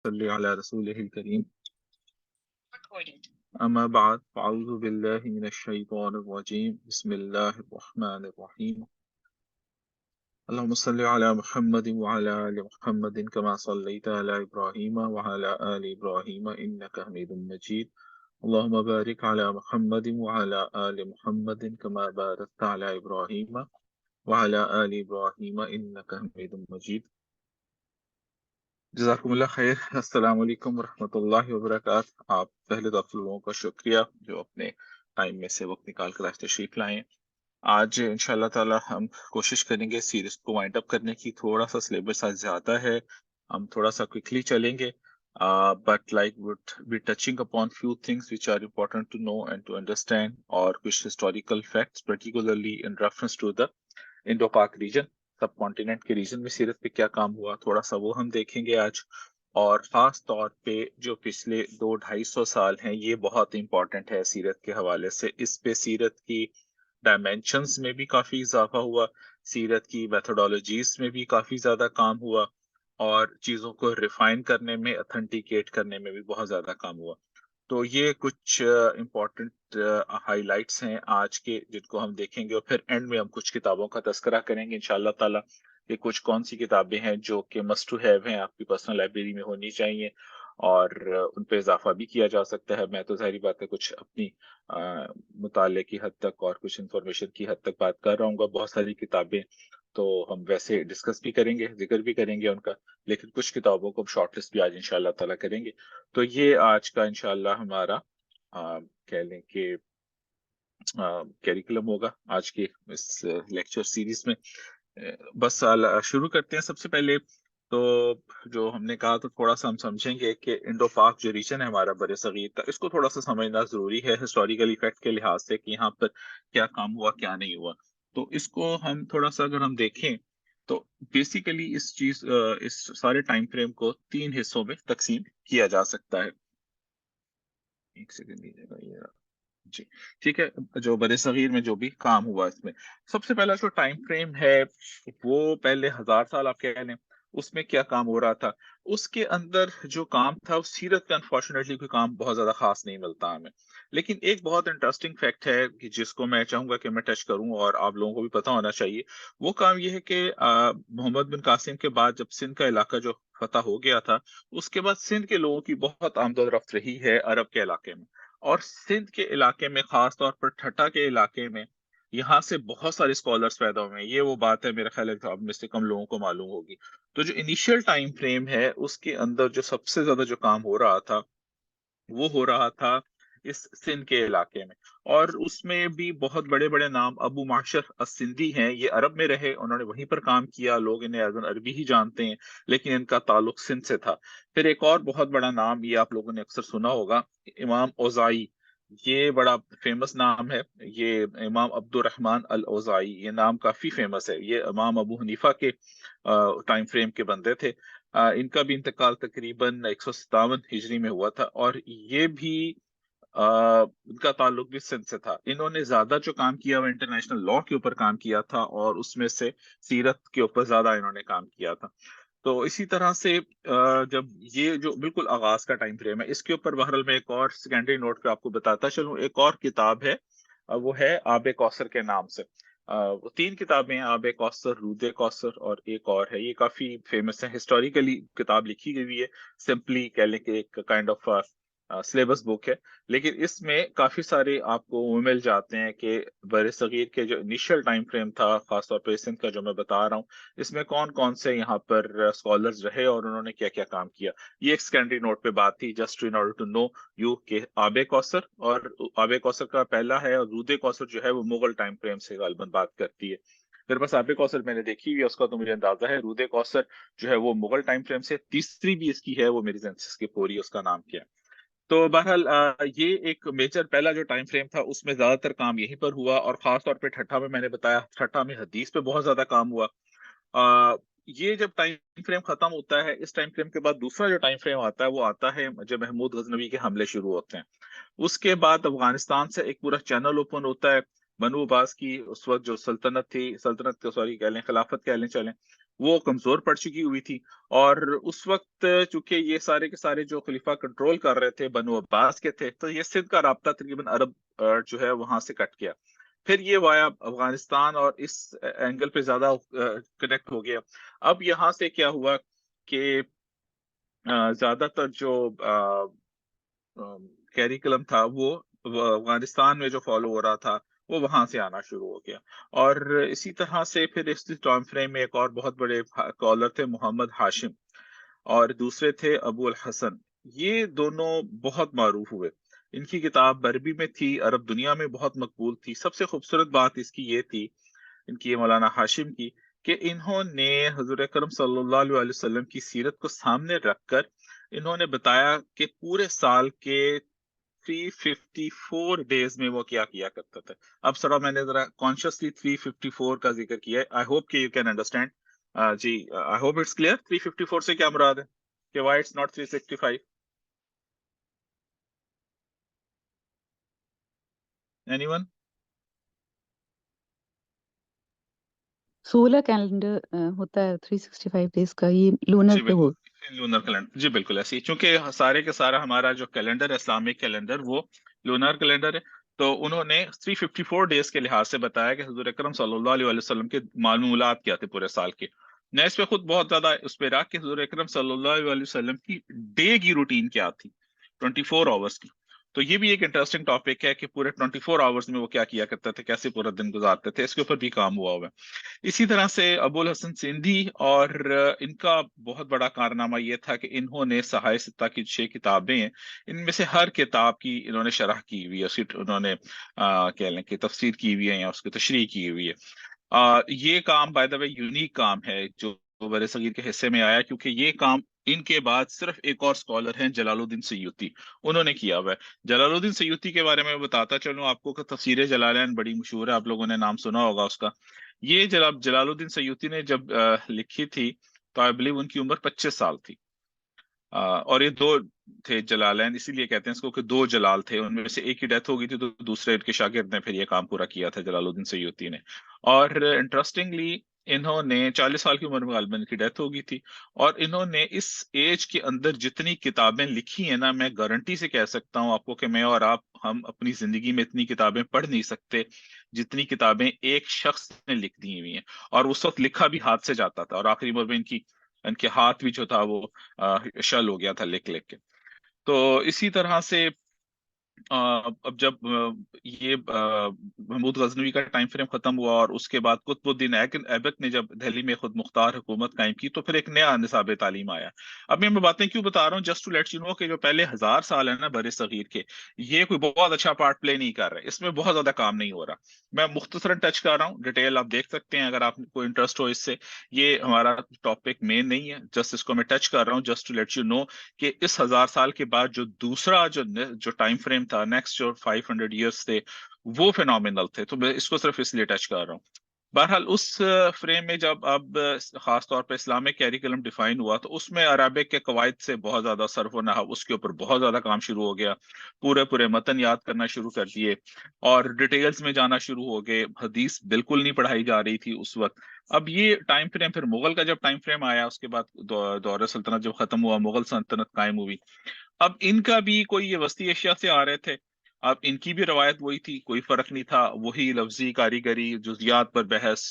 صلی علی رسول الکریم اما بعد فاعوذ باللہ من الشیطان الرجیم بسم اللہ الرحمن الرحیم اللهم صل على محمد وعلى آل محمد كما صليت على إبراهيم وعلى آل إبراهيم إنك حميد مجيد اللهم بارك على محمد وعلى آل محمد كما باركت على إبراهيم وعلى آل إبراهيم إنك حميد مجيد جزاکم اللہ خیر۔ السلام علیکم ورحمۃ اللہ وبرکاتہ۔ آپ پہلے تو آپ لوگوں کا شکریہ جو اپنے ٹائم میں سے وقت نکال کر آج تشریف لائیں۔ آج انشاءاللہ تعالی ہم کوشش کریں گے سیریز کو وائنڈ اپ کرنے کی۔ تھوڑا سا سلیبس آج زیادہ ہے، ہم تھوڑا سا کوئکلی چلیں گے، but like would be touching upon few things which are important to know and to understand, اور کچھ historical facts particularly in reference to the Indo Pak region, subcontinent کے ریجن میں سیرت پہ کیا کام ہوا، تھوڑا سا وہ ہم دیکھیں گے آج۔ اور خاص طور پہ جو پچھلے 200-250 سال ہیں یہ بہت امپورٹنٹ ہے سیرت کے حوالے سے۔ اس پہ سیرت کی ڈائمینشنز میں بھی کافی اضافہ ہوا، سیرت کی میتھڈالوجیز میں بھی کافی زیادہ کام ہوا، اور چیزوں کو ریفائن کرنے میں، اتھینٹیکیٹ کرنے میں بھی بہت زیادہ کام ہوا۔ تو یہ کچھ امپورٹنٹ ہائی لائٹس ہیں آج کے، جن کو ہم دیکھیں گے، اور پھر اینڈ میں ہم کچھ کتابوں کا تذکرہ کریں گے انشاءاللہ تعالی کہ کچھ کون سی کتابیں ہیں جو کہ مسٹ ٹو ہیو ہیں، آپ کی پرسنل لائبریری میں ہونی چاہیے، اور ان پہ اضافہ بھی کیا جا سکتا ہے۔ میں تو ظاہری بات ہے کچھ اپنی مطالعے کی حد تک اور کچھ انفارمیشن کی حد تک بات کر رہا ہوں گا۔ بہت ساری کتابیں تو ہم ویسے ڈسکس بھی کریں گے، ذکر بھی کریں گے ان کا، لیکن کچھ کتابوں کو ہم شارٹ لسٹ بھی آج انشاءاللہ تعالیٰ کریں گے۔ تو یہ آج کا انشاءاللہ ہمارا کہہ لیں کہ کیریکولم ہوگا آج کے اس لیکچر سیریز میں۔ بس شروع کرتے ہیں۔ سب سے پہلے تو جو ہم نے کہا تو تھوڑا سا ہم سمجھیں گے کہ انڈو پاک جو ریجن ہے ہمارا بر صغیر کا، اس کو تھوڑا سا سمجھنا ضروری ہے ہسٹوریکل ایفیکٹ کے لحاظ سے کہ یہاں پر کیا کام ہوا کیا نہیں ہوا۔ تو اس کو ہم تھوڑا سا اگر ہم دیکھیں تو بیسیکلی اس سارے ٹائم فریم کو 3 حصوں میں تقسیم کیا جا سکتا ہے۔ ایک سیکنڈ دیجیے گا یہ جی ٹھیک ہے۔ جو بر صغیر میں جو بھی کام ہوا اس میں سب سے پہلا جو ٹائم فریم ہے وہ پہلے 1000 سال آپ کہہ لیں، اس میں کیا کام ہو رہا تھا۔ اس کے اندر جو کام تھا اس سیرت کا انفارچونیٹلی کوئی کام بہت زیادہ خاص نہیں ملتا ہمیں، لیکن ایک بہت انٹرسٹنگ فیکٹ ہے کہ جس کو میں چاہوں گا کہ میں ٹچ کروں اور آپ لوگوں کو بھی پتا ہونا چاہیے۔ وہ کام یہ ہے کہ محمد بن قاسم کے بعد جب سندھ کا علاقہ جو فتح ہو گیا تھا، اس کے بعد سندھ کے لوگوں کی بہت آمد و رفت رہی ہے عرب کے علاقے میں، اور سندھ کے علاقے میں خاص طور پر ٹھٹا کے علاقے میں یہاں سے بہت سارے اسکالرس پیدا ہوئے ہیں۔ یہ وہ بات ہے میرا خیال ہے کہ اب میں سے کم لوگوں کو معلوم ہوگی۔ تو جو انیشیل ٹائم فریم ہے اس کے اندر جو سب سے زیادہ جو کام ہو رہا تھا وہ ہو رہا تھا اس سندھ کے علاقے میں، اور اس میں بھی بہت بڑے بڑے نام ابو معشر السندھی ہیں، یہ عرب میں رہے، انہوں نے وہیں پر کام کیا، لوگ انہیں ایز این عربی ہی جانتے ہیں، لیکن ان کا تعلق سندھ سے تھا۔ پھر ایک اور بہت بڑا نام یہ آپ لوگوں نے اکثر سنا ہوگا، امام اوزائی، یہ بڑا فیمس نام ہے، یہ امام عبد الرحمن الاوزائی، یہ نام کافی فیمس ہے، یہ امام ابو حنیفہ کے ٹائم فریم کے بندے تھے۔ ان کا بھی انتقال تقریباً 157 ہجری میں ہوا تھا، اور یہ بھی ان کا تعلق بھی سندھ سے تھا۔ انہوں نے زیادہ جو کام کیا وہ انٹرنیشنل لا کے اوپر کام کیا تھا، اور اس میں سے سیرت کے اوپر زیادہ انہوں نے کام کیا تھا۔ تو اسی طرح سے جب یہ جو بالکل آغاز کا ٹائم فریم ہے اس کے اوپر بہرحال میں ایک اور سیکنڈری نوٹ پہ آپ کو بتاتا چلوں، ایک اور کتاب ہے، وہ ہے آب کوثر کے نام سے۔ وہ 3 کتابیں ہیں، آب کوثر، رود کوثر، اور ایک اور ہے، یہ کافی فیمس ہے، ہسٹوریکلی کتاب لکھی گئی ہے، سمپلی کہہ لیں کہ ایک کائنڈ آف سلیبس بک ہے، لیکن اس میں کافی سارے آپ کو وہ مل جاتے ہیں کہ بر صغیر کے جو انیشیل ٹائم فریم تھا، خاص طور پہ سندھ کا جو میں بتا رہا ہوں، اس میں کون کون سے یہاں پر اسکالرز رہے اور انہوں نے کیا کیا کام کیا۔ یہ ایک سیکنڈری نوٹ پہ بات تھی، just in order to know you کہ آب کوثر، اور آب کوثر کا پہلا ہے، اور رود کوثر جو ہے وہ مغل ٹائم فریم سے غالباً بات کرتی ہے۔ پھر بس آب کوثر میں نے دیکھی ہوئی ہے، اس کا تو مجھے اندازہ ہے، رود کوثر جو ہے وہ مغل ٹائم فریم سے، تیسری بھی اس کی ہے، وہ میری ذہن سے اسکپ ہو رہی ہے، اس کا نام کیا ہے۔ تو بہرحال یہ ایک میجر پہلا جو ٹائم فریم تھا اس میں زیادہ تر کام یہیں پر ہوا، اور خاص طور پہ ٹھٹھا میں نے بتایا، ٹھٹھا میں حدیث پہ بہت زیادہ کام ہوا۔ یہ جب ٹائم فریم ختم ہوتا ہے، اس ٹائم فریم کے بعد دوسرا جو ٹائم فریم آتا ہے وہ آتا ہے جب محمود غزنوی کے حملے شروع ہوتے ہیں۔ اس کے بعد افغانستان سے ایک پورا چینل اوپن ہوتا ہے، بنو عباس کی اس وقت جو سلطنت تھی، سلطنت کو سوری کہہ لیں، خلافت کہہ لیں چلیں، وہ کمزور پڑ چکی ہوئی تھی، اور اس وقت چونکہ یہ سارے کے سارے جو خلیفہ کنٹرول کر رہے تھے بنو عباس کے تھے، تو یہ سندھ کا رابطہ تقریباً عرب جو ہے وہاں سے کٹ گیا. پھر یہ وایا افغانستان اور اس اینگل پہ زیادہ کنیکٹ ہو گیا. اب یہاں سے کیا ہوا کہ زیادہ تر جو کیریکلم تھا وہ افغانستان میں جو فالو ہو رہا تھا وہ وہاں سے آنا شروع ہو گیا. اور اسی طرح سے پھر اس ٹائم فریم میں ایک اور بہت بڑے کالر تھے محمد ہاشم، اور دوسرے تھے ابو الحسن. یہ دونوں بہت معروف ہوئے. ان کی کتاب عربی میں تھی، عرب دنیا میں بہت مقبول تھی. سب سے خوبصورت بات اس کی یہ تھی، ان کی مولانا ہاشم کی، کہ انہوں نے حضور اکرم صلی اللہ علیہ وسلم کی سیرت کو سامنے رکھ کر انہوں نے بتایا کہ پورے سال کے 354 ڈیز میں وہ کیا کیا کرتا تھا. اب سر میں نے ذرا کانشیسلی 354 کا ذکر کیا ہے. آئی ہوپ کہ یو کین انڈرسٹینڈ. جی آئی ہوپ اٹس کلیئر 354 سے کیا مراد ہے، کہ why it's not 365. Anyone? 16 calendar ہوتا ہے 365 ڈیز کا، یہ لونر جی پہ ہو. بالکل لونر کیلنڈر، جی بالکل ایسے ہی، چونکہ سارے کے سارا ہمارا جو کیلنڈر ہے اسلامک کیلنڈر وہ لونر کیلنڈر ہے. تو انہوں نے 354 ڈیز کے لحاظ سے بتایا کہ حضور اکرم صلی اللہ علیہ وسلم کے معمولات کیا تھے پورے سال کے. میں اس پہ خود بہت زیادہ اس پہ رہا کہ حضور اکرم صلی اللہ علیہ وسلم کی ڈے کی روٹین کیا تھی 24 آورس کی. تو یہ بھی ایک انٹرسٹنگ ٹاپک ہے کہ پورے 24 آورس میں وہ کیا کیا کرتے تھے، کیسے پورا دن گزارتے تھے. اس کے اوپر بھی کام ہوا ہوا ہے. اسی طرح سے ابو الحسن سندھی، اور ان کا بہت بڑا کارنامہ یہ تھا کہ انہوں نے صحائف ستہ کی 6 کتابیں ہیں، ان میں سے ہر کتاب کی انہوں نے شرح کی ہوئی ہے، اس کی انہوں نے کہہ لیں کہ تفسیر کی ہوئی ہے یا اس کی تشریح کی ہوئی ہے. یہ کام بائی دا وے یونیک کام ہے جو بر صغیر کے حصے میں آیا، کیونکہ یہ کام ان کے بعد صرف ایک اور اسکالر ہیں جلال الدین سیوطی، انہوں نے کیا ہوا ہے. جلال الدین سیوطی کے بارے میں بتاتا چلوں آپ کو کہ تفسیر جلالین بڑی مشہور ہے، آپ لوگوں نے نام سنا ہوگا اس کا. یہ جلال الدین سیوطی نے جب لکھی تھی تو آئی بلیو ان کی عمر 25 سال تھی. اور یہ دو تھے جلالین، اسی لیے کہتے ہیں اس کو کہ دو جلال تھے، ان میں سے ایک کی ڈیتھ ہو گئی تھی تو دوسرے ان کے شاگرد نے پھر یہ کام پورا کیا تھا جلال الدین سیوطی نے. اور انٹرسٹنگلی انہوں نے 40 سال کی عمر میں غالباً ان کی ڈیتھ ہو گئی تھی، اور انہوں نے اس ایج کے اندر جتنی کتابیں لکھی ہیں نا، میں گارنٹی سے کہہ سکتا ہوں آپ کو کہ میں اور آپ ہم اپنی زندگی میں اتنی کتابیں پڑھ نہیں سکتے جتنی کتابیں ایک شخص نے لکھ دی ہوئی ہیں. اور اس وقت لکھا بھی ہاتھ سے جاتا تھا، اور آخری عمر میں ان کے ہاتھ بھی جو تھا وہ شل ہو گیا تھا لکھ لکھ کے. تو اسی طرح سے اب جب یہ محمود غزنوی کا ٹائم فریم ختم ہوا اور اس کے بعد قطب الدین ایبک نے جب دہلی میں خود مختار حکومت قائم کی، تو پھر ایک نیا نصاب تعلیم آیا. اب میں باتیں کیوں بتا رہا ہوں، just to let you know کہ جو پہلے 1000 سال ہے نا بر صغیر کے، یہ کوئی بہت اچھا پارٹ پلے نہیں کر رہے، اس میں بہت زیادہ کام نہیں ہو رہا. میں مختصراً ٹچ کر رہا ہوں، ڈیٹیل آپ دیکھ سکتے ہیں اگر آپ کو انٹرسٹ ہو اس سے. یہ ہمارا ٹاپک مین نہیں ہے، جسٹ اس کو میں ٹچ کر رہا ہوں just to let you know کہ اس 1000 سال کے بعد جو دوسرا جو ٹائم فریم تھا، نیکسٹ جو 500 ایئرس تھے، وہ فینومینل تھے. تو میں اس کو صرف اس لیے ٹچ کر رہا ہوں. بہرحال اس فریم میں جب اب خاص طور پہ اسلامک کیریکلم ڈیفائن ہوا تو اس میں عربک کے قواعد سے بہت زیادہ صرف و نحو اس کے اوپر بہت زیادہ کام شروع ہو گیا. پورے متن یاد کرنا شروع کر دیے اور ڈیٹیلز میں جانا شروع ہو گئے. حدیث بالکل نہیں پڑھائی جا رہی تھی اس وقت. اب یہ ٹائم فریم پھر مغل کا جب ٹائم فریم آیا، اس کے بعد دور سلطنت جب ختم ہوا، مغل سلطنت قائم ہوئی. اب ان کا بھی کوئی یہ وسطی اشیاء سے آ رہے تھے. اب ان کی بھی روایت وہی تھی، کوئی فرق نہیں تھا، وہی لفظی کاریگری، جزیات پر بحث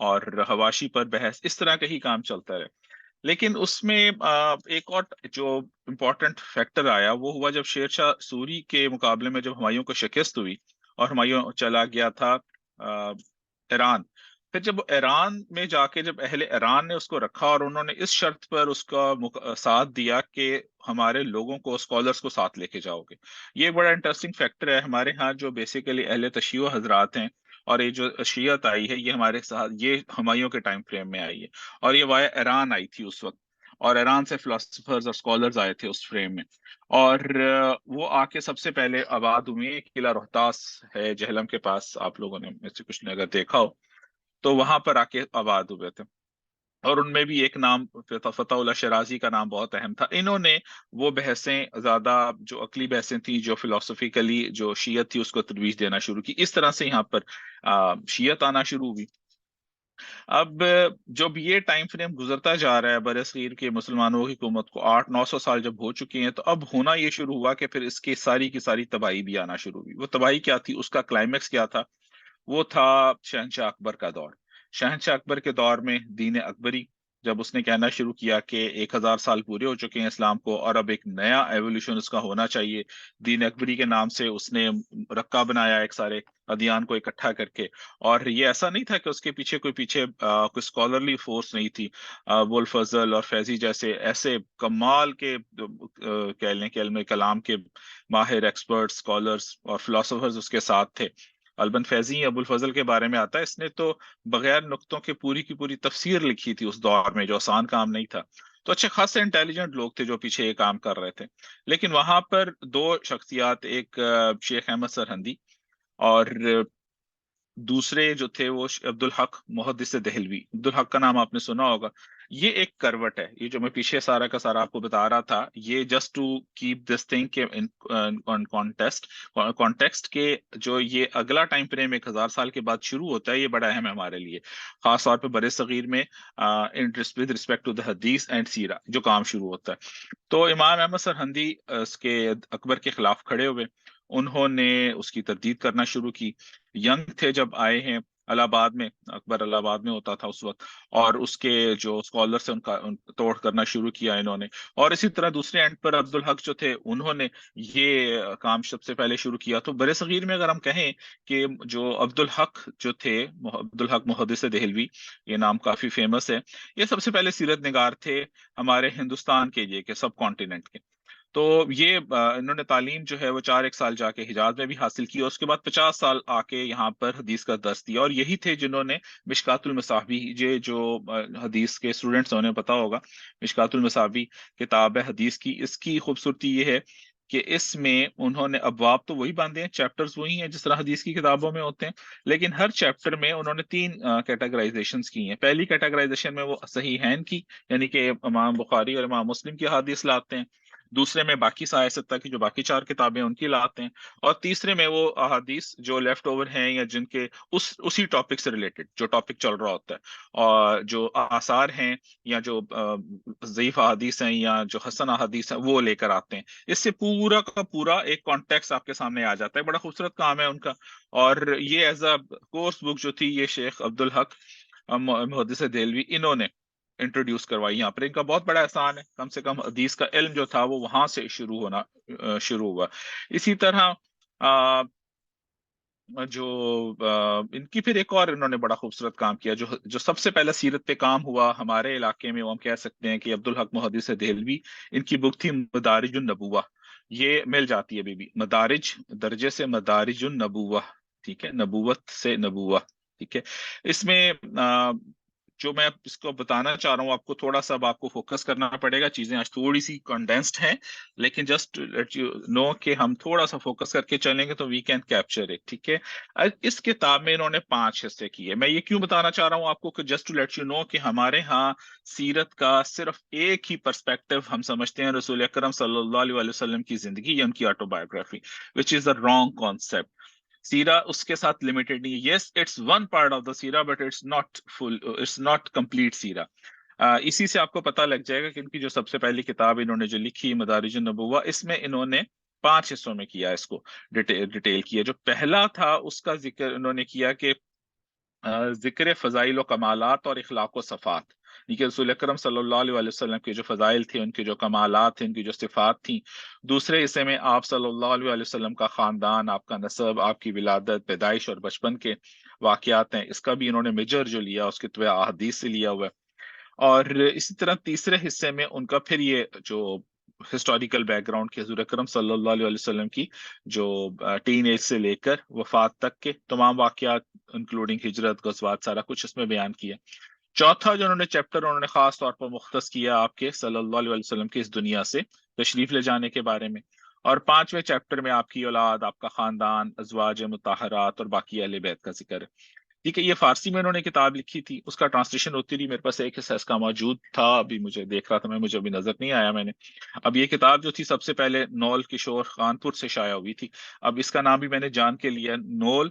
اور حواشی پر بحث، اس طرح کا ہی کام چلتا رہے. لیکن اس میں ایک اور جو امپورٹنٹ فیکٹر آیا وہ ہوا جب شیر شاہ سوری کے مقابلے میں جب ہمایوں کو شکست ہوئی اور ہمایوں چلا گیا تھا ایران. پھر جب ایران میں جا کے جب اہل ایران نے اس کو رکھا اور انہوں نے اس شرط پر اس کا ساتھ دیا کہ ہمارے لوگوں کو اسکالرس کو ساتھ لے کے جاؤ گے. یہ بڑا انٹرسٹنگ فیکٹر ہے. ہمارے ہاں جو بیسیکلی اہل تشیع حضرات ہیں اور یہ جو شیعت آئی ہے، یہ ہمارے ساتھ یہ ہمایوں کے ٹائم فریم میں آئی ہے، اور یہ وایا ایران آئی تھی اس وقت، اور ایران سے فلاسفرز اور اسکالرز آئے تھے اس فریم میں. اور وہ آ کے سب سے پہلے آباد ہوئے. قلعہ روہتاس ہے جہلم کے پاس، آپ لوگوں نے میں سے کچھ نے اگر دیکھا ہو تو وہاں پر آ کے آباد ہوئے تھے. اور ان میں بھی ایک نام فتح اللہ شرازی کا نام بہت اہم تھا. انہوں نے وہ بحثیں زیادہ جو عقلی بحثیں تھیں، جو فلسفیکلی جو شیعت تھی اس کو ترویج دینا شروع کی. اس طرح سے یہاں پر شیعت آنا شروع ہوئی. اب جب یہ ٹائم فریم گزرتا جا رہا ہے، برصغیر کے مسلمانوں کی حکومت کو 800-900 سال جب ہو چکی ہیں، تو اب ہونا یہ شروع ہوا کہ پھر اس کی ساری تباہی بھی آنا شروع ہوئی۔ وہ تباہی کیا تھی، اس کا کلائمیکس کیا تھا؟ وہ تھا شہنشاہ اکبر کا دور۔ شہنشاہ اکبر کے دور میں دین اکبری جب اس نے کہنا شروع کیا کہ 1000 سال پورے ہو چکے ہیں اسلام کو، اور اب ایک نیا ایولیوشن اس کا ہونا چاہیے، دین اکبری کے نام سے اس نے رقہ بنایا ایک سارے ادیان کو اکٹھا کر کے۔ اور یہ ایسا نہیں تھا کہ اس کے پیچھے کوئی اسکالرلی فورس نہیں تھی۔ ابو الفضل اور فیضی جیسے ایسے کمال کے کہہ لیں کہ علم کلام کے ماہر ایکسپرٹ اسکالرس اور فلاسفرز اس کے ساتھ تھے۔ البن فیضی ابو الفضل کے بارے میں آتا ہے، اس نے تو بغیر نقطوں کے پوری کی پوری تفسیر لکھی تھی اس دور میں، جو آسان کام نہیں تھا۔ تو اچھے خاصے انٹیلیجنٹ لوگ تھے جو پیچھے یہ کام کر رہے تھے۔ لیکن وہاں پر دو شخصیات، ایک شیخ احمد سرہندی، اور دوسرے جو تھے وہ عبد الحق محدث دہلوی۔ عبد الحق کا نام آپ نے سنا ہوگا۔ یہ ایک کروٹ ہے، یہ جو میں پیچھے سارا کا سارا آپ کو بتا رہا تھا، یہ just to keep this thing context کے جو یہ اگلا ٹائم فریم 1000 سال کے بعد شروع ہوتا ہے، یہ بڑا اہم ہے ہمارے لیے، خاص طور پہ بر صغیر میں ود رسپیکٹ ٹو دا حدیث اینڈ سیرہ جو کام شروع ہوتا ہے۔ تو امام احمد سرہندی اس کے اکبر کے خلاف کھڑے ہوئے، انہوں نے اس کی تردید کرنا شروع کی۔ ینگ تھے جب آئے ہیں الہ آباد میں، اکبر الہ آباد میں ہوتا تھا اس وقت، اور اس کے جو اسکالرس ہیں ان توڑ کرنا شروع کیا انہوں نے۔ اور اسی طرح دوسرے اینڈ پر عبد الحق جو تھے، انہوں نے یہ کام سب سے پہلے شروع کیا۔ تو بر صغیر میں اگر ہم کہیں کہ جو عبد الحق جو تھے، عبد الحق محدث دہلوی، یہ نام کافی فیمس ہے، یہ سب سے پہلے سیرت نگار تھے ہمارے ہندوستان کے، یہ کہ سب کانٹیننٹ کے۔ تو یہ انہوں نے تعلیم جو ہے وہ 4 1 سال جا کے حجاز میں بھی حاصل کی، اور اس کے بعد 50 سال آ کے یہاں پر حدیث کا درس دیا، اور یہی تھے جنہوں نے مشکات المصابیح، یہ جو حدیث کے اسٹوڈنٹس انہیں پتا ہوگا، مشکات المصابیح کتاب ہے حدیث کی، اس کی خوبصورتی یہ ہے کہ اس میں انہوں نے ابواب تو وہی باندھے ہیں، چیپٹرز وہی ہیں جس طرح حدیث کی کتابوں میں ہوتے ہیں، لیکن ہر چیپٹر میں انہوں نے 3 کیٹاگرائزیشنز کی ہیں۔ پہلی کیٹاگرائزیشن میں وہ صحیحین کی، یعنی کہ امام بخاری اور امام مسلم کی حدیث لاتے ہیں۔ دوسرے میں باقی ستہ کی جو باقی 4 کتابیں ان کی لاتے ہیں، اور تیسرے میں وہ احادیث جو لیفٹ اوور ہیں یا جن کے اسی ٹاپک سے ریلیٹڈ جو ٹاپک چل رہا ہوتا ہے، اور جو آثار ہیں یا جو ضعیف احادیث ہیں یا جو حسن احادیث ہیں، وہ لے کر آتے ہیں۔ اس سے پورا کا پورا ایک کانٹیکس آپ کے سامنے آ جاتا ہے۔ بڑا خوبصورت کام ہے ان کا، اور یہ ایز اے کورس بک جو تھی، یہ شیخ عبد الحق محدث دہلوی انہوں نے انٹروڈیوس کروائی یہاں پر۔ ان کا بہت بڑا احسان ہے، کم سے کم حدیث کا علم جو تھا وہ وہاں سے شروع ہوا۔ اسی طرح جو ان کی پھر ایک اور انہوں نے بڑا خوبصورت کام کیا، جو سب سے پہلا سیرت پہ کام ہوا ہمارے علاقے میں، وہ ہم کہہ سکتے ہیں کہ عبد الحق محدث دہلوی، ان کی بک تھی مدارج النبوہ۔ یہ مل جاتی ہے بھی مدارج درجے سے مدارج النبوہ، ٹھیک ہے، نبوت سے نبوہ، ٹھیک ہے۔ اس میں جو میں اس کو بتانا چاہ رہا ہوں آپ کو، تھوڑا سا اب آپ کو فوکس کرنا پڑے گا، چیزیں آج تھوڑی سی کنڈینسڈ ہیں، لیکن جسٹ لیٹ یو نو کہ ہم تھوڑا سا فوکس کر کے چلیں گے تو وی کین کیپچر اٹ، ٹھیک ہے۔ اس کتاب میں انہوں نے 5 حصے کیے۔ میں یہ کیوں بتانا چاہ رہا ہوں آپ کو کہ just to let you know کہ ہمارے ہاں سیرت کا صرف ایک ہی پرسپیکٹو ہم سمجھتے ہیں، رسول اکرم صلی اللہ علیہ وسلم کی زندگی یا ان کی autobiography, which is a wrong concept. سیرا اس کے ساتھ لمیٹڈ نہیں ہے، yes it's one part of the سیرا، but it's not full, it's not complete سیرا۔ اسی سے آپ کو پتہ لگ جائے گا کہ ان کی جو سب سے پہلی کتاب انہوں نے جو لکھی مدارج النبوہ، اس میں انہوں نے 5 حصوں میں کیا، اس کو ڈیٹیل کیا۔ جو پہلا تھا اس کا ذکر انہوں نے کیا کہ ذکر فضائل و کمالات اور اخلاق و صفات، یہ کہ رسول اکرم صلی اللہ علیہ وسلم کے جو فضائل تھے، ان کے جو کمالات تھے، ان کی جو صفات تھیں۔ دوسرے حصے میں آپ صلی اللہ علیہ وسلم کا خاندان، آپ کا نسب، آپ کی ولادت، پیدائش اور بچپن کے واقعات ہیں، اس کا بھی انہوں نے میجر جو لیا اس کے تو احادیث سے لیا ہوا ہے۔ اور اسی طرح تیسرے حصے میں ان کا پھر یہ جو ہسٹوریکل بیک گراؤنڈ کہ حضور اکرم صلی اللہ علیہ وسلم کی جو ٹین ایج سے لے کر وفات تک کے تمام واقعات، انکلوڈنگ ہجرت، غزوات، سارا کچھ اس میں بیان کیا۔ چوتھا جو انہوں نے چیپٹر انہوں نے خاص طور پر مختص کیا آپ کے صلی اللہ علیہ وسلم کے اس دنیا سے تشریف لے جانے کے بارے میں۔ اور 5ویں چیپٹر میں آپ کی اولاد، آپ کا خاندان، ازواج مطہرات اور باقی اہل بیت کا ذکر ہے، ٹھیک ہے۔ یہ فارسی میں انہوں نے کتاب لکھی تھی، اس کا ٹرانسلیشن ہوتی رہی، میرے پاس ایک حصہ اس کا موجود تھا، ابھی مجھے دیکھ رہا تھا مجھے ابھی نظر نہیں آیا میں نے۔ اب یہ کتاب جو تھی سب سے پہلے نول کشور خانپور سے شائع ہوئی تھی، اب اس کا نام بھی میں نے جان کے لیا، نول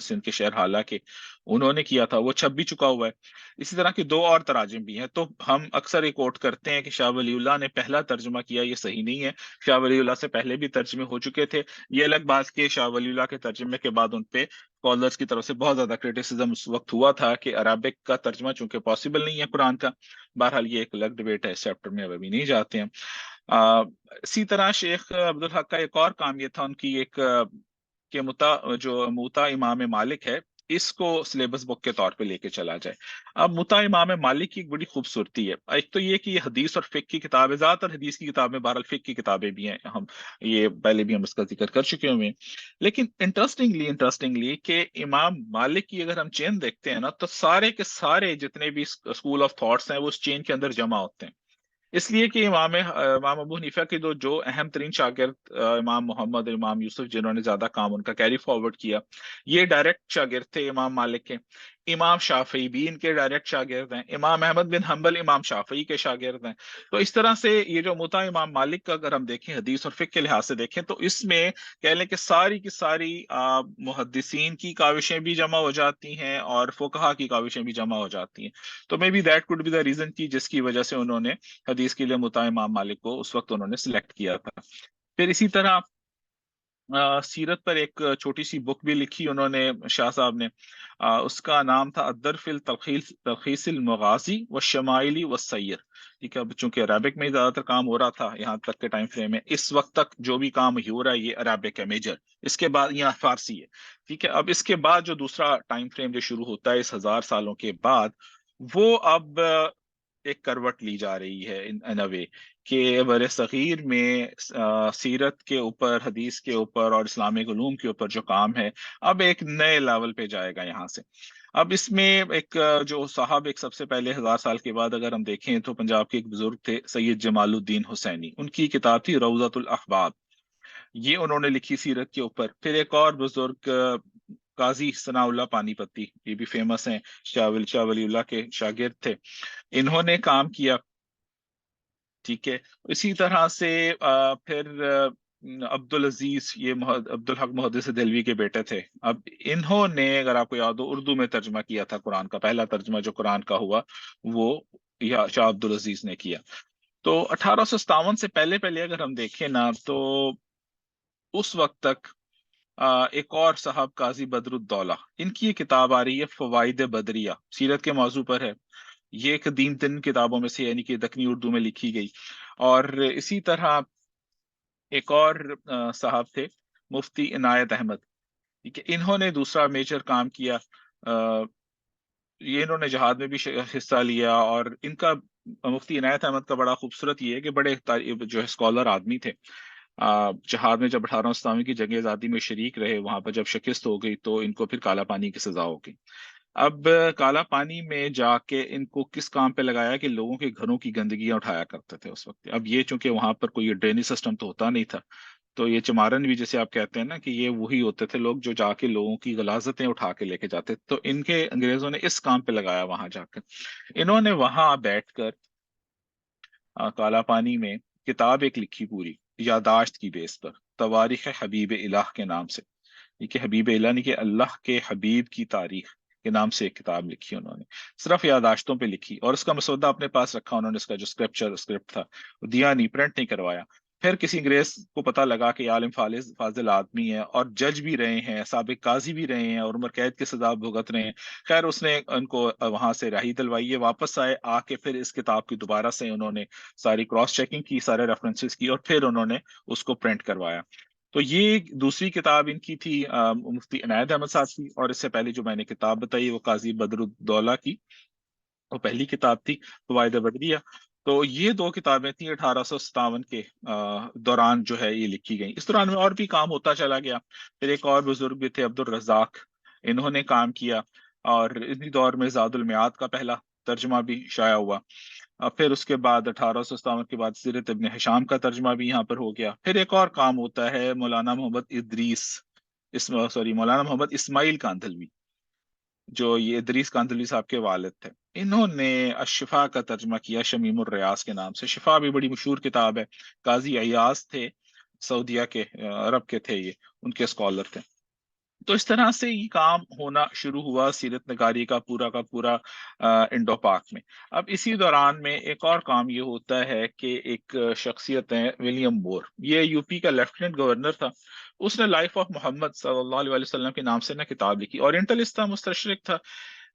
سندھ کے شہر حالہ کے، انہوں نے کیا تھا، وہ چھپ بھی چکا ہوا ہے۔ اسی طرح کے دو اور تراجم بھی ہیں، تو ہم اکثر یہ کوٹ کرتے ہیں کہ شاہ ولی اللہ نے پہلا ترجمہ کیا، یہ صحیح نہیں ہے۔ شاہ ولی اللہ سے پہلے بھی ترجمے ہو چکے تھے۔ یہ الگ بات کہ شاہ ولی اللہ کے ترجمے کے بعد ان پہ اسکالرس کی طرف سے بہت زیادہ کرٹیسزم اس وقت ہوا تھا کہ عربک کا ترجمہ چونکہ پاسبل نہیں ہے قرآن کا۔ بہرحال یہ ایک الگ ڈبیٹ ہے، اس چیپٹر میں ابھی نہیں جاتے ہیں۔ اسی طرح شیخ عبدالحق کا ایک اور کام یہ تھا ان کی ایک کہ جو موطا امام مالک ہے اس کو سلیبس بک کے طور پہ لے کے چلا جائے۔ اب موطا امام مالک کی ایک بڑی خوبصورتی ہے، ایک تو یہ کہ یہ حدیث اور فقہ کی کتاب ہے، زیادہ تر حدیث کی کتاب میں، بہرحال فقہ کی کتابیں بھی ہیں، ہم یہ پہلے بھی ہم اس کا ذکر کر چکے ہوئے ہیں۔ لیکن انٹرسٹنگلی کہ امام مالک کی اگر ہم چین دیکھتے ہیں نا، تو سارے کے سارے جتنے بھی اسکول آف تھاٹس ہیں وہ اس چین کے اندر جمع ہوتے ہیں، اس لیے کہ امام ابو حنیفہ کے جو اہم ترین شاگرد امام محمد اور امام یوسف جنہوں نے زیادہ کام ان کا کیری فارورڈ کیا، یہ ڈائریکٹ شاگرد تھے امام مالک کے۔ امام شافعی بھی ان کے ڈائریکٹ شاگرد ہیں، امام احمد بن حنبل امام شافعی کے شاگرد ہیں۔ تو اس طرح سے یہ جو موطا امام مالک کا اگر ہم دیکھیں حدیث اور فقہ کے لحاظ سے دیکھیں تو اس میں کہہ لیں کہ ساری کی ساری محدثین کی کاوشیں بھی جمع ہو جاتی ہیں اور فقہا کی کاوشیں بھی جمع ہو جاتی ہیں۔ تو maybe that code be the reason کی جس کی وجہ سے انہوں نے حدیث کے لیے موطا امام مالک کو اس وقت انہوں نے سلیکٹ کیا تھا۔ پھر اسی طرح سیرت پر ایک چھوٹی سی بک بھی لکھی انہوں نے شاہ صاحب نے، اس کا نام تھا الدر فی تلخیص المغازی والشمائلی والسیر۔ ٹھیک ہے، اب چونکہ عربک میں ہی زیادہ تر کام ہو رہا تھا یہاں تک کے ٹائم فریم میں، اس وقت تک جو بھی کام ہو رہا ہے یہ عربک ہے میجر، اس کے بعد یہاں فارسی ہے۔ ٹھیک ہے، اب اس کے بعد جو دوسرا ٹائم فریم جو شروع ہوتا ہے اس 1000 سالوں کے بعد، وہ اب ایک کروٹ لی جا رہی ہے ان اے وے کہ بر صغیر میں سیرت کے اوپر، حدیث کے اوپر اور اسلامک علوم کے اوپر جو کام ہے اب ایک نئے لیول پہ جائے گا یہاں سے۔ اب اس میں ایک جو صاحب ایک سب سے پہلے 1000 سال کے بعد اگر ہم دیکھیں تو پنجاب کے ایک بزرگ تھے سید جمال الدین حسینی، ان کی کتاب تھی روضۃ الاحباب، یہ انہوں نے لکھی سیرت کے اوپر۔ پھر ایک اور بزرگ قاضی ثناء اللہ پانی پتی، یہ بھی فیمس ہیں، شاہ ولی اللہ کے شاگرد تھے، انہوں نے کام کیا۔ ٹھیک ہے، اسی طرح سے پھر عبد العزیز، یہ عبدالحق محدث دہلوی کے بیٹے تھے، اب انہوں نے اگر آپ کو یاد ہو اردو میں ترجمہ کیا تھا قرآن کا، پہلا ترجمہ جو قرآن کا ہوا وہ شاہ عبد العزیز نے کیا۔ تو 1857 سے پہلے پہلے اگر ہم دیکھیں نا تو اس وقت تک ایک اور صاحب قاضی بدر الدولہ، ان کی یہ کتاب آ رہی ہے فوائد بدریہ، سیرت کے موضوع پر ہے، یہ ایک قدیم ترین کتابوں میں سے یعنی کہ دکنی اردو میں لکھی گئی۔ اور اسی طرح ایک اور صاحب تھے مفتی عنایت احمد، ٹھیک ہے، انہوں نے دوسرا میجر کام کیا، یہ انہوں نے جہاد میں بھی حصہ لیا، اور ان کا مفتی عنایت احمد کا بڑا خوبصورت یہ ہے کہ بڑے جو ہے اسکالر آدمی تھے، جہاد میں جب 1857 کی جنگ آزادی میں شریک رہے، وہاں پر جب شکست ہو گئی تو ان کو پھر کالا پانی کی سزا ہو گئی۔ اب کالا پانی میں جا کے ان کو کس کام پہ لگایا کہ لوگوں کے گھروں کی گندگیاں اٹھایا کرتے تھے اس وقت۔ اب یہ چونکہ وہاں پر کوئی ڈرینیج سسٹم تو ہوتا نہیں تھا، تو یہ چمارن بھی جیسے آپ کہتے ہیں نا کہ یہ وہی ہوتے تھے لوگ جو جا کے لوگوں کی غلاظتیں اٹھا کے لے کے جاتے، تو ان کے انگریزوں نے اس کام پہ لگایا وہاں جا کر۔ انہوں نے وہاں بیٹھ کر کالا پانی میں کتاب ایک لکھی پوری یاداشت کی بیس پر، تواریخ حبیب الہ کے نام سے، یہ کہ حبیب الہ نہیں کہ اللہ کے حبیب کی تاریخ کے نام سے ایک کتاب لکھی انہوں نے، صرف یاداشتوں پہ لکھی، اور اس کا مسودہ اپنے پاس رکھا انہوں نے، اس کا جو اسکرپٹ تھا وہ دیا نہیں، پرنٹ نہیں کروایا۔ پھر کسی انگریز کو پتہ لگا کہ عالم فاضل آدمی ہے اور جج بھی رہے ہیں، سابق قاضی بھی رہے ہیں اور عمر قید کی سزا بھگت رہے ہیں، خیر اس نے ان کو وہاں سے رہائی دلوائی، یہ واپس آئے، آ کے پھر اس کتاب کی دوبارہ سے انہوں نے ساری کراس چیکنگ کی، سارے ریفرنسز کی، اور پھر انہوں نے اس کو پرنٹ کروایا۔ تو یہ دوسری کتاب ان کی تھی مفتی عنایت احمد صاحب کی، اور اس سے پہلے جو میں نے کتاب بتائی وہ قاضی بدر الدولہ کی، وہ پہلی کتاب تھی فوائد بدریہ۔ تو یہ دو کتابیں تھیں 1857 کے دوران جو ہے یہ لکھی گئی، اس دوران میں اور بھی کام ہوتا چلا گیا۔ پھر ایک اور بزرگ بھی تھے عبد الرزاق، انہوں نے کام کیا، اور اسی دور میں زاد المیعاد کا پہلا ترجمہ بھی شائع ہوا۔ پھر اس کے بعد 1857 کے بعد سیرت ابن ہشام کا ترجمہ بھی یہاں پر ہو گیا۔ پھر ایک اور کام ہوتا ہے مولانا مولانا محمد اسماعیل کاندھلوی، جو یہ ادریس کاندھلوی صاحب کے والد تھے، انہوں نے الشفا کا ترجمہ کیا شمیم الریاض کے نام سے۔ شفا بھی بڑی مشہور کتاب ہے، قاضی ایاز تھے سعودیہ کے، عرب کے تھے، یہ ان کے اسکالر تھے۔ تو اس طرح سے یہ کام ہونا شروع ہوا سیرت نگاری کا پورا انڈو پاک میں۔ اب اسی دوران میں ایک اور کام یہ ہوتا ہے کہ ایک شخصیت ہے ولیم مور، یہ یو پی کا لیفٹیننٹ گورنر تھا۔ اس نے لائف آف محمد صلی اللہ علیہ وسلم کے نام سے نا کتاب لکھی، اورینٹلسٹ تھا، مستشرق تھا۔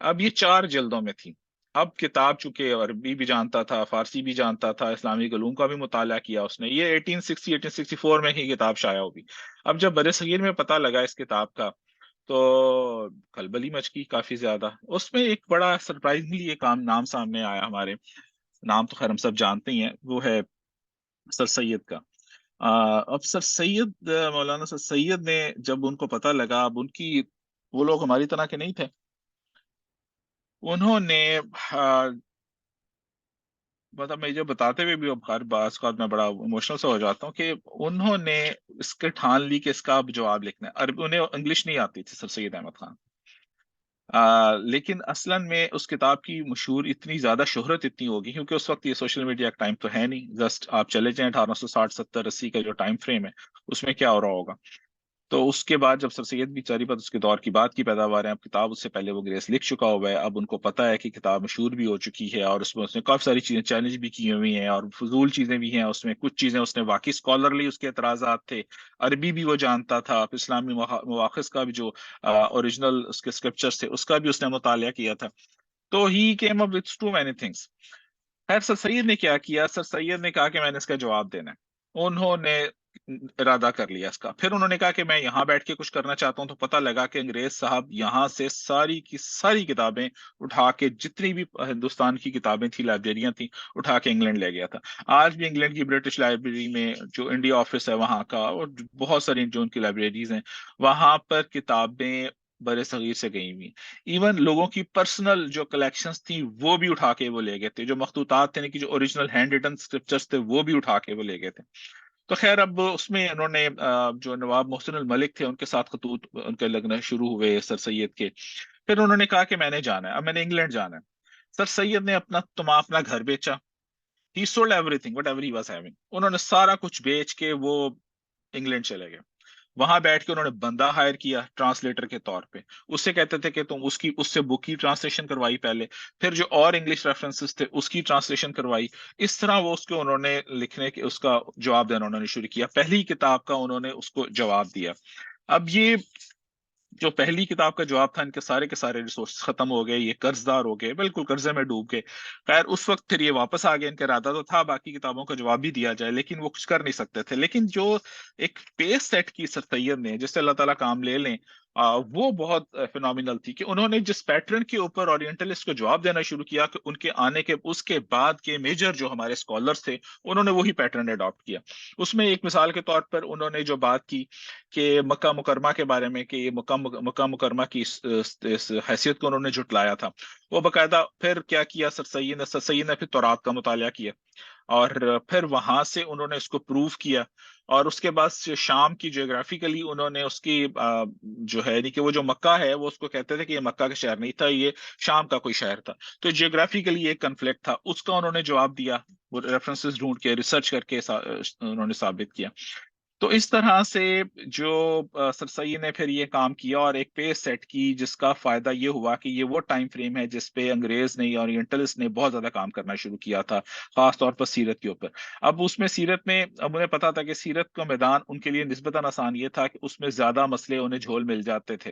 اب یہ 4 جلدوں میں تھی۔ اب کتاب چونکہ عربی بھی جانتا تھا، فارسی بھی جانتا تھا، اسلامی علوم کا بھی مطالعہ کیا اس نے، یہ 1864 میں ہی کتاب شائع ہوگی۔ اب جب بر صغیر میں پتہ لگا اس کتاب کا تو کلبلی مچ کی کافی زیادہ۔ اس میں ایک بڑا سرپرائزنگلی یہ کام نام سامنے آیا ہمارے، نام تو خیر ہم سب جانتے ہی ہیں، وہ ہے سر سید کا۔ اب سر سید مولانا سر سید نے جب ان کو پتہ لگا، اب ان کی، وہ لوگ ہماری طرح کے نہیں تھے، انہوں نے مطلب میں جو بتاتے ہوئے بھی اب ہر بعض کا میں بڑا ایموشنل سا ہو جاتا ہوں کہ انہوں نے اس کے ٹھان لی کہ اس کا اب جواب لکھنا ہے۔ عربی انہیں انگلش نہیں آتی تھی سر سید احمد خان، لیکن اصلا میں اس کتاب کی مشہور اتنی زیادہ شہرت اتنی ہوگی کیونکہ اس وقت یہ سوشل میڈیا کا ٹائم تو ہے نہیں، جسٹ آپ چلے جائیں 1860 70 80 کا جو ٹائم فریم ہے اس میں کیا ہو رہا ہوگا۔ تو اس کے بعد جب سر سید بھی چاری بات اس کے دور کی بات کی پیداوار ہے، اب کتاب اس سے پہلے وہ گریس لکھ چکا ہوا ہے، اب ان کو پتا ہے کہ کتاب مشہور بھی ہو چکی ہے اور اس نے کافی ساری چیزیں چیلنج بھی کی ہوئی ہیں اور فضول چیزیں بھی ہیں اس میں، کچھ چیزیں اس نے واقعی اسکالرلی اس کے اعتراضات تھے، عربی بھی وہ جانتا تھا، اسلامی مواخذ کا بھی جو اوریجنل اس کے اسکرپچرز تھے اس کا بھی اس نے مطالعہ کیا تھا۔ تو he came up with two many things. خیر سر سید نے کیا کیا، سر سید نے کہا کہ میں نے اس کا جواب دینا ہے۔ انہوں نے ارادہ کر لیا اس کا، پھر انہوں نے کہا کہ میں یہاں بیٹھ کے کچھ کرنا چاہتا ہوں، تو پتہ لگا کہ انگریز صاحب یہاں سے ساری کی ساری کتابیں اٹھا کے، جتنی بھی ہندوستان کی کتابیں تھیں، لائبریریاں تھیں، اٹھا کے انگلینڈ لے گیا تھا۔ آج بھی انگلینڈ کی برٹش لائبریری میں جو انڈیا آفس ہے وہاں کا، اور بہت ساری جو ان کی لائبریریز ہیں وہاں پر کتابیں بر صغیر سے گئی ہوئی، ایون لوگوں کی پرسنل جو کلیکشنز تھیں وہ بھی اٹھا کے وہ لے گئے تھے، جو مخطوطات تھے، یعنی کہ جو اوریجنل ہینڈ ریٹن اسکرپچرز تھے وہ بھی اٹھا کے وہ لے گئے تھے۔ تو خیر اب اس میں انہوں نے جو نواب محسن الملک تھے ان کے ساتھ خطوط ان کے لگنا شروع ہوئے سر سید کے۔ پھر انہوں نے کہا کہ میں نے جانا ہے، اب میں نے انگلینڈ جانا ہے۔ سر سید نے اپنا گھر بیچا، he sold everything whatever he was having, انہوں نے سارا کچھ بیچ کے وہ انگلینڈ چلے گئے۔ وہاں بیٹھ کے انہوں نے بندہ ہائر کیا ٹرانسلیٹر کے طور پہ، اس سے کہتے تھے کہ تم اس سے بک کی ٹرانسلیشن کروائی پہلے، پھر جو اور انگلش ریفرنسز تھے اس کی ٹرانسلیشن کروائی۔ اس طرح وہ اس کو انہوں نے لکھنے کے اس کا جواب دینا انہوں نے شروع کیا، پہلی کتاب کا انہوں نے اس کو جواب دیا۔ اب یہ جو پہلی کتاب کا جواب تھا، ان کے سارے ریسورس ختم ہو گئے، یہ قرض دار ہو گئے، بالکل قرضے میں ڈوب گئے۔ خیر اس وقت پھر یہ واپس آ گئے، ان کا ارادہ تو تھا باقی کتابوں کا جواب بھی دیا جائے لیکن وہ کچھ کر نہیں سکتے تھے۔ لیکن جو ایک پیس سیٹ کی سر سید نے، جس سے اللہ تعالیٰ کام لے لیں، وہ بہت فینومینل تھی کہ انہوں نے جس پیٹرن کے اوپر اورینٹلسٹ کو جواب دینا شروع کیا کہ ان کے آنے کے اس کے بعد کے میجر جو ہمارے اسکالرس تھے انہوں نے وہی پیٹرن اڈاپٹ کیا۔ اس میں ایک مثال کے طور پر انہوں نے جو بات کی کہ مکہ مکرمہ کے بارے میں، کہ یہ مکہ مکرمہ کی اس حیثیت کو انہوں نے جھٹلایا تھا، وہ باقاعدہ پھر کیا کیا سر سید نے پھر تورات کا مطالعہ کیا اور پھر وہاں سے انہوں نے اس کو پروف کیا، اور اس کے بعد شام کی جیوگرافیکلی انہوں نے اس کی جو ہے یعنی کہ وہ جو مکہ ہے وہ اس کو کہتے تھے کہ یہ مکہ کا شہر نہیں تھا، یہ شام کا کوئی شہر تھا، تو جیوگرافیکلی ایک کنفلکٹ تھا، اس کا انہوں نے جواب دیا، وہ ریفرنسز ڈھونڈ کے ریسرچ کر کے انہوں نے ثابت کیا۔ تو اس طرح سے جو سر سید نے پھر یہ کام کیا اور ایک پیس سیٹ کی، جس کا فائدہ یہ ہوا کہ یہ وہ ٹائم فریم ہے جس پہ انگریز نے یا اورینٹلسٹ نے بہت زیادہ کام کرنا شروع کیا تھا، خاص طور پر سیرت کے اوپر۔ اب اس میں سیرت میں، اب انہیں پتا تھا کہ سیرت کا میدان ان کے لیے نسبتاً آسان یہ تھا کہ اس میں زیادہ مسئلے انہیں جھول مل جاتے تھے۔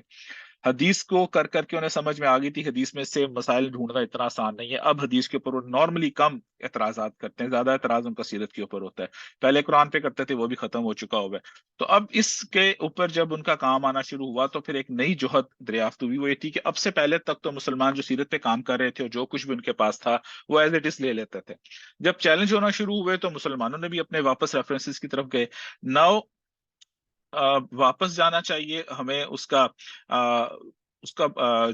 حدیث کو کر کر کے انہیں سمجھ میں آ گئی تھی حدیث میں سے مسائل ڈھونڈنا اتنا آسان نہیں ہے، اب حدیث کے اوپر وہ نارملی کم اعتراضات کرتے ہیں، زیادہ اعتراض ان کا سیرت کے اوپر ہوتا ہے۔ پہلے قرآن پہ کرتے تھے، وہ بھی ختم ہو چکا ہوا ہے۔ تو اب اس کے اوپر جب ان کا کام آنا شروع ہوا تو پھر ایک نئی جوہر دریافت ہوئی، وہ یہ تھی کہ اب سے پہلے تک تو مسلمان جو سیرت پہ کام کر رہے تھے اور جو کچھ بھی ان کے پاس تھا وہ ایز اٹ از لے لیتے تھے، جب چیلنج ہونا شروع ہوئے تو مسلمانوں نے بھی اپنے واپس ریفرنسز کی طرف گئے۔ ناؤ واپس جانا چاہیے ہمیں اس کا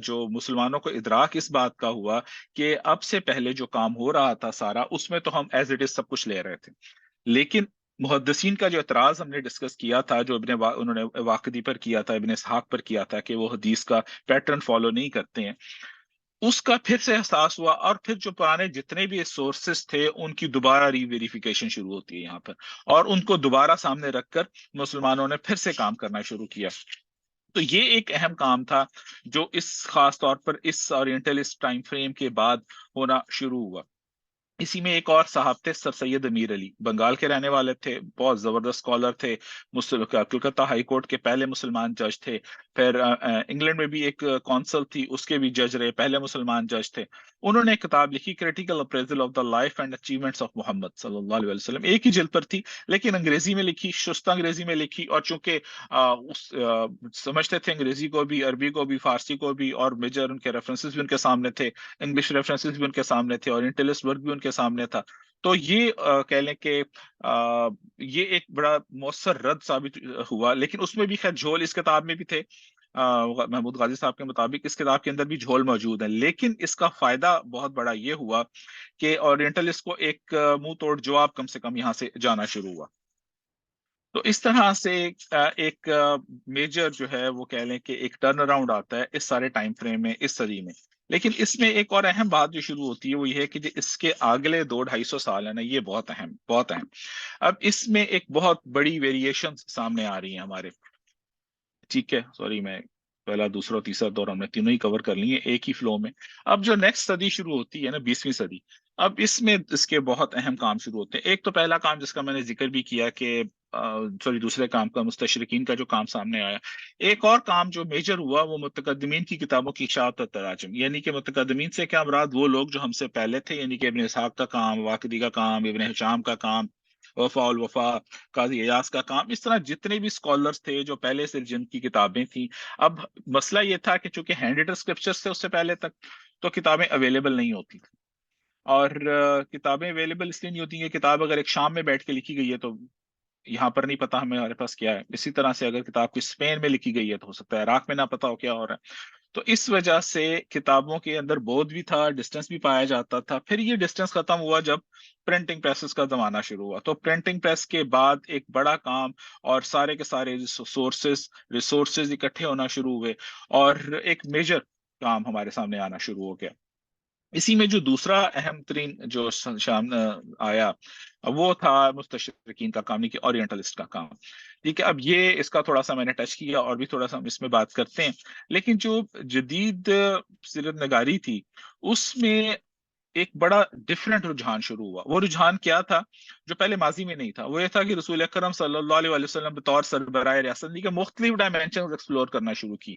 جو مسلمانوں کو ادراک اس بات کا ہوا کہ اب سے پہلے جو کام ہو رہا تھا سارا، اس میں تو ہم ایز اٹ از سب کچھ لے رہے تھے، لیکن محدثین کا جو اعتراض ہم نے ڈسکس کیا تھا، جو انہوں نے واقدی پر کیا تھا، ابن اسحاق پر کیا تھا کہ وہ حدیث کا پیٹرن فالو نہیں کرتے ہیں، اس کا پھر سے احساس ہوا، اور پھر جو پرانے جتنے بھی سورسز تھے ان کی دوبارہ ری ویریفیکیشن شروع ہوتی ہے یہاں پر، اور ان کو دوبارہ سامنے رکھ کر مسلمانوں نے پھر سے کام کرنا شروع کیا۔ تو یہ ایک اہم کام تھا جو اس خاص طور پر اس اورینٹلسٹ ٹائم فریم کے بعد ہونا شروع ہوا۔ اسی میں ایک اور صاحب تھے سر سید امیر علی، بنگال کے رہنے والے تھے، بہت زبردست اسکالر تھے، کلکتہ ہائی کورٹ کے پہلے مسلمان جج تھے، پھر انگلینڈ میں بھی ایک کونسل تھی اس کے بھی جج رہے، پہلے مسلمان جج تھے۔ انہوں نے ایک کتاب لکھی critical appraisal of the life and achievements of Muhammad صلی اللہ علیہ وسلم، ایک ہی جلد پر تھی لیکن انگریزی میں لکھی، شستہ انگریزی میں لکھی، اور چونکہ سمجھتے تھے انگریزی کو بھی، عربی کو بھی، فارسی کو بھی، اور میجر ان کے ریفرنسز بھی ان کے سامنے تھے، انگلش ریفرنسز بھی ان کے سامنے تھے، اور انٹیلسٹ ورک بھی ان کے سامنے تھا۔ تو یہ کہہ لیں کہ یہ ایک بڑا مؤثر رد ثابت ہوا، لیکن اس میں بھی خیر جھول اس کتاب میں بھی تھے، محمود غازی صاحب کے مطابق اس کتاب کے اندر بھی جھول موجود ہے، لیکن اس کا فائدہ بہت بڑا یہ ہوا کہ اورینٹلسٹ کو ایک منہ توڑ جواب کم سے کم یہاں سے جانا شروع ہوا۔ تو اس طرح سے ایک میجر جو ہے وہ کہہ لیں کہ ایک ٹرن اراؤنڈ آتا ہے اس سارے ٹائم فریم میں، اس صدی میں۔ لیکن اس میں ایک اور اہم بات جو شروع ہوتی ہے وہ یہ ہے کہ جو اس کے اگلے 200-250 سال ہے نا، یہ بہت اہم، بہت اہم۔ اب اس میں ایک بہت بڑی ویریشن سامنے آ رہی ہیں ہمارے، ٹھیک ہے، سوری میں پہلا دوسرا تیسرا دور ہم نے تینوں ہی کور کر لیے ایک ہی فلو میں۔ اب جو نیکسٹ صدی شروع ہوتی ہے نا، 20ویں صدی، اب اس میں اس کے بہت اہم کام شروع ہوتے ہیں۔ ایک تو پہلا کام جس کا میں نے ذکر بھی کیا کہ سوری دوسرے کام کا مستشرقین کا جو کام سامنے آیا۔ ایک اور کام جو میجر ہوا وہ متقدمین کی کتابوں کی اشاعت اور تراجم، یعنی کہ متقدمین سے کیا مراد، وہ لوگ جو ہم سے پہلے تھے، یعنی کہ ابن اسحاق کا کام، واقدی کا کام، ابن ہشام کا کام، وفا الوفا، قاضی ایاز کا کام، اس طرح جتنے بھی اسکالرس تھے جو پہلے سے جن کی کتابیں تھیں۔ اب مسئلہ یہ تھا کہ چونکہ ہینڈ ریٹن اسکرپچرس تھے اس سے پہلے تک، تو کتابیں اویلیبل نہیں ہوتی تھیں، اور کتابیں اویلیبل اس لیے نہیں ہوتی کہ کتاب اگر ایک شام میں بیٹھ کے لکھی گئی ہے تو یہاں پر نہیں پتا ہمارے پاس کیا ہے، اسی طرح سے اگر کتاب کوئی اسپین میں لکھی گئی ہے تو ہو سکتا ہے عراق میں نہ پتا ہو کیا ہو رہا ہے۔ تو اس وجہ سے کتابوں کے اندر بودھ بھی تھا، ڈسٹینس بھی پایا جاتا تھا۔ پھر یہ ڈسٹینس ختم ہوا جب پرنٹنگ پریسز کا زمانہ شروع ہوا، تو پرنٹنگ پریس کے بعد ایک بڑا کام، اور سارے کے سارے ریسورسز اکٹھے ہونا شروع ہوئے، اور ایک میجر کام ہمارے سامنے آنا شروع ہو گیا۔ اسی میں جو دوسرا اہم ترین جو آیا وہ تھا مستشرقین کا کام، نہیں کہ اورینٹلسٹ کا کام۔ ٹھیک ہے، اب یہ اس کا تھوڑا سا میں نے ٹچ کیا، اور بھی تھوڑا سا ہم اس میں بات کرتے ہیں۔ لیکن جو جدید سیرت نگاری تھی اس میں ایک بڑا ڈفرینٹ رجحان شروع ہوا۔ وہ رجحان کیا تھا جو پہلے ماضی میں نہیں تھا، وہ یہ تھا کہ رسول اکرم صلی اللہ علیہ وسلم بطور سربراہ ریاست کے مختلف ڈائمینشن ایکسپلور کرنا شروع کی،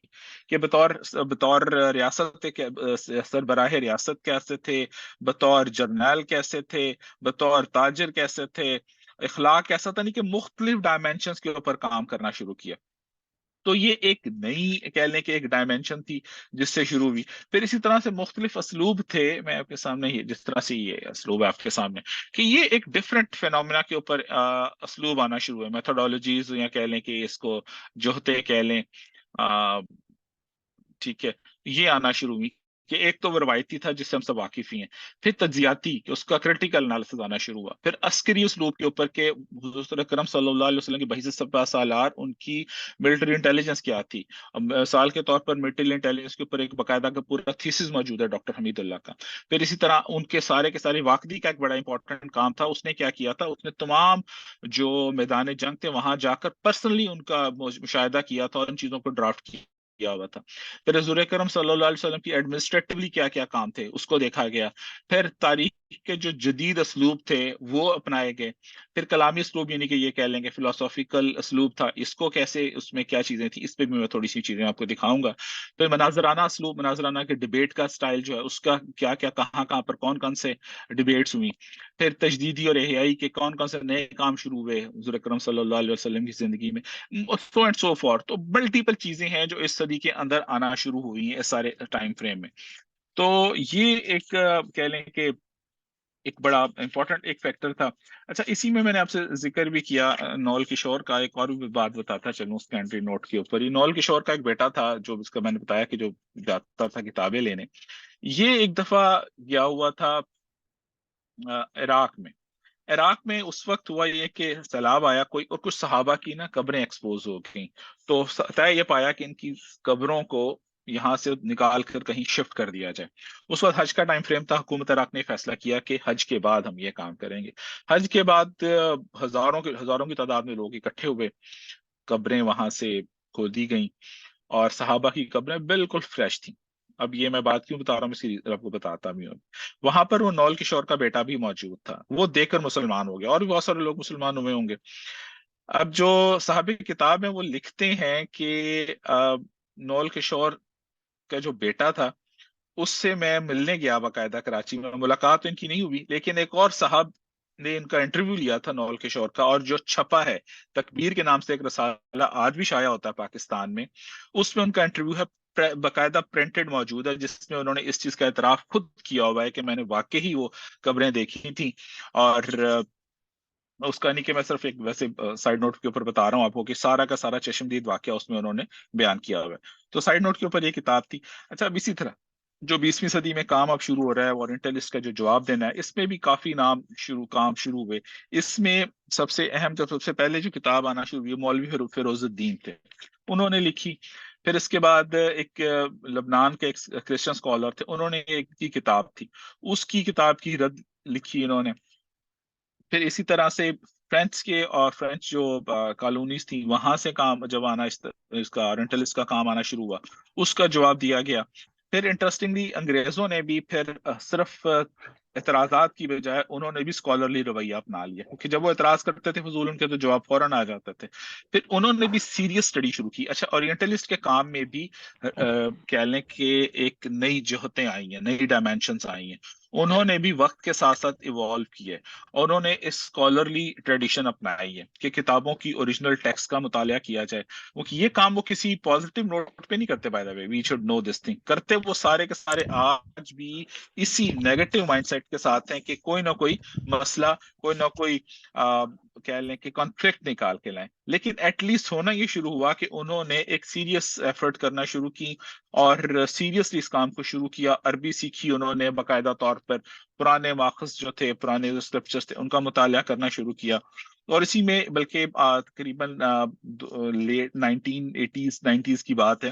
کہ بطور ریاست سربراہ ریاست کیسے تھے، بطور جرنیل کیسے تھے، بطور تاجر کیسے تھے، اخلاق کیسا تھا، نہیں کہ مختلف ڈائمینشنز کے اوپر کام کرنا شروع کیا۔ تو یہ ایک نئی کہہ لیں کہ ایک ڈائمینشن تھی جس سے شروع ہوئی۔ پھر اسی طرح سے مختلف اسلوب تھے، میں آپ کے سامنے جس طرح سے یہ اسلوب ہے آپ کے سامنے، کہ یہ ایک ڈفرینٹ فینومینا کے اوپر اسلوب آنا شروع ہوئے، میتھڈالوجیز، یا کہہ لیں کہ اس کو جوہتے کہہ لیں، ٹھیک ہے، یہ آنا شروع ہوئی کہ ایک تو وہ روایتی تھا جس سے ہم سب واقف ہی ہیں، پھر تجزیاتی کہ اس کا کریٹیکل انالیسس آنا شروع ہوا، پھر عسکری اسلوب کے اوپر کہ حضور اکرم صلی اللہ علیہ وسلم کی بحیثیت سپہ سالار ان کی ملٹری انٹیلیجنس کیا تھی۔ مثال کے طور پر ملٹری انٹیلیجنس کے اوپر ایک باقاعدہ کا پورا تھیسس موجود ہے ڈاکٹر حمید اللہ کا۔ پھر اسی طرح ان کے سارے واقعی کا ایک بڑا امپورٹنٹ کام تھا، اس نے کیا کیا تھا، اس نے تمام جو میدان جنگ تھے وہاں جا کر پرسنلی ان کا مشاہدہ کیا تھا اور ان چیزوں کو ڈرافٹ کیا ہوا تھا۔ پھر حضور کرم صلی اللہ علیہ وسلم کی ایڈمنسٹریٹولی کیا کیا کام تھے اس کو دیکھا گیا۔ پھر تاریخ کے جو جدید اسلوب تھے وہ اپنائے گئے۔ پھر کلامی اسلوب، یعنی کہ یہ کہہ لیں گے فلسافیکل اسلوب تھا، اس کو کیسے، اس میں کیا چیزیں تھیں، اس پہ بھی میں تھوڑی سی چیزیں آپ کو دکھاؤں گا۔ پھر مناظرانہ اسلوب، مناظرانہ کے ڈبیٹ کا سٹائل جو ہے اس کا کیا کیا، کہاں کہاں پر کون سے ڈبیٹس ہوئی۔ پھر تجدیدی اور احیائی کے کون سے نئے کام شروع ہوئے حضور اکرم صلی اللہ علیہ وسلم کی زندگی میں، سو اینڈ سو فار۔ تو ملٹیپل چیزیں ہیں جو اس صدی کے اندر آنا شروع ہوئی ہیں اس سارے ٹائم فریم میں۔ تو یہ ایک کہہ لیں کہ ایک بڑا امپورٹنٹ ایک فیکٹر تھا۔ اچھا، اسی میں نے آپ سے ذکر بھی کیا نول کشور کا، ایک اور بھی بات بتاتا چلوں سیکنڈری نوٹ کے اوپر۔ یہ نول کشور کا ایک بیٹا تھا جو اس کا میں نے بتایا کہ جو جاتا تھا کتابیں لینے، یہ ایک دفعہ گیا ہوا تھا عراق میں اس وقت ہوا یہ کہ سیلاب آیا کوئی، اور کچھ صحابہ کی نا قبریں ایکسپوز ہو گئیں، تو طے یہ پایا کہ ان کی قبروں کو یہاں سے نکال کر کہیں شفٹ کر دیا جائے۔ اس وقت حج کا ٹائم فریم تھا، حکومت عراق نے فیصلہ کیا کہ حج کے بعد ہم یہ کام کریں گے۔ حج کے بعد ہزاروں کی تعداد میں لوگ اکٹھے ہوئے، قبریں وہاں سے کھودی گئیں، اور صحابہ کی قبریں بالکل فریش تھیں. اب یہ میں بات کیوں بتا رہا ہوں، میں سیریز آپ کو بتاتا بھی ہوں. وہاں پر وہ نول کشور کا بیٹا بھی موجود تھا، وہ دیکھ کر مسلمان ہو گیا، اور بھی بہت سارے لوگ مسلمان ہوئے ہوں گے. اب جو صحابی کی کتاب ہے وہ لکھتے ہیں کہ نول کشور کا جو بیٹا تھا اس سے میں ملنے گیا باقاعدہ کراچی میں. ملاقات تو ان کی نہیں ہوئی، لیکن ایک اور صاحب نے ان کا انٹرویو لیا تھا نول کشور کا، اور جو چھپا ہے تکبیر کے نام سے ایک رسالہ آج بھی شائع ہوتا ہے پاکستان میں، اس میں ان کا انٹرویو ہے، باقاعدہ پرنٹڈ موجود ہے، جس میں انہوں نے اس چیز کا اعتراف خود کیا ہوا ہے کہ میں نے واقعی وہ قبریں دیکھی تھیں. اور اس کا نہیں کہ میں صرف ایک ویسے سائڈ نوٹ کے اوپر بتا رہا ہوں آپ کو کہ سارا کا سارا چشمدید واقعہ اس میں انہوں نے بیان کیا ہوا ہے. تو سائڈ نوٹ کے اوپر یہ کتاب تھی. اچھا، اب اسی طرح جو 20ویں صدی میں کام اب شروع ہو رہا ہے اورینٹلسٹ کا جو جواب دینا ہے، اس میں بھی کافی کام شروع ہوئے. اس میں سب سے اہم، سب سے پہلے جو کتاب آنا شروع ہوئی مولوی فیروز الدین تھے، انہوں نے لکھی. پھر اس کے بعد ایک لبنان کے ایک کرسچن اسکالر تھے، انہوں نے ایک کی کتاب تھی، اس کی کتاب کی رد لکھی انہوں نے. پھر اسی طرح سے فرینچ جو کالونیز تھیں وہاں سے کام جب آنا اس کا اورینٹلسٹ کا کام آنا شروع ہوا، اس کا جواب دیا گیا. پھر انٹرسٹنگلی انگریزوں نے بھی پھر صرف اعتراضات کی بجائے انہوں نے بھی اسکالرلی رویہ اپنا لیا، کیونکہ جب وہ اعتراض کرتے تھے فضول، ان کے تو جواب فوراً آ جاتے تھے. پھر انہوں نے بھی سیریس اسٹڈی شروع کی. اچھا، اورینٹلسٹ کے کام میں بھی کہہ لیں کہ ایک نئی جہتیں آئی ہیں، نئی ڈائمینشنس آئی ہیں. انہوں نے بھی وقت کے ساتھ ساتھ ایوالو کیے، اور انہوں نے اس اسکالرلی ٹریڈیشن اپنائی ہے کہ کتابوں کی اوریجنل ٹیکسٹ کا مطالعہ کیا جائے. یہ کام وہ کسی پازیٹیو نوٹ پہ نہیں کرتے، by the way we should know this thing, کرتے وہ سارے کے سارے آج بھی اسی نیگیٹو مائنڈ سیٹ کے ساتھ ہیں کہ کوئی نہ کوئی مسئلہ، کوئی نہ کوئی کہہ لیں کہ کانفلکٹ نکال کے لائیں. لیکن ایٹ لیسٹ ہونا یہ شروع ہوا کہ انہوں نے ایک سیریس ایفرٹ کرنا شروع کی، اور سیریسلی اس کام کو شروع کیا. عربی سیکھی انہوں نے، باقاعدہ طور پر پرانے ماخذ جو تھے، پرانے جو اسکرپچرز تھے، ان کا مطالعہ کرنا شروع کیا. اور اسی میں بلکہ تقریباً لیٹ 1980s 90s کی بات ہے،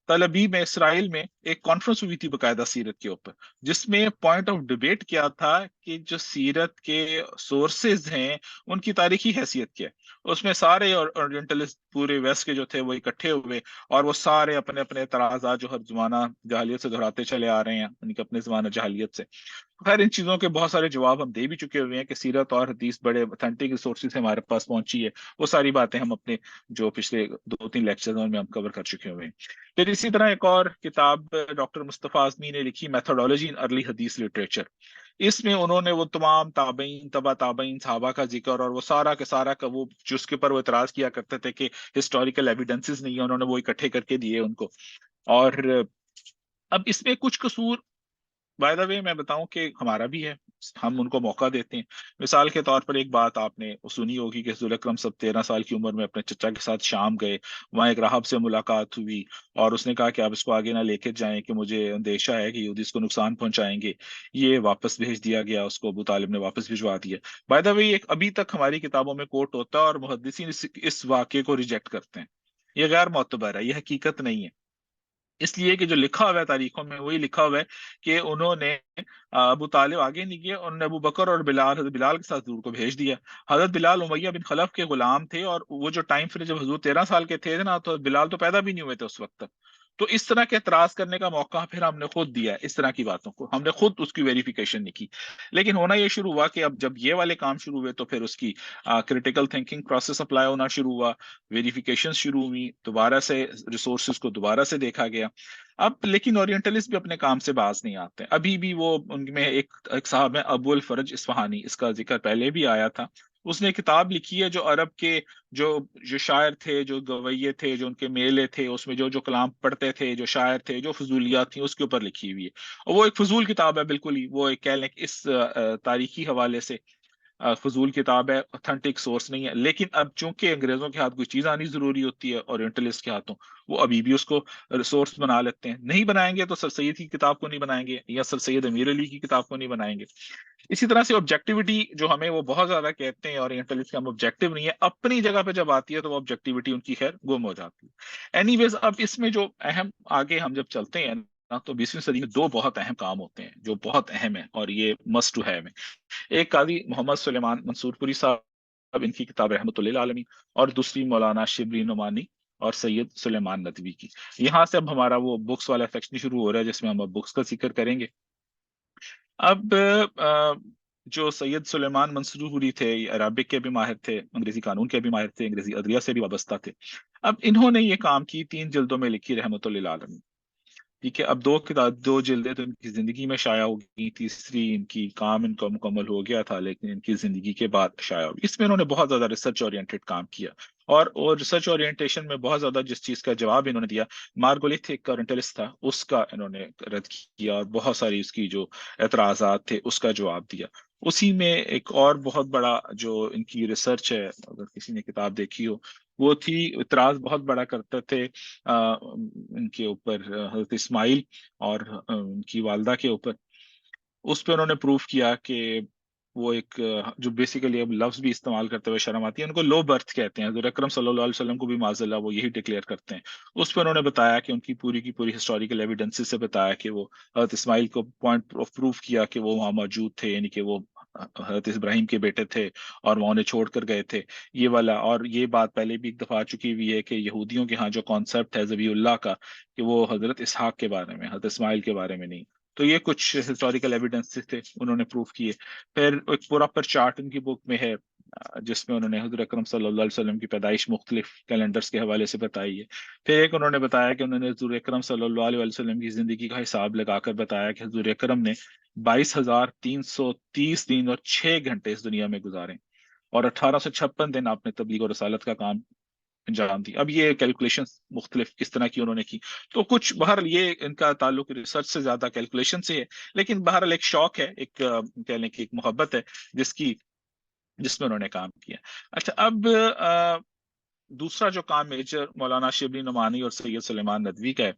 تل ابیب میں اسرائیل میں ایک کانفرنس ہوئی تھی باقاعدہ سیرت کے اوپر، جس میں پوائنٹ آف ڈیبیٹ کیا تھا کہ جو سیرت کے سورسز ہیں ان کی تاریخی حیثیت کیا ہے. اس میں سارے اورینٹلسٹ پورے ویسٹ کے جو تھے وہ اکٹھے ہوئے، اور وہ سارے اپنے اپنے اعتراضات جو ہر زمانہ جاہلیت سے دہراتے چلے آ رہے ہیں، ان کے اپنے زمانہ جاہلیت سے. خیر، ان چیزوں کے بہت سارے جواب ہم دے بھی چکے ہوئے ہیں کہ سیرت اور حدیث بڑے اوتھینٹک ریسورسز ہمارے پاس پہنچی ہے. وہ ساری باتیں ہم اپنے جو پچھلے 2-3 لیکچرز میں ہم کور کر چکے ہوئے ہیں. پھر اسی طرح ایک اور کتاب ڈاکٹر مصطفیٰ اعظمی نے لکھی، میتھڈولوجی ان ارلی حدیث لٹریچر. اس میں انہوں نے وہ تمام تابعین، تبع تابعین، صحابہ کا ذکر، اور وہ سارا کا سارا کا وہ جس کے پر وہ اعتراض کیا کرتے تھے کہ ہسٹوریکل ایویڈنسز نہیں ہیں، انہوں نے وہ اکٹھے کر کے دیے ان کو. اور اب اس میں کچھ قصور بائی دا وے میں بتاؤں کہ ہمارا بھی ہے، ہم ان کو موقع دیتے ہیں. مثال کے طور پر ایک بات آپ نے سنی ہوگی کہ حضور اکرم صاحب 13 سال کی عمر میں اپنے چچا کے ساتھ شام گئے، وہاں ایک راہب سے ملاقات ہوئی، اور اس نے کہا کہ آپ اس کو آگے نہ لے کے جائیں کہ مجھے اندیشہ ہے کہ یہودی اس کو نقصان پہنچائیں گے. یہ واپس بھیج دیا گیا، اس کو ابو طالب نے واپس بھجوا دیا. بائی دا وے ایک ابھی تک ہماری کتابوں میں کوٹ ہوتا ہے، اور محدثین اس واقعے کو ریجیکٹ کرتے ہیں. یہ غیر معتبر ہے، یہ حقیقت نہیں ہے. اس لیے کہ جو لکھا ہوا ہے تاریخوں میں وہی لکھا ہوا ہے کہ انہوں نے ابو طالب آگے نہیں گئے، انہوں نے ابو بکر اور بلال، حضرت بلال کے ساتھ حضور کو بھیج دیا. حضرت بلال امیہ بن خلف کے غلام تھے، اور وہ جو ٹائم پھر جب حضور 13 سال کے تھے نا، تو بلال تو پیدا بھی نہیں ہوئے تھے اس وقت تک. تو اس طرح کے اعتراض کرنے کا موقع پھر ہم نے خود دیا ہے. اس طرح کی باتوں کو ہم نے خود اس کی ویریفیکیشن نہیں کی. لیکن ہونا یہ شروع ہوا کہ اب جب یہ والے کام شروع ہوئے تو پھر اس کی کریٹیکل تھنکنگ پروسیس اپلائی ہونا شروع ہوا، ویریفیکیشن شروع ہوئی، دوبارہ سے ریسورسز کو دوبارہ سے دیکھا گیا. اب لیکن اورینٹلسٹ بھی اپنے کام سے باز نہیں آتے. ابھی بھی وہ ان میں ایک صاحب ہیں ابو الفرج اصفہانی، اس کا ذکر پہلے بھی آیا تھا. اس نے کتاب لکھی ہے جو عرب کے جو جو شاعر تھے، جو گویے تھے، جو ان کے میلے تھے، اس میں جو کلام پڑھتے تھے، جو شاعر تھے، جو فضولیات تھیں، اس کے اوپر لکھی ہوئی ہے. اور وہ ایک فضول کتاب ہے بالکل ہی، وہ ایک کہہ لیں کہ اس تاریخی حوالے سے فضول کتاب ہے، اوتھینٹک سورس نہیں ہے. لیکن اب چونکہ انگریزوں کے ہاتھ کوئی چیز آنی ضروری ہوتی ہے اورینٹلسٹ کے ہاتھوں، وہ ابھی بھی اس کو ریسورس بنا لیتے ہیں. نہیں بنائیں گے تو سر سید کی کتاب کو نہیں بنائیں گے، یا سر سید امیر علی کی کتاب کو نہیں بنائیں گے. اسی طرح سے آبجیکٹیوٹی جو ہمیں وہ بہت زیادہ کہتے ہیں اورینٹلسٹ کے، ہم آبجیکٹیو نہیں ہے، اپنی جگہ پہ جب آتی ہے تو وہ آبجیکٹیوٹی ان کی خیر گم ہو جاتی ہے. اینی ویز اب اس میں جو اہم آگے ہم جب چلتے ہیں نا، تو 20ویں صدی میں 2 بہت اہم کام ہوتے ہیں جو بہت اہم ہیں، اور یہ مسٹ ٹو ہیو ہے. ایک قاضی محمد سلیمان منصور پوری صاحب، ان کی کتاب رحمت للعالمین، اور دوسری مولانا شبلی نعمانی اور سید سلیمان ندوی کی. یہاں سے اب ہمارا وہ بکس والا سیکشن شروع ہو رہا ہے جس میں ہم اب بکس کا ذکر کریں گے. اب جو سید سلیمان منصوری تھے، یہ عربک کے بھی ماہر تھے، انگریزی قانون کے بھی ماہر تھے، انگریزی ادبیہ سے بھی وابستہ تھے. اب انہوں نے یہ کام کی 3 جلدوں میں لکھی رحمۃ اللہ علیہ. ٹھیک ہے، اب 2 جلدیں تو ان کی زندگی میں شائع ہو گئی، تیسری ان کی کام ان کا مکمل ہو گیا تھا لیکن ان کی زندگی کے بعد شائع ہوگی. اس میں انہوں نے بہت زیادہ ریسرچ اورینٹیڈ کام کیا، اور ریسرچ اورینٹیشن میں بہت زیادہ جس چیز کا جواب انہوں نے دیا، مارگولیتھ ایک اورینٹلسٹ تھا، اس کا انہوں نے رد کیا، اور بہت ساری اس کی جو اعتراضات تھے اس کا جواب دیا. اسی میں ایک اور بہت بڑا جو ان کی ریسرچ ہے، اگر کسی نے کتاب دیکھی ہو، وہ تھی اعتراض بہت بڑا کرتے تھے ان کے اوپر، حضرت اسماعیل اور ان کی والدہ کے اوپر. اس پہ انہوں نے پروف کیا کہ وہ ایک جو بیسیکلی اب لفظ بھی استعمال کرتے ہوئے شرم آتی ہے، ان کو لو برتھ کہتے ہیں. حضور اکرم صلی اللہ علیہ وسلم کو بھی معاذ اللہ وہ یہی ڈکلیئر کرتے ہیں. اس پہ انہوں نے بتایا کہ ان کی پوری ہسٹوریکل ایویڈنس سے بتایا کہ وہ حضرت اسماعیل کو پوائنٹ آف پروف کیا کہ وہ وہاں موجود تھے، یعنی کہ وہ حضرت ابراہیم کے بیٹے تھے اور وہ انہیں چھوڑ کر گئے تھے، یہ والا. اور یہ بات پہلے بھی ایک دفعہ آ چکی ہوئی ہے کہ یہودیوں کے ہاں جو کانسیپٹ ہے ذبیح اللہ کا، کہ وہ حضرت اسحاق کے بارے میں، حضرت اسماعیل کے بارے میں نہیں. تو یہ کچھ ہسٹوریکل ایویڈنس تھے انہوں نے پروف کیے. پھر ایک پراپر چارٹ ان کی بک میں ہے جس میں انہوں نے حضور اکرم صلی اللہ علیہ وسلم کی پیدائش مختلف کیلنڈرز کے حوالے سے بتائی ہے. پھر ایک انہوں نے بتایا کہ انہوں نے حضور اکرم صلی اللہ علیہ وسلم کی زندگی کا حساب لگا کر بتایا کہ حضور اکرم نے 22,330 دن اور 6 گھنٹے اس دنیا میں گزارے، اور 1856 دن آپ نے تبلیغ اور رسالت کا کام انجام دی. اب یہ کیلکولیشن مختلف اس طرح کی انہوں نے کی. تو کچھ بہرحال یہ ان کا تعلق ریسرچ سے زیادہ کیلکولیشن سے ہے، لیکن بہرحال ایک شوق ہے، ایک کہہ لیں کہ ایک محبت ہے جس میں انہوں نے کام کیا. اچھا، اب دوسرا جو کام میجر مولانا شبلی نعمانی اور سید سلیمان ندوی کا ہے،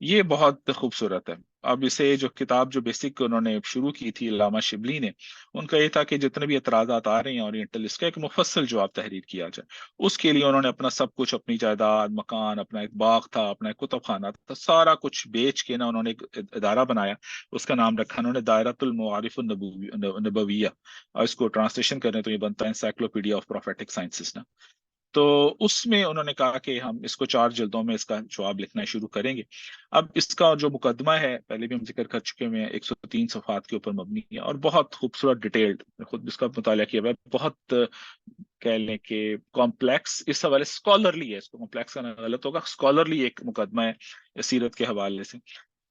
یہ بہت خوبصورت ہے. اب اسے جو کتاب جو بیسک انہوں نے شروع کی تھی علامہ شبلی نے، ان کا یہ تھا کہ جتنے بھی اعتراضات آ رہے ہیں اورینٹل، اس کا ایک مفصل جواب تحریر کیا جائے. اس کے لیے انہوں نے اپنا سب کچھ، اپنی جائیداد، مکان، اپنا ایک باغ تھا، اپنا ایک کتب خانہ تھا، سارا کچھ بیچ کے نا انہوں نے ایک ادارہ بنایا. اس کا نام رکھا انہوں نے دائرۃ المعارف النبویہ، اور اس کو ٹرانسلیشن کریں تو یہ بنتا ہے انسائکلوپیڈیا آف پروفیٹک سائنسز نا. تو اس میں انہوں نے کہا کہ ہم اس کو 4 جلدوں میں اس کا جواب لکھنا شروع کریں گے. اب اس کا جو مقدمہ ہے پہلے بھی ہم ذکر کر چکے ہیں، 103 صفحات کے اوپر مبنی ہے اور بہت خوبصورت ڈیٹیلڈ، خود اس کا مطالعہ کیا ہوا ہے، بہت کہہ لیں کہ کمپلیکس اس حوالے سے، اسکالرلی ہے، اس کو کمپلیکس کرنا غلط ہوگا، اسکالرلی ایک مقدمہ ہے سیرت کے حوالے سے.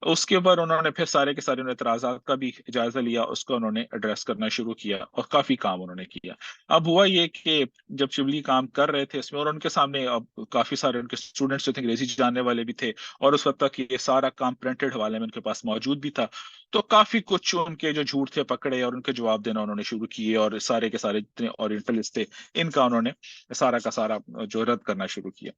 اس کے اوپر انہوں نے پھر سارے کے سارے اعتراضات کا بھی جائزہ لیا، اس کو انہوں نے ایڈریس کرنا شروع کیا اور کافی کام انہوں نے کیا. اب ہوا یہ کہ جب شبلی کام کر رہے تھے اس میں، اور ان کے سامنے اب کافی سارے ان کے اسٹوڈنٹس جو تھے انگریزی جاننے والے بھی تھے، اور اس وقت تک یہ سارا کام پرنٹڈ حوالے میں ان کے پاس موجود بھی تھا. تو کافی کچھ ان کے جو جھوٹ تھے پکڑے اور ان کے جواب دینا انہوں نے شروع کیے، اور سارے کے سارے جتنے اورینٹلسٹ تھے ان کا انہوں نے سارا کا سارا جو رد کرنا شروع کیا.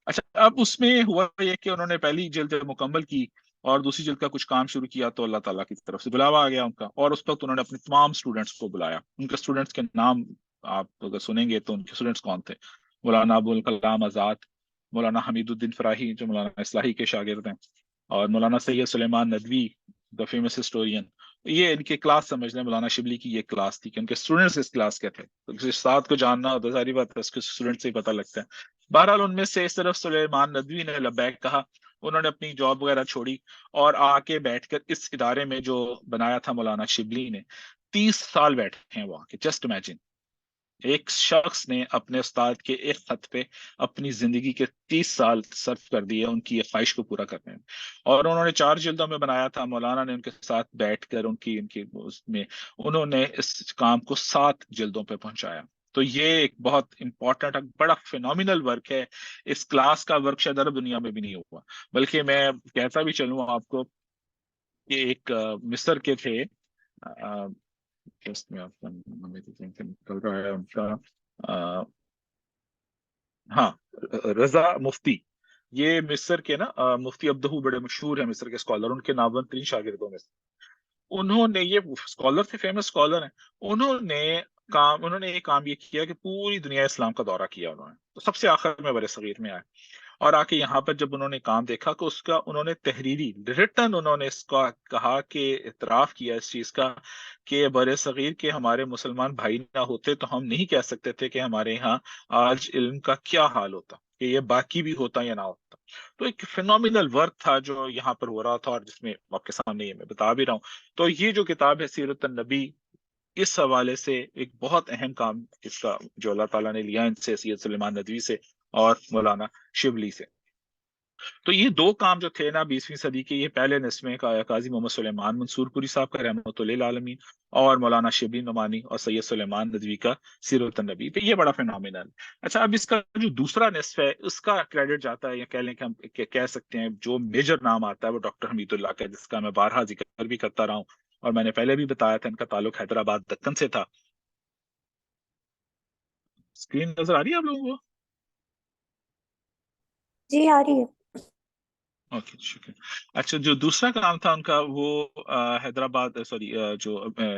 اچھا، اب اس میں ہوا یہ کہ انہوں نے پہلی جلد مکمل کی اور دوسری جلد کا کچھ کام شروع کیا، تو اللہ تعالیٰ کی طرف سے بلاوا آ گیا ان کا، اور اس وقت انہوں نے اپنے تمام اسٹوڈنٹس کو بلایا. ان کے اسٹوڈنٹس کے نام آپ اگر سنیں گے تو ان کے اسٹوڈنٹس کون تھے: مولانا ابوالکلام آزاد، مولانا حمید الدین فراہی جو مولانا اصلاحی کے شاگرد ہیں، اور مولانا Syed Sulaiman Nadvi the famous historian. یہ ان کی کلاس سمجھ لیں، مولانا شبلی کی یہ کلاس تھی کہ ان کے اسٹوڈنٹس اس کلاس کے تھے. تو کسی استاد کو جاننا ہوتا ہے، ساری بات ہے، اس کے اسٹوڈنٹ سے ہی پتہ لگتا ہے. بہرحال ان میں سے صرف سلیمان ندوی نے لبیک کہا. انہوں نے اپنی جاب وغیرہ چھوڑی اور آ کے بیٹھ کر اس ادارے میں جو بنایا تھا مولانا شبلی نے، 30 سال بیٹھے ہیں وہ آ کے. جسٹ امیجن، ایک شخص نے اپنے استاد کے ایک خط پہ اپنی زندگی کے 30 سال صرف کر دیے ان کی یہ خواہش کو پورا کرنے میں. اور انہوں نے 4 جلدوں میں بنایا تھا. مولانا نے ان کے ساتھ بیٹھ کر ان کی اس میں انہوں نے اس کام کو 7 جلدوں پہ پہنچایا. تو یہ ایک بہت امپورٹنٹ، بڑا فینومینل ورک ہے. اس کلاس کا ورک شاید عرب دنیا میں بھی نہیں ہوا. بلکہ میں کہتا بھی چلوں آپ کو کہ ایک مصر کے تھے، میں آپ کا نکل رہا ہے ان کا، ہاں، رضا مفتی. یہ مصر کے نا مفتی عبدہو بڑے مشہور ہیں مصر کے اسکالر، ان کے نامور ترین شاگردوں میں سے. انہوں نے، یہ اسکالر تھے، فیمس اسکالر ہیں، انہوں نے یہ کام یہ کیا کہ پوری دنیا اسلام کا دورہ کیا انہوں نے. تو سب سے آخر میں بر صغیر میں آئے اور آ کے یہاں پر جب انہوں نے کام دیکھا کہ اس کا انہوں نے تحریری ریٹن انہوں نے اس کا کہا کہ اعتراف کیا اس چیز کا کہ بر صغیر کے ہمارے مسلمان بھائی نہ ہوتے تو ہم نہیں کہہ سکتے تھے کہ ہمارے یہاں آج علم کا کیا حال ہوتا. کہ یہ باقی بھی ہوتا یا نہ ہوتا. تو ایک فینومینل ورک تھا جو یہاں پر ہو رہا تھا، اور جس میں آپ کے سامنے یہ میں بتا بھی رہا ہوں. تو یہ جو کتاب ہے سیرت النبی، اس حوالے سے ایک بہت اہم کام اس کا جو اللہ تعالیٰ نے لیا ان سے، سید سلیمان ندوی سے اور مولانا شبلی سے. تو یہ دو کام جو تھے نا 20ویں صدی کے، یہ پہلے نسمے کا قاضی محمد سلیمان منصور پوری صاحب کا رحمۃ اللہ العالمین، اور مولانا شبلی نعمانی اور سید سلیمان ندوی کا سیرت النبی، تو یہ بڑا فینومینل. اچھا، اب اس کا جو دوسرا نصف ہے اس کا کریڈٹ جاتا ہے، یا کہہ لیں کہ ہم کہہ سکتے ہیں جو میجر نام آتا ہے وہ ڈاکٹر حمید اللہ کا، جس کا میں بارہا ذکر بھی کرتا رہا ہوں، اور میں نے پہلے بھی بتایا تھا ان کا تعلق حیدرآباد دکن سے تھا. اسکرین نظر آ رہی ہے آپ لوگوں کو؟ جی آ رہی ہے. اوکے، شکریہ. اچھا، جو دوسرا کام تھا ان کا وہ حیدرآباد، سوری، جو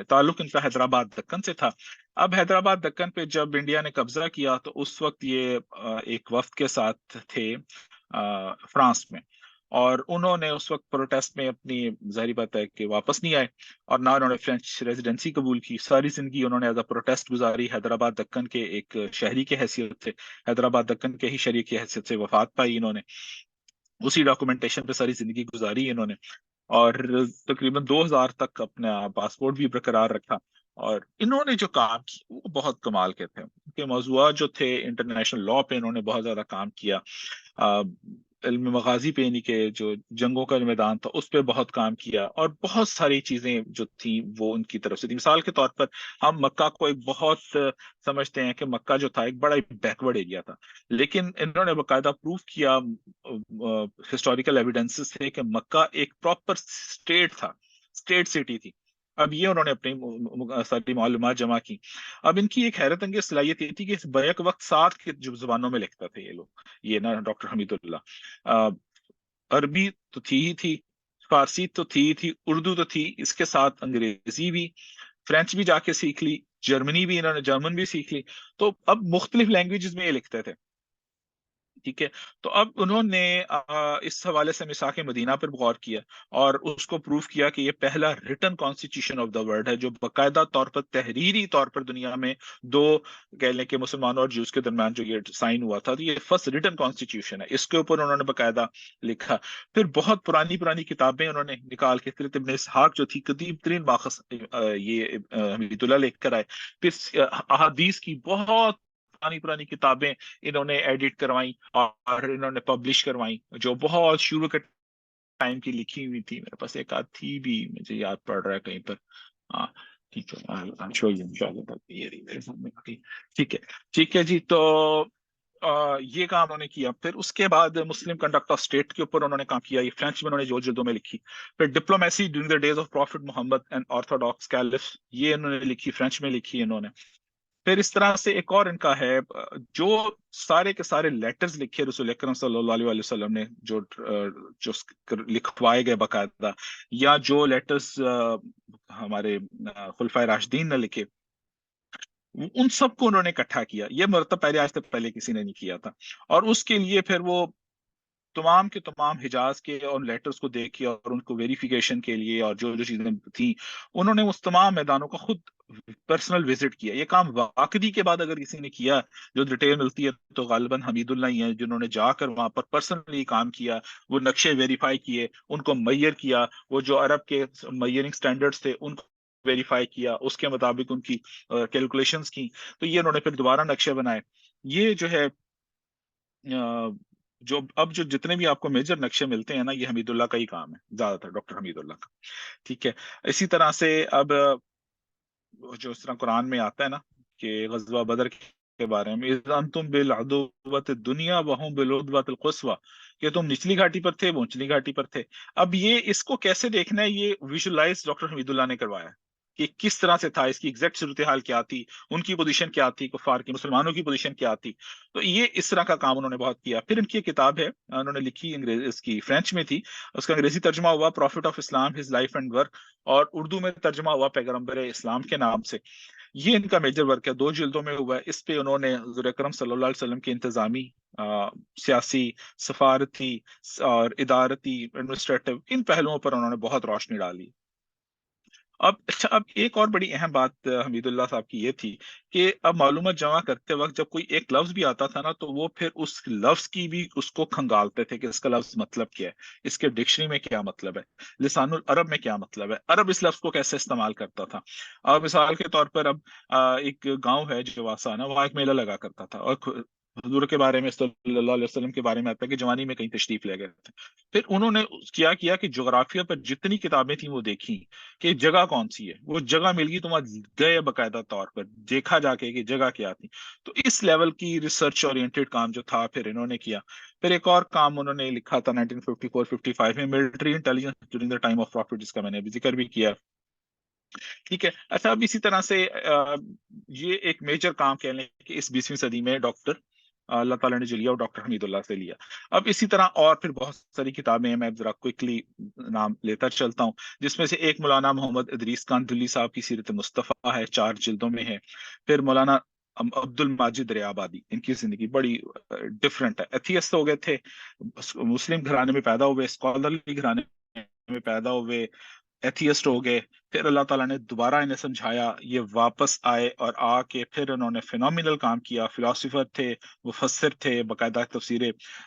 تعلق ان کا حیدرآباد دکن سے تھا. اب حیدرآباد دکن پہ جب انڈیا نے قبضہ کیا تو اس وقت یہ ایک وفد کے ساتھ تھے فرانس میں، اور انہوں نے اس وقت پروٹیسٹ میں اپنی ظاہری بات ہے کہ واپس نہیں آئے، اور نہ انہوں نے فرینچ ریزیڈنسی قبول کی. ساری زندگی انہوں نے ایز اے پروٹیسٹ گزاری. حیدرآباد دکن کے ایک شہری کی حیثیت سے، حیدرآباد دکن کے ہی شہری کی حیثیت سے وفات پائی انہوں نے. اسی ڈاکومنٹیشن پہ ساری زندگی گزاری انہوں نے، اور تقریباً 2000 تک اپنا پاسپورٹ بھی برقرار رکھا. اور انہوں نے جو کام کیا وہ بہت کمال کے تھے. ان کے موضوعات جو تھے انٹرنیشنل لا پہ انہوں نے بہت زیادہ کام کیا. علم مغازی پہ، یعنی کہ جو جنگوں کا میدان تھا اس پہ بہت کام کیا، اور بہت ساری چیزیں جو تھیں وہ ان کی طرف سے تھی. مثال کے طور پر ہم مکہ کو ایک بہت سمجھتے ہیں کہ مکہ جو تھا ایک بڑا بیکورڈ ایریا تھا، لیکن انہوں نے باقاعدہ پروف کیا ہسٹوریکل ایویڈنسز سے کہ مکہ ایک پراپر اسٹیٹ تھا، اسٹیٹ سٹی تھی. اب یہ انہوں نے اپنی ساری معلومات جمع کی. اب ان کی ایک حیرت انگیز صلاحیت یہ تھی کہ بیک وقت 7 کی زبانوں میں لکھتا تھے یہ لوگ، یہ نا ڈاکٹر حمید اللہ. عربی تو تھی ہی تھی، فارسی تو تھی ہی تھی، اردو تو تھی، اس کے ساتھ انگریزی بھی، فرینچ بھی جا کے سیکھ لی، جرمنی بھی، انہوں نے جرمن بھی سیکھ لی. تو اب مختلف لینگویجز میں یہ لکھتے تھے. ٹھیک ہے. تو اب انہوں نے اس حوالے سے میثاق مدینہ پر غور کیا، اور اس کو پروف کیا کہ یہ پہلا return constitution of the world ہے جو باقاعدہ طور پر تحریری طور پر دنیا میں دو کہہ لیں کہ مسلمانوں اور جوز کے درمیان جو یہ سائن ہوا تھا، تو یہ فرسٹ ریٹن کانسٹیٹیوشن ہے. اس کے اوپر انہوں نے باقاعدہ لکھا. پھر بہت پرانی کتابیں انہوں نے نکال کے، سیرت ابن اسحاق جو تھی قدیم ترین باخص، یہ حمید اللہ لکھ کر آئے. پھر احادیث کی بہت پرانی کتابیں انہوں نے ایڈٹ کروائیں اور انہوں نے پبلش کروائیں، جو بہت شروع کے ٹائم کی لکھی ہوئی تھی. میرے پاس ایک آدھ تھی بھی، مجھے یاد پڑ رہا ہے کہیں پر. ہاں ٹھیک ہے، ٹھیک ہے جی. تو یہ کام انہوں نے کیا. پھر اس کے بعد مسلم کنڈکٹ آف اسٹیٹ کے اوپر انہوں نے کام کیا، یہ فرینچ میں انہوں نے جو جلدوں میں لکھی. پھر diplomacy during the days of prophet Muhammad and orthodox caliph, یہ انہوں نے لکھی، فرینچ میں لکھی انہوں نے. پھر اس طرح سے ایک اور ان کا ہے جو سارے کے سارے لیٹرز لکھے رسول اکرم صلی اللہ علیہ وسلم نے، جو لکھوائے گئے باقاعدہ، یا جو لیٹرز ہمارے خلفائے راشدین نے لکھے، ان سب کو انہوں نے اکٹھا کیا. یہ مرتب پہلے آج تک پہلے کسی نے نہیں کیا تھا. اور اس کے لیے پھر وہ تمام کے تمام حجاز کے اور لیٹرز کو دیکھ کے اور ان کو ویریفیکیشن کے لیے اور جو جو چیزیں تھیں، انہوں نے اس تمام میدانوں کا خود پرسنل وزٹ کیا. یہ کام واقعی کے بعد اگر کسی نے کیا جو ڈیٹیل ملتی ہے تو غالباً حمید اللہ ہی ہیں، جنہوں نے جا کر وہاں پر پرسنلی کام کیا، وہ نقشے ویریفائی کیے، ان کو میئر کیا، وہ جو عرب کے میئرنگ سٹینڈرڈز تھے ان کو ویریفائی کیا، اس کے مطابق ان کی کیلکولیشنز کی. تو یہ انہوں نے پھر دوبارہ نقشے بنائے. یہ جو ہے جو اب جو جتنے بھی آپ کو میجر نقشے ملتے ہیں نا، یہ حمید اللہ کا ہی کام ہے زیادہ تر، ڈاکٹر حمید اللہ کا. ٹھیک ہے. اسی طرح سے اب جو اس طرح قرآن میں آتا ہے نا کہ غزوہ بدر کے بارے میں، اذ انتم بالعدوۃ الدنیا وهم بالعدوۃ القصوى، کہ تم نچلی گھاٹی پر تھے، وہ اونچلی گھاٹی پر تھے. اب یہ اس کو کیسے دیکھنا ہے، یہ ویژولائز ڈاکٹر حمید اللہ نے کروایا کہ کس طرح سے تھا، اس کی ایگزیکٹ صورتحال کیا تھی، ان کی پوزیشن کیا تھی، کفار کی، مسلمانوں کی پوزیشن کیا تھی. تو یہ اس طرح کا کام انہوں نے بہت کیا. پھر ان کی کتاب ہے، انہوں نے لکھی انگریزی، اس کی فرینچ میں تھی، اس کا انگریزی ترجمہ ہوا prophet of Islam, his life and work, اور اردو میں ترجمہ ہوا پیغمبر اسلام کے نام سے. یہ ان کا میجر ورک ہے، 2 جلدوں میں ہوا ہے. اس پہ انہوں نے حضور اکرم صلی اللہ علیہ وسلم کے انتظامی، سیاسی، سفارتی اور ادارتی، ایڈمنسٹریٹو، ان پہلوؤں پر انہوں نے بہت روشنی ڈالی. اب اچھا، اب ایک اور بڑی اہم بات حمید اللہ صاحب کی یہ تھی کہ اب معلومات جمع کرتے وقت جب کوئی ایک لفظ بھی آتا تھا نا، تو وہ پھر اس لفظ کی بھی اس کو کھنگالتے تھے کہ اس کا لفظ مطلب کیا ہے، اس کے ڈکشنری میں کیا مطلب ہے، لسان العرب میں کیا مطلب ہے، عرب اس لفظ کو کیسے استعمال کرتا تھا۔ اب مثال کے طور پر اب ایک گاؤں ہے جواسا نا، وہاں ایک میلہ لگا کرتا تھا، اور حضور کے بارے میں صلی اللہ علیہ وسلم کے بارے میں آتا ہے کہ جوانی میں کہیں تشریف لے گئے تھے۔ پھر انہوں نے کیا کہ جغرافیہ پر جتنی کتابیں تھیں وہ دیکھی کہ جگہ کون سی ہے، وہ جگہ مل گئی تو وہاں گئے باقاعدہ طور پر دیکھا جا کے کہ جگہ کیا تھی۔ تو اس لیول کی ریسرچ اورینٹیڈ کام جو تھا پھر انہوں نے کیا۔ پھر ایک اور کام انہوں نے لکھا تھا 1954-55 میں، military intelligence during the time of prophet, جس کا میں نے بھی ذکر بھی کیا۔ ٹھیک ہے، اچھا اب اسی طرح سے یہ ایک میجر کام کہہ لیں کہ اس 20ویں صدی میں ڈاکٹر اللہ تعالیٰ نے جو لیا وہ ڈاکٹر حمید اللہ سے لیا۔ اب اسی طرح اور پھر بہت ساری کتابیں ہیں، میں ذرا کوئکلی نام لیتا چلتا ہوں، جس میں سے ایک مولانا محمد ادریس کاندھلی صاحب کی سیرت مصطفیٰ ہے، 4 جلدوں میں ہے۔ پھر مولانا عبد الماجد دریا آبادی، ان کی زندگی بڑی ڈفرینٹ ہے، ایتھیسٹ ہو گئے تھے، مسلم گھرانے میں پیدا ہوئے، اسکالرلی گھرانے میں پیدا ہوئے، ایتھیسٹ ہو گئے۔ پھر اللہ تعالیٰ نے دوبارہ انہیں سمجھایا، یہ واپس آئے اور آ کے پھر انہوں نے فینومینل کام کیا، فلاسفر تھے، مفسر تھے، باقاعدہ تفسیر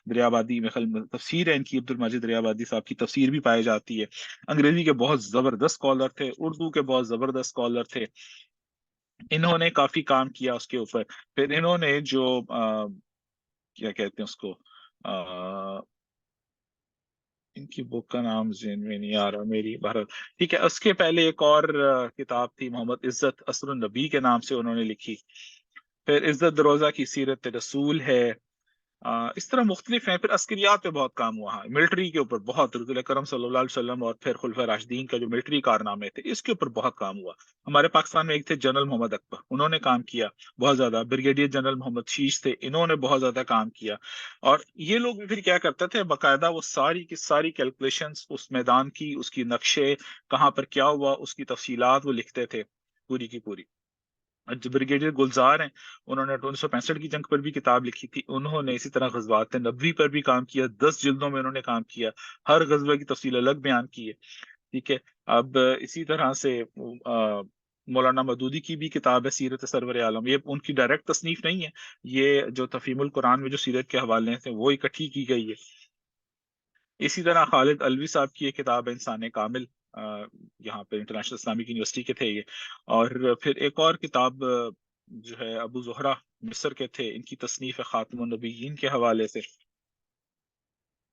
دریا آبادی میں تفسیر ہے ان کی، عبد المجید دریا آبادی صاحب کی تفسیر بھی پائی جاتی ہے۔ انگریزی کے بہت زبردست اسکالر تھے، اردو کے بہت زبردست اسکالر تھے، انہوں نے کافی کام کیا اس کے اوپر۔ پھر انہوں نے جو کیا کہتے ہیں اس کو، ان کی بک کا نام ذہن میں نہیں آ رہا میری، بہرحال ٹھیک ہے۔ اس کے پہلے ایک اور کتاب تھی محمد عزت اسر النبی کے نام سے انہوں نے لکھی۔ پھر عزت دروزہ کی سیرت رسول ہے۔ اس طرح مختلف ہیں۔ پھر عسکریات پہ بہت کام ہوا، ملٹری کے اوپر بہت، رسول اکرم صلی اللہ علیہ وسلم اور پھر خلفۂ راشدین کا جو ملٹری کارنامے تھے اس کے اوپر بہت کام ہوا۔ ہمارے پاکستان میں ایک تھے جنرل محمد اکبر، انہوں نے کام کیا بہت زیادہ۔ بریگیڈیئر جنرل محمد شیش تھے، انہوں نے بہت زیادہ کام کیا۔ اور یہ لوگ بھی پھر کیا کرتے تھے، باقاعدہ وہ ساری کی ساری کیلکولیشنز اس میدان کی، اس کی نقشے کہاں پر کیا ہوا، اس کی تفصیلات وہ لکھتے تھے پوری کی پوری۔ جو بریگیڈیئر گلزار ہیں، انہوں نے 1965 کی جنگ پر بھی کتاب لکھی تھی، انہوں نے اسی طرح غزوات نبوی پر بھی کام کیا، 10 جلدوں میں انہوں نے کام کیا، ہر غزوہ کی تفصیل الگ بیان کی ہے۔ ٹھیک ہے، اب اسی طرح سے مولانا مودودی کی بھی کتاب ہے سیرت سرور عالم، یہ ان کی ڈائریکٹ تصنیف نہیں ہے، یہ جو تفہیم القرآن میں جو سیرت کے حوالے ہیں وہ اکٹھی کی گئی ہے۔ اسی طرح خالد الوی صاحب کی ایک کتاب ہے انسان کامل، یہاں پہ انٹرنیشنل اسلامک یونیورسٹی کے تھے یہ۔ اور پھر ایک اور کتاب جو ہے ابو زہرا مصر کے تھے، ان کی تصنیف ہے خاتم النبیین کے حوالے سے۔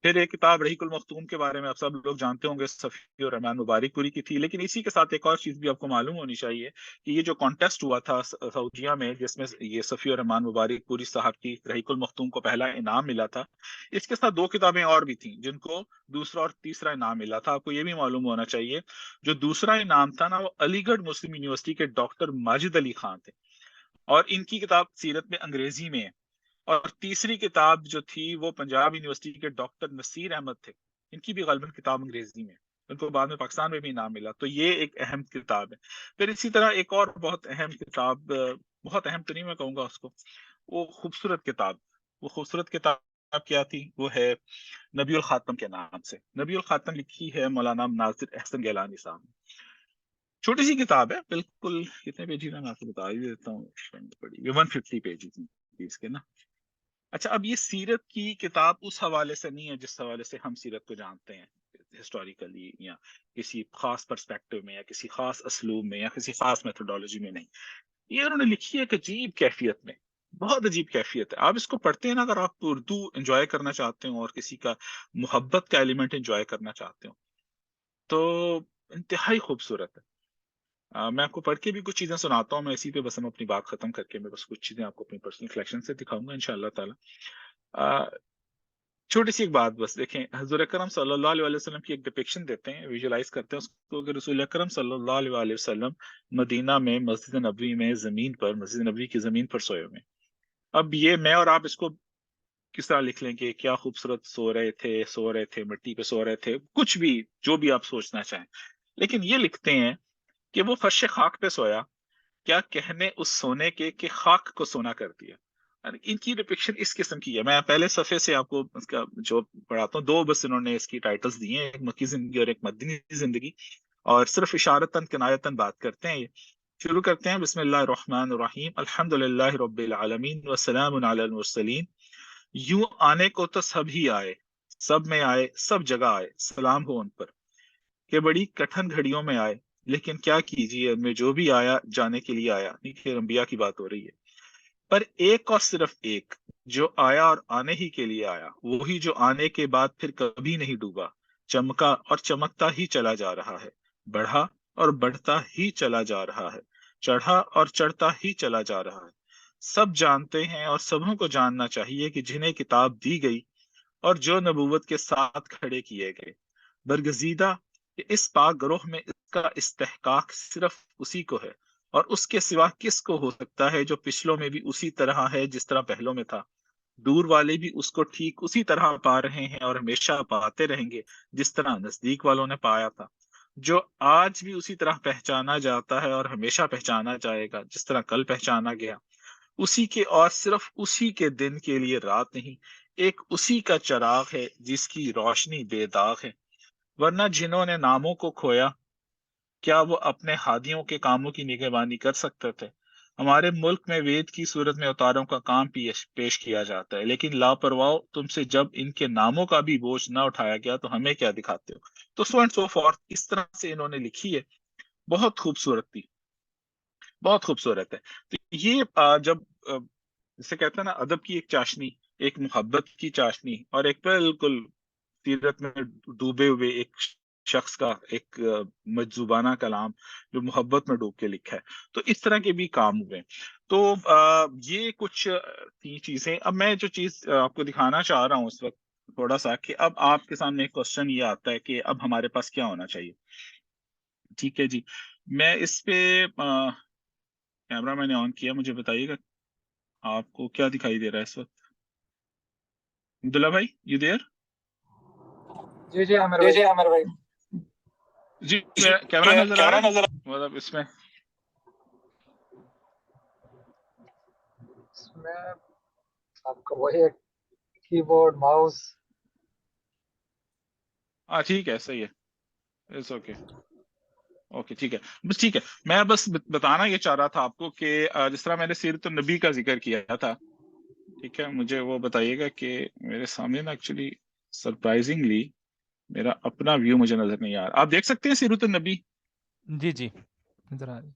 پھر ایک کتاب رحیق المختوم کے بارے میں آپ سب لوگ جانتے ہوں گے، صفی الرحمان مبارک پوری کی تھی۔ لیکن اسی کے ساتھ ایک اور چیز بھی آپ کو معلوم ہونی چاہیے کہ یہ جو کانٹیسٹ ہوا تھا سعودیہ میں، جس میں یہ صفی الرحمان مبارک پوری صاحب کی رحیق المختوم کو پہلا انعام ملا تھا، اس کے ساتھ 2 کتابیں اور بھی تھیں جن کو دوسرا اور تیسرا انعام ملا تھا۔ آپ کو یہ بھی معلوم ہونا چاہیے جو دوسرا انعام تھا نا، وہ علی گڑھ مسلم یونیورسٹی کے ڈاکٹر ماجد علی خان تھے، اور ان کی کتاب سیرت میں انگریزی میں ہے۔ اور تیسری کتاب جو تھی وہ پنجاب یونیورسٹی کے ڈاکٹر نصیر احمد تھے، ان کی بھی غالباً کتاب انگریزی میں، ان کو بعد میں پاکستان میں بھی انعام ملا، تو یہ ایک اہم کتاب ہے۔ پھر اسی طرح ایک اور بہت اہم کتاب، بہت اہم تو نہیں میں کہوں گا اس کو، وہ خوبصورت کتاب، وہ خوبصورت کتاب کیا تھی، وہ ہے نبی الخاتم کے نام سے۔ نبی الخاتم لکھی ہے مولانا ناصر احسن گیلانی صاحب نے، چھوٹی سی کتاب ہے بالکل، کتنے پیجز میں آپ کو بتا ہی دیتا ہوں، 150 پیجز اس کے نا۔ اچھا، اب یہ سیرت کی کتاب اس حوالے سے نہیں ہے جس حوالے سے ہم سیرت کو جانتے ہیں ہسٹوریکلی، یا کسی خاص پرسپیکٹو میں، یا کسی خاص اسلوب میں، یا کسی خاص میتھڈولوجی میں، نہیں، یہ انہوں نے لکھی ہے ایک عجیب کیفیت میں، بہت عجیب کیفیت ہے۔ آپ اس کو پڑھتے ہیں نا، اگر آپ اردو انجوائے کرنا چاہتے ہوں اور کسی کا محبت کا ایلیمنٹ انجوائے کرنا چاہتے ہوں تو انتہائی خوبصورت ہے۔ میں آپ کو پڑھ کے بھی کچھ چیزیں سناتا ہوں، میں اسی پہ بس ہم اپنی بات ختم کر کے میں بس کچھ چیزیں آپ کو اپنی پرسنل کلیکشن سے دکھاؤں گا انشاءاللہ تعالی۔ چھوٹی سی ایک بات بس دیکھیں، حضور اکرم صلی اللہ علیہ وسلم کی ایک ڈپکشن دیتے ہیں، ویژولائز کرتے ہیں اس کو، کہ رسول اکرم صلی اللہ علیہ وسلم مدینہ میں مسجد نبوی میں زمین پر، مسجد نبوی کی زمین پر سوئے ہوئے۔ اب یہ میں اور آپ اس کو کس طرح لکھ لیں کہ کیا خوبصورت سو رہے تھے مٹی پہ سو رہے تھے، کچھ بھی جو بھی آپ سوچنا چاہیں، لیکن یہ لکھتے ہیں کہ وہ فرش خاک پہ سویا، کیا کہنے اس سونے کے کہ خاک کو سونا کر دیا۔ ان کی ڈپکشن اس قسم کی ہے۔ میں پہلے صفحے سے آپ کو اس کا جو پڑھاتا ہوں، 2 بس انہوں نے اس کی ٹائٹلز دی ہیں، ایک مکی زندگی اور ایک مدنی زندگی، اور صرف اشارتاً کنایتاً بات کرتے ہیں. یہ شروع کرتے ہیں بسم اللہ الرحمن الرحیم الحمد للہ رب العالمین وسلام علی المرسلین. یوں آنے کو تو سب ہی آئے، سب میں آئے، سب جگہ آئے، سلام ہو ان پر کہ بڑی کٹھن گھڑیوں میں آئے. لیکن کیا کیجیے، میں جو بھی آیا جانے کے لیے آیا. یہ انبیاء کی بات ہو رہی ہے. پر ایک اور صرف ایک جو آیا اور آنے ہی کے لیے آیا، وہی جو آنے کے بعد پھر کبھی نہیں ڈوبا، چمکا اور چمکتا ہی چلا جا رہا ہے، بڑھا اور بڑھتا ہی چلا جا رہا ہے، چڑھا اور چڑھتا ہی چلا جا رہا ہے. سب جانتے ہیں اور سبوں کو جاننا چاہیے کہ جنہیں کتاب دی گئی اور جو نبوت کے ساتھ کھڑے کیے گئے، برگزیدہ کہ اس پاک گروہ میں اس کا استحقاق صرف اسی کو ہے، اور اس کے سوا کس کو ہو سکتا ہے جو پچھلوں میں بھی اسی طرح ہے جس طرح پہلوں میں تھا. دور والے بھی اس کو ٹھیک اسی طرح پا رہے ہیں اور ہمیشہ پاتے رہیں گے جس طرح نزدیک والوں نے پایا تھا. جو آج بھی اسی طرح پہچانا جاتا ہے اور ہمیشہ پہچانا جائے گا جس طرح کل پہچانا گیا. اسی کے اور صرف اسی کے دن کے لیے رات نہیں، ایک اسی کا چراغ ہے جس کی روشنی بے داغ ہے. ورنہ جنہوں نے ناموں کو کھویا، کیا وہ اپنے ہادیوں کے کاموں کی نگہبانی کر سکتے تھے؟ ہمارے ملک میں وید کی صورت میں اتاروں کا کام پیش کیا جاتا ہے، لیکن لاپرواہو تم سے جب ان کے ناموں کا بھی بوجھ نہ اٹھایا گیا تو ہمیں کیا دکھاتے ہو؟ تو سو اینڈ سو فورتھ اس طرح سے انہوں نے لکھی ہے. بہت خوبصورت تھی، بہت خوبصورت ہے. تو یہ جب جسے کہتے ہیں نا ادب کی ایک چاشنی، ایک محبت کی چاشنی، اور ایک بالکل سیرت میں ڈوبے ہوئے ایک شخص کا ایک مجذوبانہ کلام جو محبت میں ڈوب کے لکھا ہے، تو اس طرح کے بھی کام ہوئے. تو یہ کچھ تھی چیزیں. اب میں جو چیز آپ کو دکھانا چاہ رہا ہوں اس وقت تھوڑا سا، کہ اب آپ کے سامنے ایک کوشچن یہ آتا ہے کہ اب ہمارے پاس کیا ہونا چاہیے. ٹھیک ہے جی، میں اس پہ کیمرہ میں نے آن کیا، مجھے بتائیے گا آپ کو کیا دکھائی دے رہا ہے اس وقت. عبداللہ بھائی یو دیر؟ جی جی عامر بھائی جی میرا کیمرہ نظر آ رہا ہے مطلب اس میں آپ کا وہی ایک کی بورڈ ماؤس. ہاں ٹھیک ہے، صحیح ہے، اٹس اوکے. اوکے ٹھیک ہے، بس ٹھیک ہے. میں بس بتانا یہ چاہ رہا تھا آپ کو کہ جس طرح میں نے سیرت النبی کا ذکر کیا تھا، ٹھیک ہے، مجھے وہ بتائیے گا کہ میرے سامنے نا ایکچولی سرپرائزنگلی میرا اپنا ویو مجھے نظر نہیں آ رہا. آپ دیکھ سکتے ہیں سیرت النبی؟ جی جی نظر آ رہی.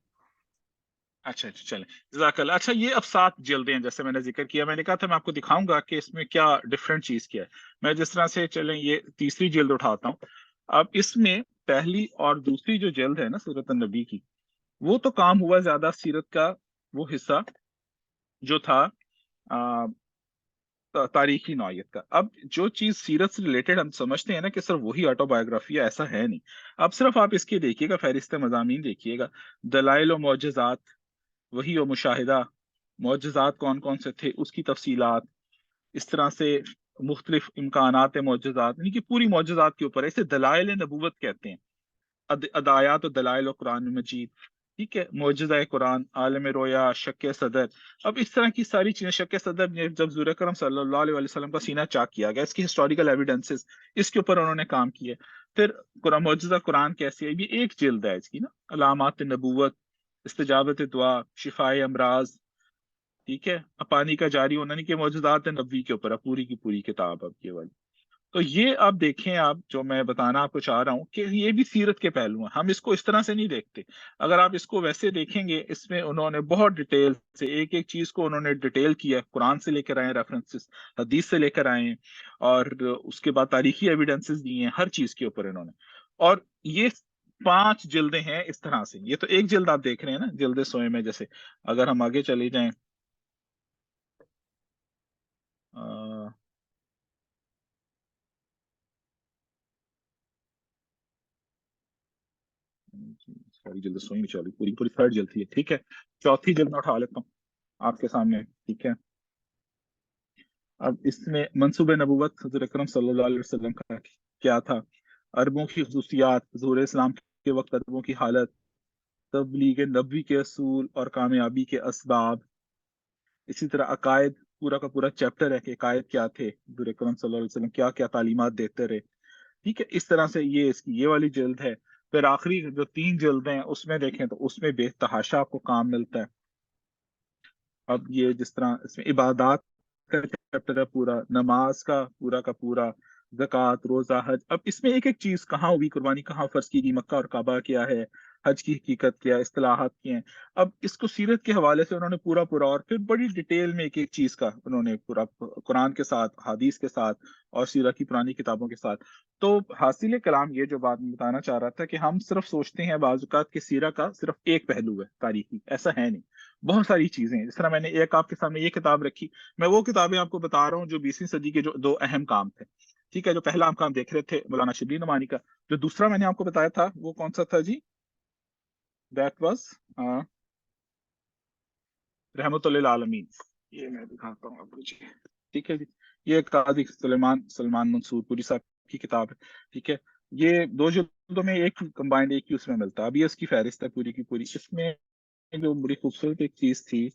اچھا چلیں، جزاک اللہ. اچھا یہ اب 7 جلدیں ہیں جیسے میں نے ذکر کیا. میں نے کہا تھا میں آپ کو دکھاؤں گا کہ اس میں کیا ڈفرینٹ چیز کیا ہے. میں جس طرح سے چلیں یہ تیسری جلد اٹھاتا ہوں. اب اس میں پہلی اور دوسری جو جلد ہے نا سیرت النبی کی، وہ تو کام ہوا زیادہ سیرت کا وہ حصہ جو تھا تاریخی نوعیت کا. اب جو چیز سیرت سے ریلیٹڈ ہم سمجھتے ہیں نا کہ صرف وہی آٹو بایوگرافی ہے، ایسا ہے نہیں. اب صرف آپ اس کے دیکھیے گا، فہرست مضامین دیکھیے گا، دلائل و معجزات، وہی و مشاہدہ، معجزات کون کون سے تھے اس کی تفصیلات، اس طرح سے مختلف امکانات معجزات، یعنی کہ پوری معجزات کے اوپر اسے دلائل نبوت کہتے ہیں. ادایات و دلائل و قرآن مجید، ٹھیک ہے، معجزہ قرآن، عالم رویا، شک صدر. اب اس طرح کی ساری چیزیں، شک صدر نے جب حضور اکرم صلی اللہ علیہ وسلم کا سینہ چاک کیا گیا، اس کی ہسٹوریکل ایویڈنسز اس کے اوپر انہوں نے کام کیے. پھر قرآن معجزہ قرآن کیسی ہے، یہ ایک جلد ہے اس کی نا، علامات نبوت، استجابت دعا، شفائے امراض، ٹھیک ہے، پانی کا جاری ہونا، نہیں کہ معجزات نبوی کے اوپر پوری کی پوری کتاب اب یہ والی. تو یہ آپ دیکھیں، آپ جو میں بتانا آپ کو چاہ رہا ہوں کہ یہ بھی سیرت کے پہلو ہیں. ہم اس کو اس طرح سے نہیں دیکھتے. اگر آپ اس کو ویسے دیکھیں گے، اس میں انہوں نے بہت ڈیٹیل سے ایک ایک چیز کو انہوں نے ڈیٹیل کیا. قرآن سے لے کر آئے ریفرنسز، حدیث سے لے کر آئے ہیں، اور اس کے بعد تاریخی ایویڈنسز دی ہیں ہر چیز کے اوپر انہوں نے. اور یہ 5 جلدیں ہیں اس طرح سے. یہ تو ایک جلد آپ دیکھ رہے ہیں نا، جلد سوئے میں. جیسے اگر ہم آگے چلے جائیں، ساری جلد سوئی میں چلی، پوری پوری 3rd جلد تھی، ٹھیک ہے. 4تھی جلد میں اٹھا لیتا ہوں آپ کے سامنے، ٹھیک ہے. اب اس میں منصوب نبوت حضور اکرم صلی اللہ علیہ وسلم کا کیا تھا، عربوں کی خصوصیات، ظہور اسلام کے وقت عربوں کی حالت، تبلیغ نبوی کے اصول اور کامیابی کے اسباب. اسی طرح عقائد، پورا کا پورا چیپٹر ہے کہ عقائد کیا تھے، حضور اکرم صلی اللہ علیہ وسلم کیا کیا تعلیمات دیتے رہے، ٹھیک ہے. اس طرح سے یہ اس کی یہ والی جلد ہے. پھر آخری جو 3 جلدیں ہیں اس میں دیکھیں تو اس میں بے تحاشا آپ کو کام ملتا ہے. اب یہ جس طرح اس میں عبادات کا چیپٹر ہے پورا، نماز کا پورا، زکوٰۃ، روزہ، حج. اب اس میں ایک ایک چیز کہاں ہوئی قربانی، کہاں فرض کی گئی، مکہ اور کعبہ کیا ہے، حج کی حقیقت کیا ہے، اصطلاحات کیا ہیں. اب اس کو سیرت کے حوالے سے انہوں نے پورا اور پھر بڑی ڈیٹیل میں ایک ایک چیز کا انہوں نے پورا قرآن کے ساتھ، حدیث کے ساتھ اور سیرت کی پرانی کتابوں کے ساتھ. تو حاصل کلام یہ جو بات میں بتانا چاہ رہا تھا کہ ہم صرف سوچتے ہیں بعض اوقات کہ سیرت کا صرف ایک پہلو ہے تاریخی، ایسا ہے نہیں. بہت ساری چیزیں ہیں. جس طرح میں نے ایک آپ کے سامنے یہ کتاب رکھی، میں وہ کتابیں آپ کو بتا رہا ہوں جو 20ویں صدی کے جو 2 اہم کام تھے. ٹھیک ہے، جو پہلا ہم کام دیکھ رہے تھے مولانا شبلی نعمانی کا، جو دوسرا میں نے آپ کو بتایا تھا وہ کون سا تھا جی؟ دیٹ واز رحمت للعالمین. یہ میں دکھاتا ہوں آپ کو جی. ٹھیک ہے جی، یہ ایک قاضی سلمان منصور پوری صاحب کی کتاب ہے. ٹھیک ہے، یہ 2 جلدوں میں ایک کمبائنڈ ایک ہی اس میں ملتا ہے. ابھی اس کی فہرست ہے پوری کی پوری. اس میں جو بڑی خوبصورت ایک چیز تھی،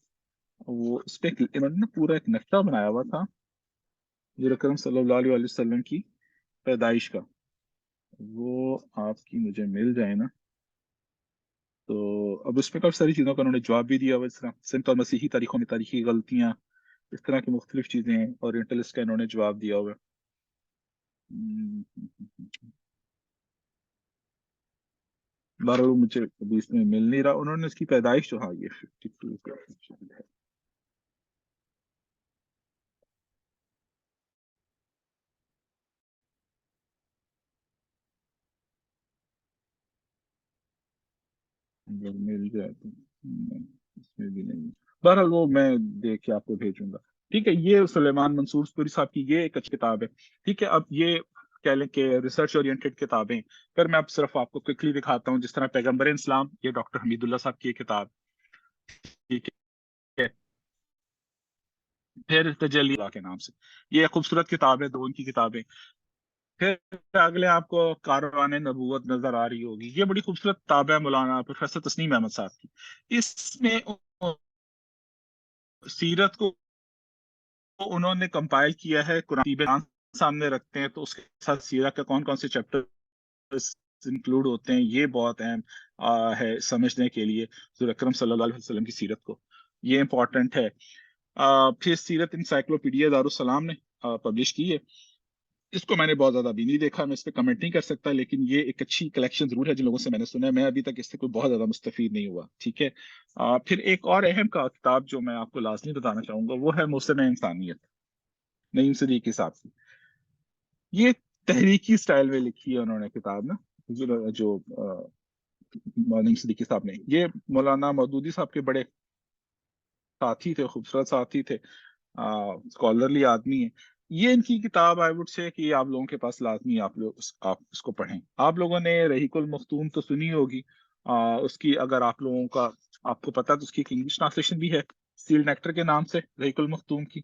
وہ اس پہ انہوں نے پورا ایک نقشہ بنایا ہوا تھا حضور اکرم صلی اللہ علیہ وسلم کی پیدائش کا. وہ آپ کی مجھے مل جائے نا تو اب اس میں کافی ساری چیزوں کا انہوں نے جواب بھی دیا ہوا، اس طرح سنت اور مسیحی تاریخوں میں تاریخی غلطیاں، اس طرح کی مختلف چیزیں اورینٹلسٹ کا انہوں نے جواب دیا ہوا. بہرحال مجھے ابھی اس میں مل نہیں رہا. انہوں نے اس کی پیدائش جو، ہاں یہ 52 کا ہے. اگر مل جائے تو نہیں، اس میں بھی نہیں. بہرحال وہ میں دیکھ کے آپ کو بھیجوں گا. ٹھیک ہے، یہ سلیمان منصور پوری صاحب کی یہ ایک اچھی کتاب ہے. ٹھیک ہے، اب یہ کہہ لیں کہ ریسرچ اورینٹیڈ کتابیں. پھر میں اب صرف آپ کو کوئکلی دکھاتا ہوں، جس طرح پیغمبر اسلام، یہ ڈاکٹر حمید اللہ صاحب کی ایک کتاب. ٹھیک ہے، پھر تجلی اللہ کے نام سے یہ ایک خوبصورت کتاب ہے، 2 ان کی کتابیں. پھر اگلے آپ کو کاروان نبوت نظر آ رہی ہوگی، یہ بڑی خوبصورت کتاب ہے مولانا پروفیسر تسنیم احمد صاحب کی. اس میں سیرت کو انہوں نے کمپائل کیا ہے، قرآن سامنے رکھتے ہیں تو اس کے ساتھ سیرت کے کون کون سے چیپٹر انکلوڈ ہوتے ہیں. یہ بہت اہم ہے سمجھنے کے لیے حضور اکرم صلی اللہ علیہ وسلم کی سیرت کو، یہ امپورٹنٹ ہے. پھر سیرت انسائکلوپیڈیا دارالسلام نے پبلش کی ہے. اس کو میں نے بہت زیادہ ابھی نہیں دیکھا، میں اس پہ کمنٹ نہیں کر سکتا، لیکن یہ ایک اچھی کلیکشن ضرور ہے جن لوگوں سے میں نے سنا ہے. میں ابھی تک اس سے کوئی بہت زیادہ مستفید نہیں ہوا. ٹھیک ہے، پھر ایک اور اہم کا کتاب جو میں آپ کو لازمی بتانا چاہوں گا وہ ہے موسم انسانیت، نعیم صدیقی کے ساتھ. یہ تحریکی سٹائل میں لکھی ہے انہوں نے کتاب نا، جو نعیم صدیقی صاحب نے. یہ مولانا مودودی صاحب کے بڑے ساتھی تھے، خوبصورت ساتھی تھے، اسکالرلی آدمی ہیں. یہ ان کی کتاب آئی وڈ سے کہ آپ لوگوں کے پاس لازمی آپ اس کو پڑھیں. آپ لوگوں نے رحیق المختوم تو سنی ہوگی، اس کی اگر آپ لوگوں کا آپ کو پتا تو اس کی ایک انگلش ٹرانسلیشن بھی ہے سیل نیکٹر کے نام سے، رحیق المختوم کی.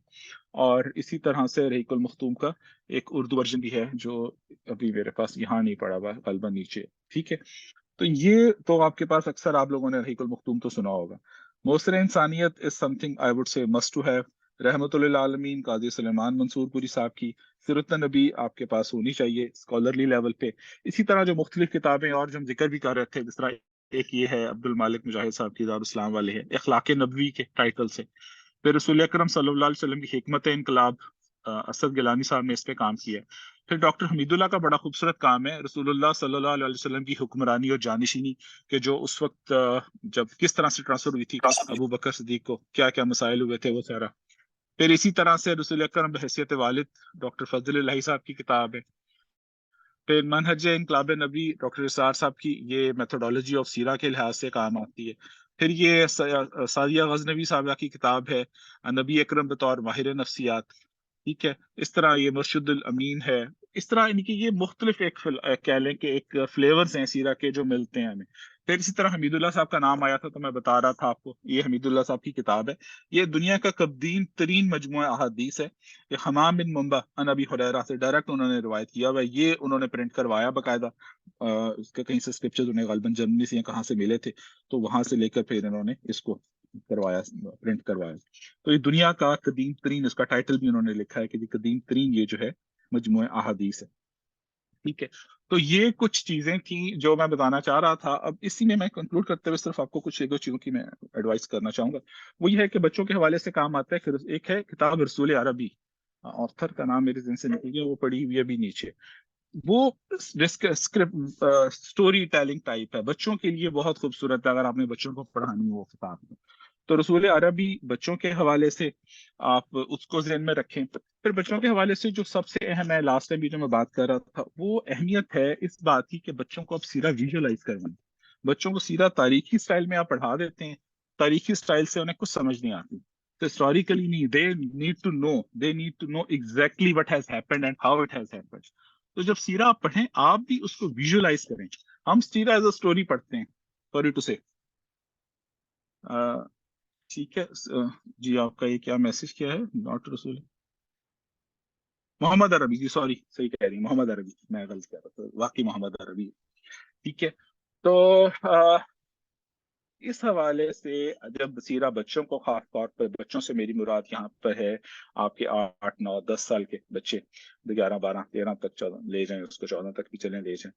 اور اسی طرح سے رحیق المختوم کا ایک اردو ورژن بھی ہے جو ابھی میرے پاس یہاں نہیں پڑا ہوا، غالباً نیچے. ٹھیک ہے، تو یہ تو آپ کے پاس اکثر آپ لوگوں نے رحیق المختوم تو سنا ہوگا. موثر انسانیت is something I would say must to have. رحمت للعالمین قاضی سلیمان منصور پوری صاحب کی سیرت النبی آپ کے پاس ہونی چاہیے اسکالرلی لیول پہ. اسی طرح جو مختلف کتابیں اور جو ہم ذکر بھی کر رہے تھے، جس طرح ایک یہ ہے عبد المالک مجاہد صاحب کی دارالاسلام والے ہے، اخلاق نبوی کے ٹائٹل سے. پھر رسول اکرم صلی اللہ علیہ وسلم کی حکمت انقلاب، اسد گیلانی صاحب نے اس پہ کام کیا. پھر ڈاکٹر حمید اللہ کا بڑا خوبصورت کام ہے رسول اللہ صلی اللہ علیہ وسلم کی حکمرانی اور جانشینی، کہ جو اس وقت جب کس طرح سے ٹرانسفر ہوئی تھی ابو بکر صدیق کو، کیا کیا مسائل ہوئے تھے، وہ سارا. پھر اسی طرح سے رسول اکرم بحیثیت والد ڈاکٹر فضل الہی صاحب کی کتاب ہے. پھر منہج انقلاب نبی ڈاکٹر اسرار صاحب کی، یہ میتھڈولوجی آف سیرہ کے لحاظ سے کام آتی ہے. پھر یہ سعدیہ غزنوی صاحبہ کی کتاب ہے نبی اکرم بطور ماہر نفسیات. ٹھیک ہے، اس طرح یہ مرشد الامین ہے. اس طرح ان کی یہ مختلف ایک کہہ لیں کہ ایک فلیورز ہیں سیرہ کے جو ملتے ہیں ہمیں. پھر اسی طرح حمید اللہ صاحب کا نام آیا تھا تو میں بتا رہا تھا آپ کو، یہ حمید اللہ صاحب کی کتاب ہے. یہ دنیا کا قدیم ترین مجموعہ احادیث ہے. یہ حمام بن منبع عن ابی ہریرہ سے ڈائریکٹ انہوں نے روایت کیا ہوا ہے. یہ انہوں نے پرنٹ کروایا باقاعدہ، اس کے کہیں سے اسکرپچرز انہیں غالباً جرمنی سے یا کہاں سے ملے تھے، تو وہاں سے لے کر پھر انہوں نے اس کو کروایا، پرنٹ کروایا. تو یہ دنیا کا قدیم ترین، اس کا ٹائٹل بھی انہوں نے لکھا ہے کہ قدیم ترین یہ جو ہے مجموعہ احادیث ہے. ٹھیک ہے. تو یہ کچھ چیزیں تھیں جو میں بتانا چاہ رہا تھا. اب اسی میں کنکلوڈ کرتے ہوئے صرف آپ کو کچھ ایک دو چیزوں کی میں ایڈوائس کرنا چاہوں گا. وہ یہ ہے کہ بچوں کے حوالے سے کام آتا ہے. پھر ایک ہے کتاب رسول عربی، آتھر کا نام میرے ذہن سے نکل گیا، وہ پڑھی ہوئی ہے ابھی نیچے. وہ اسکرپٹ اسٹوری ٹیلنگ ٹائپ ہے، بچوں کے لیے بہت خوبصورت ہے اگر آپ نے بچوں کو پڑھانی ہو کتاب میں. تو رسول عربی بچوں کے حوالے سے آپ اس کو ذہن میں رکھیں. پھر بچوں کے حوالے سے جو سب سے اہم ہے، لاسٹ ٹائم بھی جو میں بات کر رہا تھا، وہ اہمیت ہے اس بات کی کہ بچوں کو اب سیرہ ویژولائز کرنا. بچوں کو سیرہ تاریخی سٹائل میں آپ پڑھا دیتے ہیں، تاریخی سٹائل سے انہیں کچھ سمجھ نہیں آتی. تو ہسٹوریکلی نہیں، they need to know exactly what has happened and how it has happened. تو جب سیرہ آپ پڑھیں آپ بھی اس کو ویژولائز کریں. ہم سیرہ ایز اے اسٹوری پڑھتے ہیں، سوری ٹو سے. ٹھیک ہے جی. آپ کا یہ کیا میسج کیا ہے؟ ناٹ رسول محمد عربی، جی سوری، صحیح کہہ رہی ہیں محمد عربی، میں غلط کہہ رہا تھا، واقعی محمد عربی. ٹھیک ہے. تو اس حوالے سے جب سیرہ بچوں کو، خاص طور پر بچوں سے میری مراد یہاں پر ہے آپ کے 8 9 10 سال کے بچے، 11 12 13 تک 14 لے جائیں، اس کو 14 تک بھی چلیں لے جائیں.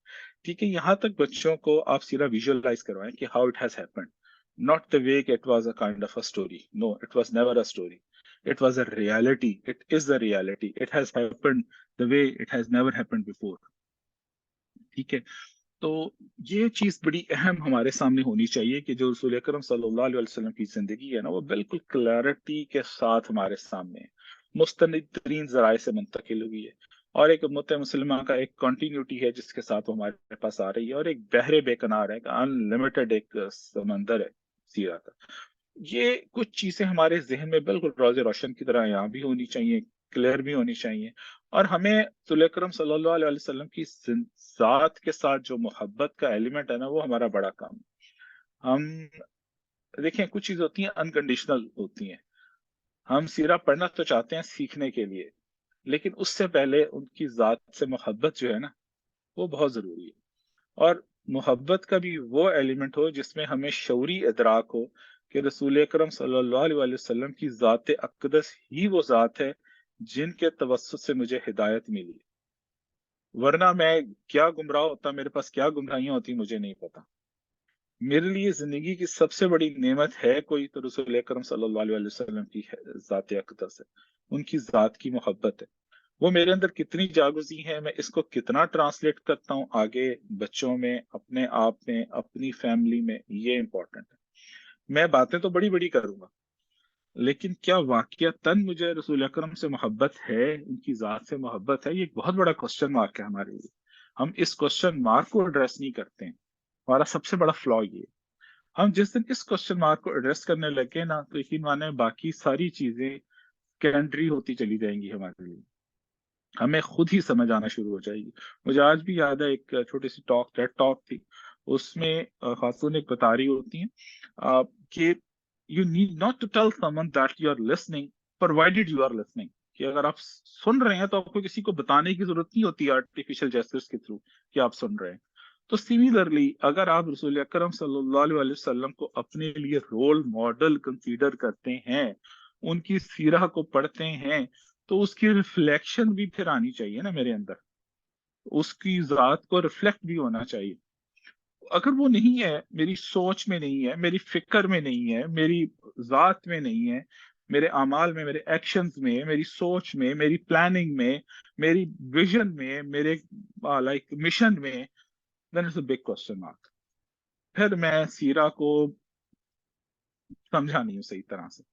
ٹھیک ہے. یہاں تک بچوں کو آپ سیرہ ویژولائز کروائیں کہ how it has happened. Not the way it was a kind of a story. No, it was never a story. It was a reality. It is a reality. It has happened the way it has never happened before. ٹھیک ہے. تو یہ چیز بڑی اہم ہمارے سامنے ہونی چاہیے کہ جو رسول اکرم صلی اللہ علیہ وسلم کی زندگی ہے نا، وہ بالکل کلیئرٹی کے ساتھ ہمارے سامنے ہے، مستند ترین ذرائع سے منتقل ہوئی ہے، اور ایک امت مسلمہ کا ایک کنٹینیوٹی ہے جس کے ساتھ وہ ہمارے پاس آ رہی ہے، اور ایک بحر بے کنار ہے، ان لمیٹڈ ایک سمندر ہے سیرہ کا. یہ کچھ چیزیں ہمارے ذہن میں بالکل روز روشن کی طرح یہاں بھی ہونی چاہیے، کلیئر بھی ہونی چاہیے. اور ہمیں رسول اکرم صلی اللہ علیہ وسلم کی ذات کے ساتھ جو محبت کا ایلیمنٹ ہے نا، وہ ہمارا بڑا کام ہے. ہم دیکھیں کچھ چیز ہوتی ہیں انکنڈیشنل ہوتی ہیں. ہم سیرہ پڑھنا تو چاہتے ہیں سیکھنے کے لیے، لیکن اس سے پہلے ان کی ذات سے محبت جو ہے نا، وہ بہت ضروری ہے. اور محبت کا بھی وہ ایلیمنٹ ہو جس میں ہمیں شعوری ادراک ہو کہ رسول اکرم صلی اللہ علیہ وسلم کی ذات اقدس ہی وہ ذات ہے جن کے توسط سے مجھے ہدایت ملی. ورنہ میں کیا گمراہ ہوتا، میرے پاس کیا گمراہیاں ہوتی، مجھے نہیں پتا. میرے لیے زندگی کی سب سے بڑی نعمت ہے کوئی تو رسول اکرم صلی اللہ علیہ وسلم کی ذات اقدس ہے، ان کی ذات کی محبت ہے. وہ میرے اندر کتنی جاگزی ہے، میں اس کو کتنا ٹرانسلیٹ کرتا ہوں آگے بچوں میں، اپنے آپ میں، اپنی فیملی میں، یہ امپورٹنٹ ہے. میں باتیں تو بڑی بڑی کروں گا، لیکن کیا واقعتاً مجھے رسول اکرم سے محبت ہے، ان کی ذات سے محبت ہے؟ یہ ایک بہت بڑا کوسچن مارک ہے ہمارے لیے. ہم اس کوسچن مارک کو ایڈریس نہیں کرتے ہیں. ہمارا سب سے بڑا فلا یہ ہے. ہم جس دن اس کوسچن مارک کو ایڈریس کرنے لگے نا، تو یقین مانے باقی ساری چیزیں سیکنڈری ہوتی چلی جائیں گی ہمارے لیے. ہمیں خود ہی سمجھ آنا شروع ہو جائے گی. مجھے آج بھی یاد ہے ایک چھوٹی سی ٹیڈ ٹاک تھی، اس میں خاتون ایک بتا رہی ہوتی ہیں کہ you need not to tell someone that you are listening provided you are listening. کہ اگر آپ سن رہے ہیں تو آپ کو کسی کو بتانے کی ضرورت نہیں ہوتی آرٹیفیشل جیسچرز کے تھرو کہ آپ سن رہے ہیں. تو سیملرلی اگر آپ رسول اکرم صلی اللہ علیہ وسلم کو اپنے لیے رول ماڈل کنسیڈر کرتے ہیں، ان کی سیرہ کو پڑھتے ہیں، تو اس کی ریفلیکشن بھی پھر آنی چاہیے نا میرے اندر، اس کی ذات کو ریفلیکٹ بھی ہونا چاہیے. اگر وہ نہیں ہے، میری سوچ میں نہیں ہے، میری فکر میں نہیں ہے، میری ذات میں نہیں ہے، میرے اعمال میں، میرے ایکشنز میں، میری سوچ میں، میری پلاننگ میں، میری ویژن میں، میرے لائک مشن میں، then it's a big question mark. پھر میں سیرہ کو سمجھا نہیں ہوں صحیح طرح سے.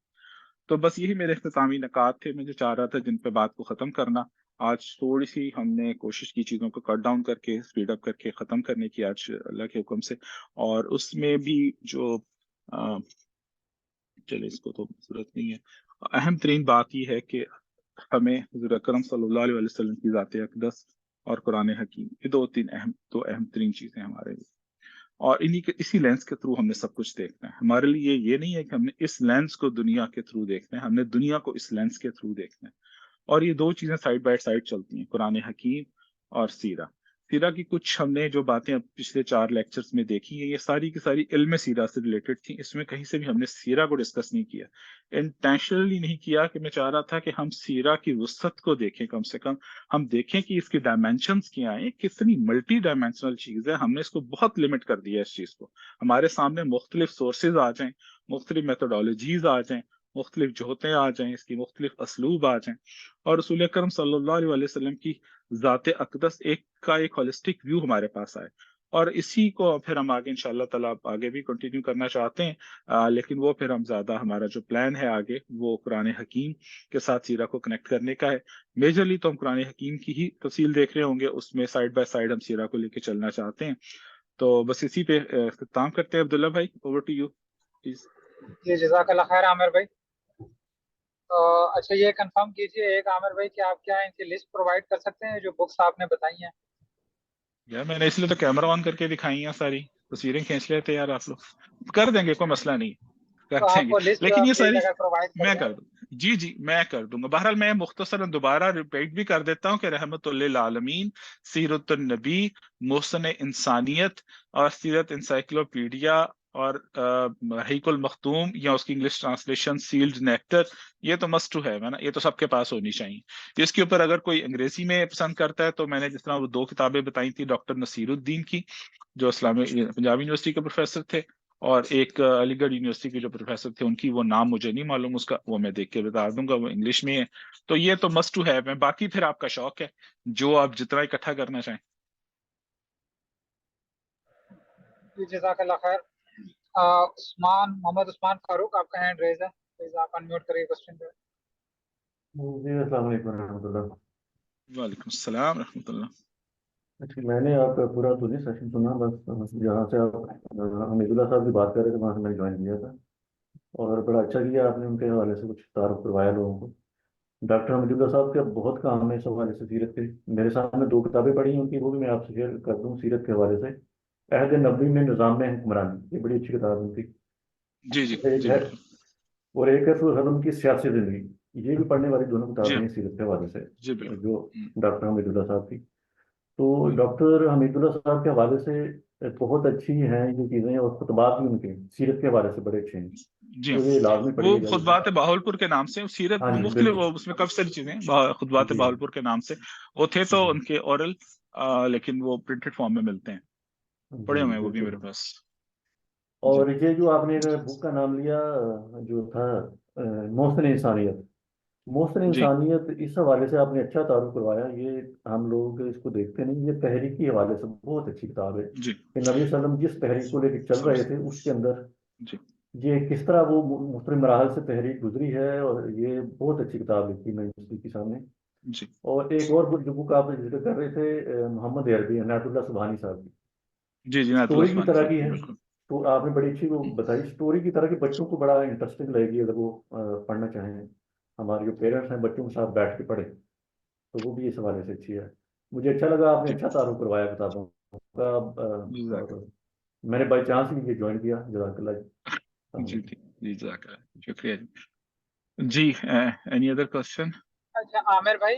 تو بس یہی میرے اختتامی نکات تھے، میں جو چاہ رہا تھا جن پہ بات کو ختم کرنا. آج تھوڑی سی ہم نے کوشش کی چیزوں کو کٹ ڈاؤن کر کے، اسپیڈ اپ کر کے ختم کرنے کی آج اللہ کے حکم سے. اور اس میں بھی جو چلے اس کو تو ضرورت نہیں ہے، اہم ترین بات یہ ہے کہ ہمیں حضور اکرم صلی اللہ علیہ وسلم کی ذات اقدس اور قرآن حکیم، یہ دو اہم ترین چیزیں ہمارے لیے. اور اسی لینس کے تھرو ہم نے سب کچھ دیکھنا ہے. ہمارے لیے یہ نہیں ہے کہ ہم نے اس لینس کو دنیا کے تھرو دیکھنا ہے، ہم نے دنیا کو اس لینس کے تھرو دیکھنا ہے. اور یہ دو چیزیں سائڈ بائی سائڈ چلتی ہیں، قرآن حکیم اور سیرہ. سیرہ کی کچھ ہم نے جو باتیں اب پچھلے 4 لیکچرز میں دیکھی ہیں یہ ساری کی ساری علم سیرہ سے ریلیٹڈ تھیں. اس میں کہیں سے بھی ہم نے سیرہ کو ڈسکس نہیں کیا, انٹینشنلی نہیں کیا, کہ میں چاہ رہا تھا کہ ہم سیرہ کی وسعت کو دیکھیں, کم سے کم ہم دیکھیں کہ اس کی ڈائمینشنز کیا ہیں, کتنی ملٹی ڈائمینشنل چیز ہے. ہم نے اس کو بہت لمٹ کر دیا اس چیز کو. ہمارے سامنے مختلف سورسز آ جائیں, مختلف میتھڈالوجیز آ جائیں, مختلف جوہتیں آ جائیں, اس کی مختلف اسلوب آ جائیں, اور رسول اکرم صلی اللہ علیہ وسلم کی ذات اقدس ایک ہولسٹک ویو ہمارے پاس آئے. اور اسی کو پھر ہم آگے انشاءاللہ تعالیٰ آگے بھی کنٹینیو کرنا چاہتے ہیں, لیکن وہ پھر ہم زیادہ ہمارا جو پلان ہے آگے وہ قرآن حکیم کے ساتھ سیرہ کو کنیکٹ کرنے کا ہے. میجرلی تو ہم قرآن حکیم کی ہی تفصیل دیکھ رہے ہوں گے, اس میں سائڈ بائی سائڈ ہم سیرہ کو لے کے چلنا چاہتے ہیں. تو بس اسی پہ اختتام کرتے ہیں. عبداللہ بھائی, اوور ٹو یو پلیز. جی جزاک اللہ خیر عامر بھائی. اچھا یہ کنفرم کیجیے ایک عامر بھائی کہ آپ کیا ان کی لسٹ پرووائڈ کر سکتے ہیں جو بکس آپ نے بتائی ہیں؟ یار میں نے اس لیے تو کیمرہ آن کر کے دکھائی ہیں, ساری تصویریں کھینچ لیتے یار آپ لوگ. کر دیں گے, کوئی مسئلہ نہیں, کر تو دیں آپ گے. کو لسٹ لیکن یہ پلیز ساری اگر پرووائڈ میں کر کر دوں, جی میں کر دوں گا. بہرحال میں مختصراً دوبارہ ریپیٹ بھی کر دیتا ہوں کہ رحمت للعالمین, سیرت النبی, محسن انسانیت اور سیرت انسائکلوپیڈیا اور حقیق المختوم یا اس کی انگلش ٹرانسلیشن سیلڈ نیکٹر, یہ تو مسٹ ٹو ہیو ہے نا, یہ تو سب کے پاس ہونی چاہیے. اس کے اوپر اگر کوئی انگریزی میں پسند کرتا ہے تو میں نے جس طرح وہ 2 کتابیں بتائی تھی ڈاکٹر نصیر الدین کی جو اسلامی پنجاب یونیورسٹی کے پروفیسر تھے, اور ایک علی گڑھ یونیورسٹی کے جو پروفیسر تھے ان کی وہ نام مجھے نہیں معلوم اس کا, وہ میں دیکھ کے بتا دوں گا, وہ انگلش میں ہے. تو یہ تو مسٹ ٹو ہیو ہے, باقی پھر آپ کا شوق ہے جو آپ جتنا اکٹھا کرنا چاہیں. جی جزاک اللہ خیر. محمد عثمان فاروق آپ کا ہینڈ ریز ہے, پلیز آپ انمیوٹ کریے کوسچن پہ. جی السلام علیکم ورحمۃ اللہ. وعلیکم السلام رحمۃ اللہ. اچھا میں نے آپ کا پورا تو نہیں سیشن سنا, بس جہاں سے آپ حمید اللہ صاحب کی بات کر رہے تھے وہاں سے میں جوائن کیا تھا, اور بڑا اچھا کیا آپ نے ان کے حوالے سے کچھ تعارف کروایا لوگوں کو. ڈاکٹر حمید اللہ صاحب کا بہت کام ہے اس حوالے سے سیرت کے. میرے سامنے 2 کتابیں پڑھی ہیں ان کی, وہ بھی میں آپ سے شیئر کر دوں سیرت کے حوالے سے. عہد نبوی میں نظام میں حکمرانی, یہ بڑی اچھی کتاب ان کی. جی ایک ہے بالکل. اور ایک ہے رسول حضرت کی سیاسی زندگی, یہ بھی پڑھنے والی دونوں جی کتابیں ہیں سیرت کے حوالے سے جی بالکل. جو ڈاکٹر حمید اللہ صاحب کی. تو ڈاکٹر حمید اللہ صاحب کے حوالے سے بہت اچھی ہیں یہ چیزیں, اور خطبات بھی ان کے سیرت کے حوالے سے بڑے اچھے ہیں, جی تو یہ لازمی وہ پڑھیے گا. خطبات بہاولپور کے نام سے سیرت ہاں جی مختلف, بالکل. اس میں کافی ساری چیزیں خطبات جی بہاولپور کے نام سے وہ تھے تو جی ان کے اورل, لیکن وہ پرنٹڈ فارم میں ملتے ہیں, پڑھے جی ہوئے ہیں وہ بھی بالکل. میرے پاس. اور یہ جو آپ نے بک کا نام لیا جو تھا محسن انسانیت, محسن جی انسانیت, اس حوالے سے آپ نے اچھا تعارف کروایا. یہ ہم لوگ اس کو دیکھتے نہیں, یہ تحریک کے حوالے سے بہت اچھی کتاب ہے جی کہ نبی صلی اللہ علیہ وسلم جس تحریک کو لے کے چل رہے تھے اس کے اندر جی یہ کس طرح وہ مختلف مراحل سے تحریک گزری ہے, اور یہ بہت اچھی کتاب لکھی میں اس کے سامنے. جی اور ایک اور جو بک آپ ذکر کر رہے تھے محمد عربی عنایت اللہ سبحانی صاحب کی, جی عنایت اللہ اسٹوری کی سبحانی طرح صاحب کی ہے. بالکل. تو آپ نے بڑی اچھی وہ بتائی اسٹوری کی طرح کی, بچوں کو بڑا انٹرسٹنگ لگے گی اگر وہ پڑھنا چاہیں. ہمارے جو پیرنٹس ہیں بچوں کے ساتھ بیٹھ کے پڑھیں تو وہ بھی اس حوالے سے اچھی ہے. مجھے اچھا لگا آپ نے جی اچھا تعارف کروایا کتابوں کا, جزاک اور میں نے بائی چانس ہی یہ جوائن کیا. جزاک اللہ. جی جزاک اللہ, شکریہ جی. Any other question? اچھا عامر بھائی,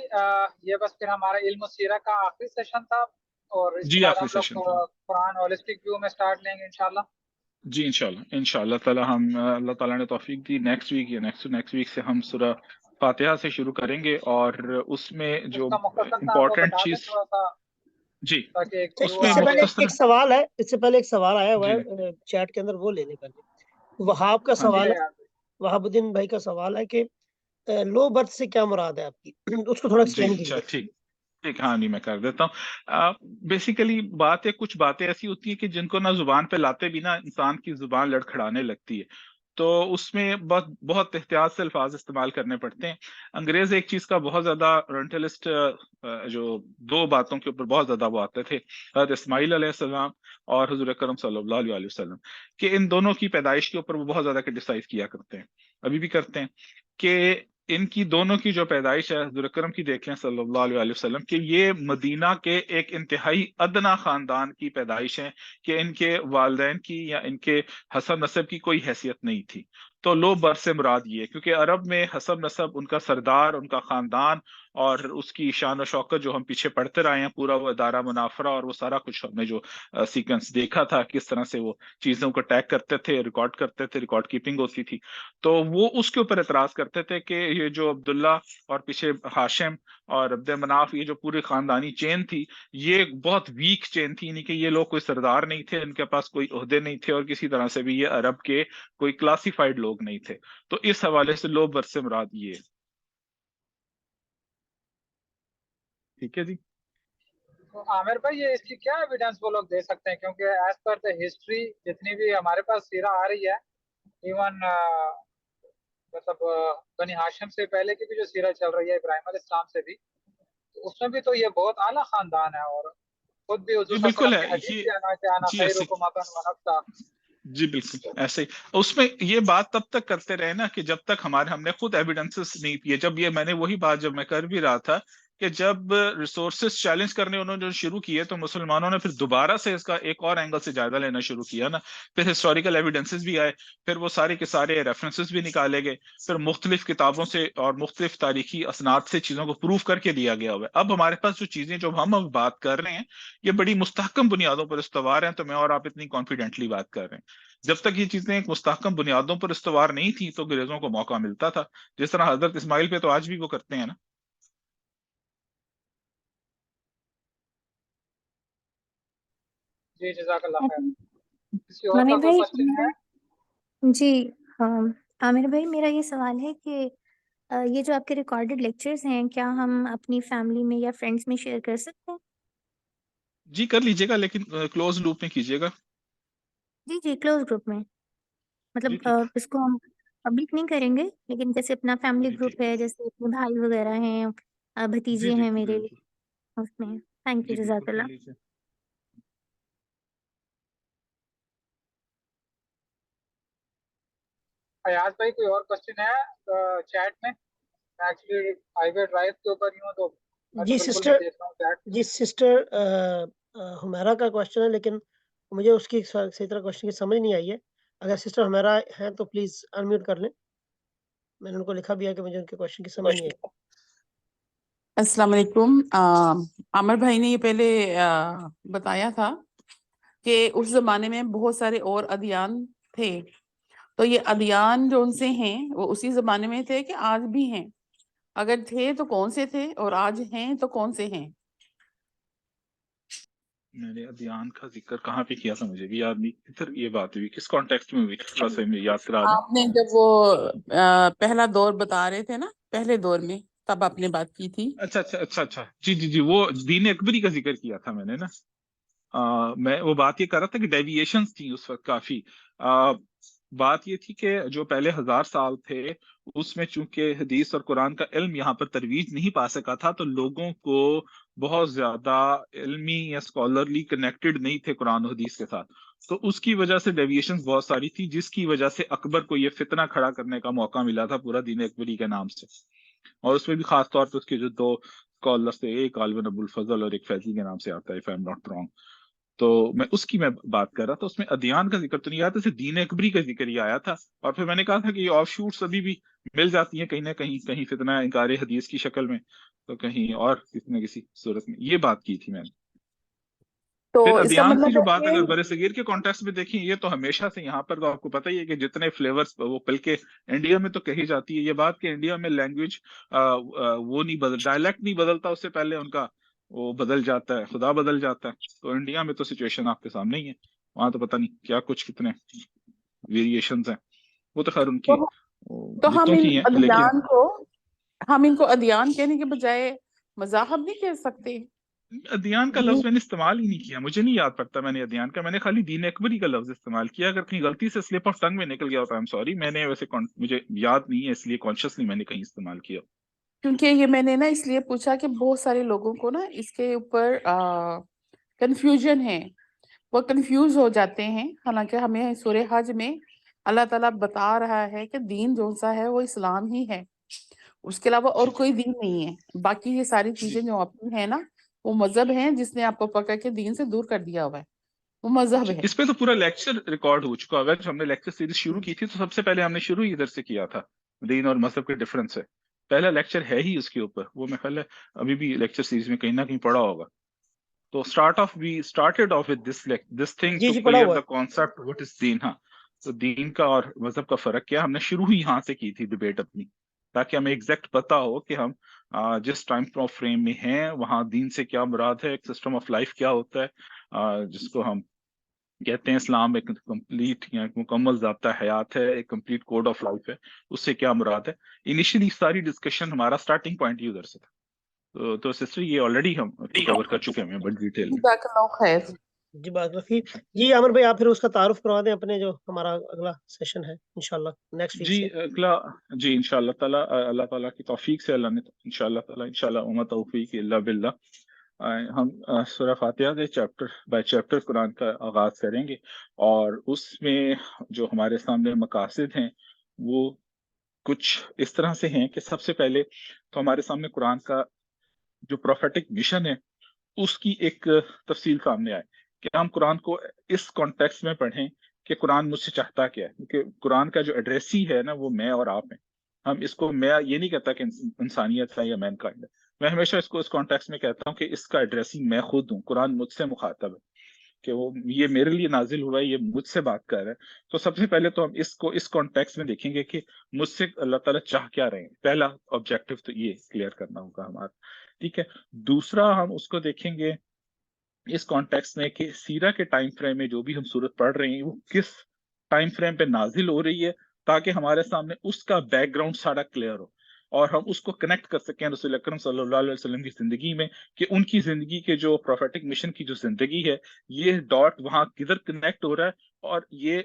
یہ بس پھر ہمارا علم سیرہ کا آخری سیشن تھا, اور اس کے جی بعد آخری ہم لوگ سیشن تھا. قرآن ہولسٹک ویو میں سٹارٹ لیں گے انشاءاللہ. جی انشاءاللہ تعالیٰ ہم اللہ تعالیٰ نے توفیق دی, نیکسٹ ویک یا نیکسٹ ویک سے ہم سورہ فاتحہ سے شروع کریں گے, اور اس میں اس جو کا مختصر سا آپ وہ امپورٹنٹ بتا دیں چیز, تھوڑا سا, جی تاکہ ایک اس جو میں اس سے پہلے مختصر, ایک سوال ہے, اس سے پہلے ایک سوال آیا ہوا جی ہے چیٹ کے اندر, وہ لے لیں پہلے. وہاب کا ہاں جی سوال ہے, وہاب الدین بھائی کا سوال ہے کہ لو برتھ سے کیا مراد ہے آپ کی, اس کو تھوڑا جی ایکسپلین اچھا کیجیے. ٹھیک ہاں نہیں میں کر دیتا ہوں. بیسیکلی کچھ باتیں ایسی ہوتی ہیں کہ جن کو نہ زبان پہ لاتے بھی نا انسان کی زبان لڑکھڑانے لگتی ہے, تو اس میں بہت احتیاط سے الفاظ استعمال کرنے پڑتے ہیں. انگریز ایک چیز کا بہت زیادہ اورینٹلسٹ, جو 2 باتوں کے اوپر بہت زیادہ وہ آتے تھے, حضرت اسماعیل علیہ السلام اور حضور اکرم صلی اللہ علیہ وسلم, کہ ان دونوں کی پیدائش کے اوپر وہ بہت زیادہ کرٹیسائز کیا کرتے ہیں, ابھی بھی کرتے ہیں, کہ ان کی دونوں کی جو پیدائش ہے حضور اکرم کی دیکھ لیں صلی اللہ علیہ وسلم, کہ یہ مدینہ کے ایک انتہائی ادنا خاندان کی پیدائش ہے, کہ ان کے والدین کی یا ان کے حسب نسب کی کوئی حیثیت نہیں تھی. تو لو برث سے مراد یہ ہے, کیونکہ عرب میں حسب نسب ان کا سردار, ان کا خاندان اور اس کی شان و شوکت جو ہم پیچھے پڑھتے رہے ہیں، پورا وہ ادارہ منافرہ اور وہ سارا کچھ ہم نے جو سیکوینس دیکھا تھا، کس طرح سے وہ چیزوں کو ٹیگ کرتے تھے، ریکارڈ کرتے تھے، ریکارڈ کیپنگ ہوتی تھی، تو وہ اس کے اوپر اعتراض کرتے تھے کہ یہ جو عبداللہ اور پیچھے ہاشم اور عبد مناف، یہ جو پوری خاندانی چین تھی، یہ بہت ویک چین تھی، یعنی کہ یہ لوگ کوئی سردار نہیں تھے، ان کے پاس کوئی عہدے نہیں تھے، اور کسی طرح سے بھی یہ عرب کے کوئی کلاسیفائڈ لوگ نہیں تھے. تو اس حوالے سے لو برث سے مراد یہ ہے. ٹھیک ہے جی. تو عامر بھائی یہ اس کی کیا ایویڈنس وہ لوگ دے سکتے ہیں؟ کیونکہ ایز پر دا ہسٹری جتنی بھی ہمارے پاس سیرہ آ رہی ہے، ایون مطلب بنی ہاشم سے پہلے کی بھی جو سیرہ چل رہی ہے، ابراہیم علیہ السلام سے بھی، تو اس میں بھی تو یہ بہت اعلیٰ خاندان ہے، اور خود بھی حضور جی صلی اللہ بالکل علیہ وسلم ہے کی حدیث یہ. بھی آنا کہ آنا جی ایسے خیرکم وطن ونفسا. جی بالکل ایسے ہی. اس میں یہ بات تب تک کرتے رہے نا کہ جب تک ہم نے خود ایویڈنسز نہیں دیے. جب یہ میں نے وہی بات جب میں کر بھی رہا تھا کہ جب ریسورسز چیلنج کرنے انہوں نے جو شروع کیے، تو مسلمانوں نے پھر دوبارہ سے اس کا ایک اور اینگل سے جائزہ لینا شروع کیا نا. پھر ہسٹوریکل ایویڈنسز بھی آئے، پھر وہ سارے کے سارے ریفرنسز بھی نکالے گئے، پھر مختلف کتابوں سے اور مختلف تاریخی اسناد سے چیزوں کو پروف کر کے دیا گیا ہوا ہے. اب ہمارے پاس جو چیزیں جو ہم اب بات کر رہے ہیں، یہ بڑی مستحکم بنیادوں پر استوار ہیں. تو میں اور آپ اتنی کانفیڈنٹلی بات کر رہے ہیں. جب تک یہ چیزیں ایک مستحکم بنیادوں پر استوار نہیں تھیں تو انگریزوں کو موقع ملتا تھا، جس طرح حضرت اسماعیل پہ تو آج بھی وہ کرتے ہیں نا. جی جزاک اللہ خیر. کسی اور عامر کا کوئی بھائی کوشچن ہے؟ جی ہاں، عامر بھائی میرا یہ سوال ہے کہ یہ جو آپ کے ریکارڈڈ لیکچرز ہیں، کیا ہم اپنی فیملی میں یا فرینڈس میں شیئر کر سکتے ہیں؟ جی کر لیجیے گا، لیکن کلوز لوپ میں کیجیے گا. جی جی کلوز گروپ میں، جی مطلب ٹھیک. اس کو ہم پبلک نہیں کریں گے، لیکن جیسے اپنا فیملی جی ٹھیک. گروپ ہے، جیسے اپنے بھائی وغیرہ ہیں، جی بھتیجے جی ہیں میرے، بالکل. اس میں. تھینک جی یو، بالکل جزاک کر اللہ. لیجیے. فیاض بھائی کوئی اور کوشچن ہے چیٹ میں؟ میں ایکچولی ہائی وے ڈرائیو کے اوپر ہی ہوں، تو میں جی تو بالکل سسٹر، نہیں دیکھ رہا ہوں چیٹ. جی سسٹر ہمیرا کا کوشچن ہے، لیکن مجھے اس کی صحیح طرح کوشچن کی سمجھ نہیں آئی ہے. اگر سسٹر ہمیرا ہیں تو پلیز انمیوٹ کر لیں. میں نے ان کو لکھا بھی ہے کہ مجھے ان کے کوشچن کی سمجھ نہیں آئی. السلام علیکم. عامر بھائی نے یہ پہلے بتایا تھا کہ اس زمانے میں بہت سارے اور ادیان تھے، تو یہ ادیان جو ان سے ہیں وہ اسی زمانے میں تھے کہ آج بھی ہیں؟ اگر تھے تو کون سے تھے، اور آج ہیں تو کون سے ہیں؟ میں نے ادیان کا ذکر کہاں پہ کیا تھا مجھے بھی یاد نہیں. ادھر یہ بات ہوئی کس کانٹیکسٹ میں ہوئی، تھوڑا سا مجھے یاد کرا دیں. آپ نے جب وہ پہلا دور بتا رہے تھے نا، پہلے دور میں، تب آپ نے بات کی تھی. اچھا اچھا اچھا اچھا. جی جی جی، وہ دین اکبری کا ذکر کیا تھا میں نے نا. میں وہ بات یہ کر رہا تھا کہ ڈیویشنز تھیں اس وقت کافی. بات یہ تھی کہ جو پہلے 1000 سال تھے، اس میں چونکہ حدیث اور قرآن کا علم یہاں پر ترویج نہیں پا سکا تھا، تو لوگوں کو بہت زیادہ علمی یا اسکالرلی کنیکٹڈ نہیں تھے قرآن و حدیث کے ساتھ. تو اس کی وجہ سے ڈیویشنز بہت ساری تھی، جس کی وجہ سے اکبر کو یہ فتنہ کھڑا کرنے کا موقع ملا تھا پورا دین اکبری کے نام سے. اور اس میں بھی خاص طور پہ اس کے جو 2 اسکالرس تھے، ایک عالم ابو الفضل اور ایک فیضی کے نام سے آتا ہے if I'm not wrong. تو میں بات کر رہا تھا، اس میں ادیان کا ذکر تو نہیں آیا تھا، صرف دین اکبری کا ذکر ہی آیا تھا. اور پھر میں نے کہا تھا کہ یہ آف شوٹس ابھی بھی مل جاتی ہیں کہیں نہ کہیں، کہیں فتنہ انکار حدیث کی شکل میں، تو کہیں اور کسی نہ کسی صورت میں. یہ بات کی تھی میں نے. تو پھر اس کا ادیان کی مطلب جو ہے بات اگر کہ برِ صغیر کے کانٹیکسٹ میں دیکھیں، یہ تو ہمیشہ سے یہاں پر آپ کو پتہ ہی ہے کہ جتنے فلیورز وہ بلکہ انڈیا میں تو کہی جاتی ہے یہ بات کہ انڈیا میں لینگویج وہ نہیں ڈائلیکٹ نہیں بدلتا، اس سے پہلے ان کا وہ بدل جاتا ہے، خدا بدل جاتا ہے. تو انڈیا میں تو سچویشن آپ کے سامنے ہی ہے، وہاں تو پتہ نہیں کیا کچھ کتنے ویریشنز ہیں. وہ تو خیر ان کی تو ہم جتوں ان کی ہیں، لیکن ادیان کو ادیان کہنے کے بجائے مذاہب نہیں کہہ سکتے؟ ادیان کا لفظ میں نے استعمال ہی نہیں کیا، مجھے نہیں یاد پڑتا میں نے ادیان کا، میں نے خالی دین اکبری کا لفظ استعمال کیا. اگر کہیں غلطی سے سلپ آف ٹنگ میں نکل گیا ہوتا ہے سوری. میں نے ویسے مجھے یاد نہیں ہے، اس لیے کانشیسلی میں نے کہیں استعمال کیا. کیونکہ یہ میں نے نا اس لیے پوچھا کہ بہت سارے لوگوں کو نا اس کے اوپر کنفیوژن ہے، وہ کنفیوز ہو جاتے ہیں. حالانکہ ہمیں سورہ حج میں اللہ تعالیٰ بتا رہا ہے کہ دین جو سا ہے وہ اسلام ہی ہے، اس کے علاوہ اور کوئی دین نہیں ہے. باقی یہ ساری چیزیں جو اپنی ہیں نا، وہ مذہب ہیں جس نے آپ کو پکڑ کے دین سے دور کر دیا ہوا ہے، وہ مذہب ہے. اس پہ تو پورا لیکچر ریکارڈ ہو چکا ہے. جب ہم نے لیکچر سیریز شروع کی تھی تو سب سے پہلے ہم نے شروع ادھر سے کیا تھا، دین اور مذہب کے ڈفرنس ہے. پہلا لیکچر ہے ہی اس کے اوپر، وہ میں خیال ہے ابھی بھی لیکچر سیریز میں کہیں نہ کہیں پڑھا ہوگا. تو started off with this thing G to جی پڑھا clear ہوا the concept what is دین. ہاں تو دین کا اور مذہب کا فرق کیا، ہم نے شروع ہی یہاں سے کی تھی ڈبیٹ اپنی، تاکہ ہمیں ایگزیکٹ پتا ہو کہ ہم جس ٹائم آف فریم میں ہیں وہاں دین سے کیا مراد ہے، ایک سسٹم آف لائف کیا ہوتا ہے جس کو ہم کہتے ہیں اسلام ایک کمپلیٹ یا ایک مکمل ضابطہ حیات ہے، ایک کمپلیٹ کوڈ آف لائف ہے، اس سے کیا مراد ہے. انیشلی ساری ڈسکشن ہمارا سٹارٹنگ پوائنٹ ہی ادھر سے تھا. تو سسٹر یہ آلریڈی ہم کور کر چکے ہیں بڑی ڈیٹیل میں. جزاک اللہ خیر. جی بات رفیع. جی عامر بھائی آپ پھر اس کا تعارف کروا دیں اپنے جو ہمارا اگلا سیشن ہے انشاءاللہ نیکسٹ ویک جی سے. اگلا جی انشاءاللہ تعالیٰ اللہ تعالیٰ کی توفیق سے، اللہ نے انشاءاللہ تعالیٰ انشاءاللہ وما توفیق الا باللہ ہم سورہ فاتحہ کے چیپٹر بائی چیپٹر قرآن کا آغاز کریں گے، اور اس میں جو ہمارے سامنے مقاصد ہیں وہ کچھ اس طرح سے ہیں کہ سب سے پہلے تو ہمارے سامنے قرآن کا جو پروفیٹک مشن ہے اس کی ایک تفصیل سامنے آئے کہ ہم قرآن کو اس کانٹیکس میں پڑھیں کہ قرآن مجھ سے چاہتا کیا ہے. کیونکہ قرآن کا جو ایڈریسی ہے نا وہ میں اور آپ ہیں. ہم اس کو میں یہ نہیں کہتا کہ انسانیت ہے یا مین کائنڈ ہے، میں ہمیشہ اس کو اس کانٹیکس میں کہتا ہوں کہ اس کا ایڈریسی میں خود ہوں، قرآن مجھ سے مخاطب ہے، کہ وہ یہ میرے لیے نازل ہوا ہے، یہ مجھ سے بات کر رہا ہے. تو سب سے پہلے تو ہم اس کو اس کانٹیکس میں دیکھیں گے کہ مجھ سے اللہ تعالیٰ چاہ کیا رہے ہیں. پہلا آبجیکٹو تو یہ کلیئر کرنا ہوگا ہمارا، ٹھیک ہے. دوسرا ہم اس کو دیکھیں گے اس کانٹیکس میں کہ سیرہ کے ٹائم فریم میں جو بھی ہم صورت پڑھ رہے ہیں وہ کس ٹائم فریم پہ نازل ہو رہی ہے، تاکہ ہمارے سامنے اس کا بیک گراؤنڈ سارا کلیئر ہو اور ہم اس کو کنیکٹ کر سکیں رسول اکرم صلی اللہ علیہ وسلم کی زندگی میں، کہ ان کی زندگی کے جو پروفیٹک مشن کی جو زندگی ہے یہ ڈاٹ وہاں کدھر کنیکٹ ہو رہا ہے، اور یہ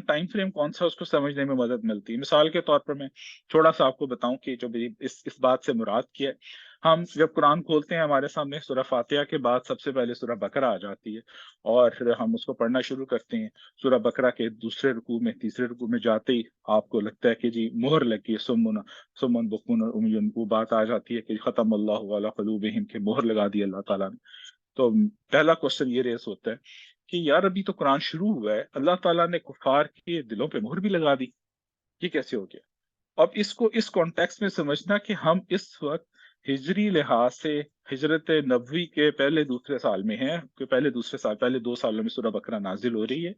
ٹائم فریم کون سا اس کو سمجھنے میں مدد ملتی ہے. مثال کے طور پر میں تھوڑا سا آپ کو بتاؤں کہ جو میری اس بات سے مراد کیا ہے. ہم جب قرآن کھولتے ہیں ہمارے سامنے سورہ فاتحہ کے بعد سب سے پہلے سورہ بقرہ آ جاتی ہے، اور پھر ہم اس کو پڑھنا شروع کرتے ہیں. سورہ بقرہ کے دوسرے رکوع میں تیسرے رکوع میں جاتے ہی آپ کو لگتا ہے کہ جی مہر لگی ہے، سمن بکمن امیون، وہ بات آ جاتی ہے کہ ختم اللہ علی قلوبہم، کہ مہر لگا دی اللہ تعالیٰ نے. تو پہلا کوشچن یہ ریز ہوتا ہے کہ یار ابھی تو قرآن شروع ہوا ہے، اللہ تعالیٰ نے کفار کے دلوں پہ مہر بھی لگا دی، یہ کیسے ہو گیا؟ اب اس کو اس کانٹیکس میں سمجھنا کہ ہم اس وقت ہجری لحاظ سے ہجرت نبوی کے پہلے دوسرے سال میں ہیں، کہ پہلے 2 سالوں میں سورہ بقرہ نازل ہو رہی ہے.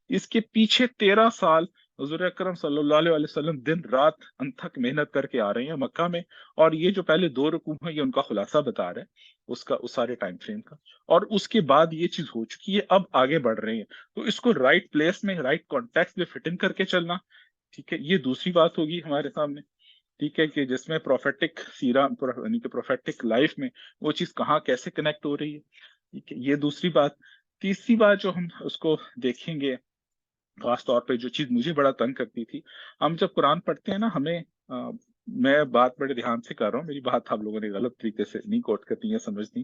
اس کے پیچھے 13 سال حضور اکرم صلی اللہ علیہ وسلم دن رات انتھک محنت کر کے آ رہے ہیں مکہ میں، اور یہ جو پہلے 2 رکوع ہیں یہ ان کا خلاصہ بتا رہا ہے اس سارے ٹائم فریم کا، اور اس کے بعد یہ چیز ہو چکی ہے، اب آگے بڑھ رہے ہیں. تو اس کو رائٹ پلیس میں رائٹ کانٹیکس میں فٹ ان کر کے چلنا، ٹھیک ہے. یہ دوسری بات ہوگی ہمارے سامنے، ٹھیک ہے، کہ جس میں پروفیٹک سیرہ یعنی کہ پروفیٹک لائف میں وہ چیز کہاں کیسے کنیکٹ ہو رہی ہے، ٹھیک ہے. یہ دوسری بات. تیسری بات جو ہم اس کو دیکھیں گے خاص طور پہ جو چیز مجھے بڑا تنگ کرتی تھی، ہم جب قرآن پڑھتے ہیں نا ہمیں میں بات بڑے دھیان سے کر رہا ہوں، میری بات آپ لوگوں نے غلط طریقے سے نہیں کوٹ کرتی یا سمجھتی،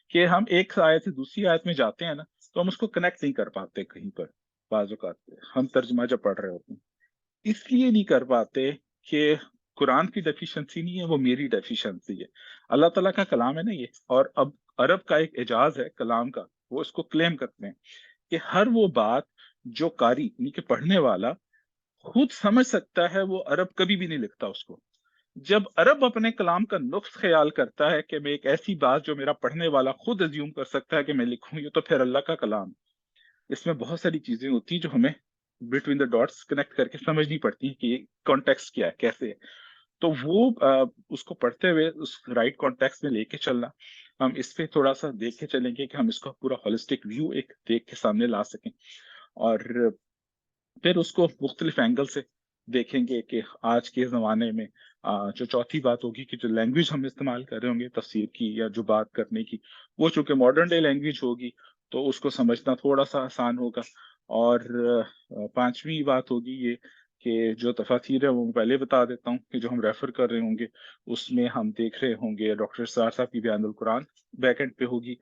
کہ ہم ایک آیت سے دوسری آیت میں جاتے ہیں نا تو ہم اس کو کنیکٹ نہیں کر پاتے. کہیں پر بعض اوقات ہم ترجمہ جب پڑھ رہے ہوتے ہیں اس لیے نہیں کر پاتے کہ قرآن کی ڈیفیشنسی نہیں ہے، وہ میری ڈیفیشنسی ہے. اللہ تعالیٰ کا کلام ہے نا یہ، اور اب عرب کا ایک اعجاز ہے کلام کا، وہ اس کو کلیم کرتے ہیں کہ ہر وہ بات جو قاری یعنی کہ پڑھنے والا خود سمجھ سکتا ہے وہ عرب کبھی بھی نہیں لکھتا اس کو. جب عرب اپنے کلام کا نقص خیال کرتا ہے کہ میں ایک ایسی بات جو میرا پڑھنے والا خود ازیوم کر سکتا ہے کہ میں لکھوں، یہ تو پھر اللہ کا کلام. اس میں بہت ساری چیزیں ہوتی ہیں جو ہمیں بٹوین دا ڈاٹس کنیکٹ کر کے سمجھنی پڑتی ہیں کہ یہ کانٹیکس کیا ہے، کیسے ہے. تو وہ اس کو پڑھتے ہوئے اس رائٹ کانٹیکس میں لے کے چلنا، ہم اس پہ تھوڑا سا دیکھ کے چلیں گے کہ ہم اس کو پورا ہولسٹک ویو ایک دیکھ کے سامنے لا سکیں، اور پھر اس کو مختلف اینگل سے دیکھیں گے کہ آج کے زمانے میں جو چوتھی بات ہوگی کہ جو لینگویج ہم استعمال کر رہے ہوں گے تفسیر کی یا جو بات کرنے کی، وہ چونکہ ماڈرن ڈے لینگویج ہوگی تو اس کو سمجھنا تھوڑا سا آسان ہوگا. اور پانچویں بات ہوگی یہ کہ جو تفاسیر ہے وہ میں پہلے بتا دیتا ہوں کہ جو ہم ریفر کر رہے ہوں گے اس میں ہم دیکھ رہے ہوں گے ڈاکٹر سار صاحب کی بیان القرآن بیک اینڈ پہ ہوگی،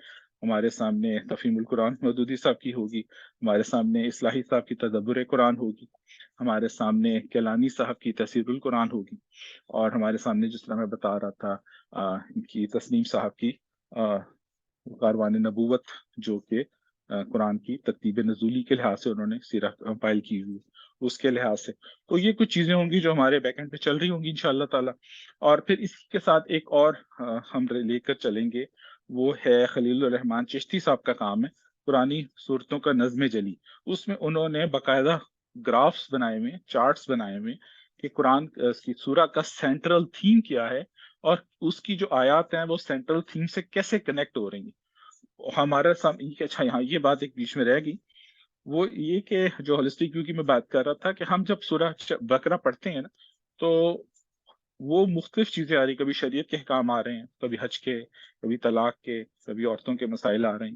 ہمارے سامنے تفہیم القرآن مودودی صاحب کی ہوگی، ہمارے سامنے اصلاحی صاحب کی تدبر قرآن ہوگی، ہمارے سامنے کیلانی صاحب کی تفسیر القرآن ہوگی، اور ہمارے سامنے جس طرح میں بتا رہا تھا ان کی تسنیم صاحب کی کاروان نبوت، جو کہ قرآن کی ترتیب نزولی کے لحاظ سے انہوں نے سیرہ کمپائل کی ہوئی، اس کے لحاظ سے. تو یہ کچھ چیزیں ہوں گی جو ہمارے بیک اینڈ پہ چل رہی ہوں گی انشاءاللہ تعالیٰ. اور پھر اس کے ساتھ ایک اور ہم لے کر چلیں گے، وہ ہے خلیل الرحمان چشتی صاحب کا کام ہے پرانی صورتوں کا نظم جلی. اس میں انہوں نے باقاعدہ گرافس بنائے ہوئے، چارٹس بنائے ہوئے کہ قرآن کی سورہ کا سینٹرل تھیم کیا ہے اور اس کی جو آیات ہیں وہ سینٹرل تھیم سے کیسے کنیکٹ ہو رہی ہیں. ہمارا سامنے اچھا یہاں یہ بات ایک بیچ میں رہ گئی، وہ یہ کہ جو ہولسٹک ویو کی میں بات کر رہا تھا کہ ہم جب سورہ بقرہ پڑھتے ہیں نا تو وہ مختلف چیزیں آ رہی، کبھی شریعت کے احکام آ رہے ہیں، کبھی حج کے، کبھی طلاق کے، کبھی عورتوں کے مسائل آ رہے ہیں،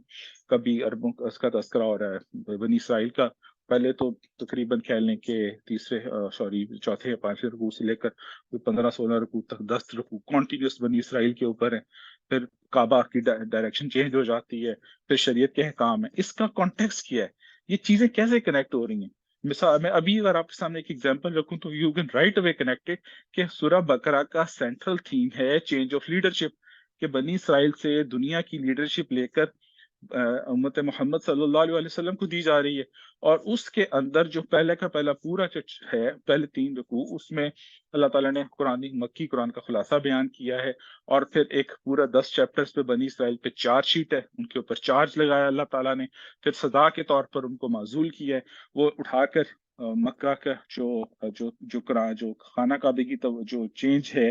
کبھی عربوں کا اس کا تذکرہ ہو رہا ہے، بنی اسرائیل کا. پہلے تو تقریباً خیال لیں کہ چوتھے یا پانچویں رکوع سے لے کر 15-16 رکوع تک 10 رکوع کنٹینیوس بنی اسرائیل کے اوپر ہیں. پھر کعبہ کی ڈائریکشن چینج ہو جاتی ہے، پھر شریعت کے احکام ہے. اس کا کانٹیکسٹ کیا ہے، یہ چیزیں کیسے کنیکٹ ہو رہی ہیں. مثال میں ابھی اگر آپ کے سامنے ایک ایگزامپل رکھوں تو you can right away connected کہ سورہ بقرہ کا سینٹرل تھیم ہے چینج آف لیڈرشپ، کہ بنی اسرائیل سے دنیا کی لیڈرشپ لے کر امت محمد صلی اللہ علیہ وسلم کو دی جا رہی ہے. اور اس کے اندر جو پہلے کا پہلا پورا ہے، پہلے 3 رکوع، اس میں اللہ تعالیٰ نے مکی قرآن کا خلاصہ بیان کیا ہے، اور پھر ایک پورا 10 چیپٹرز پہ بنی اسرائیل پہ چارج شیٹ ہے، ان کے اوپر چارج لگایا اللہ تعالیٰ نے، پھر سزا کے طور پر ان کو معزول کیا ہے. وہ اٹھا کر مکہ کا جو خانہ کعبے کی جو چینج ہے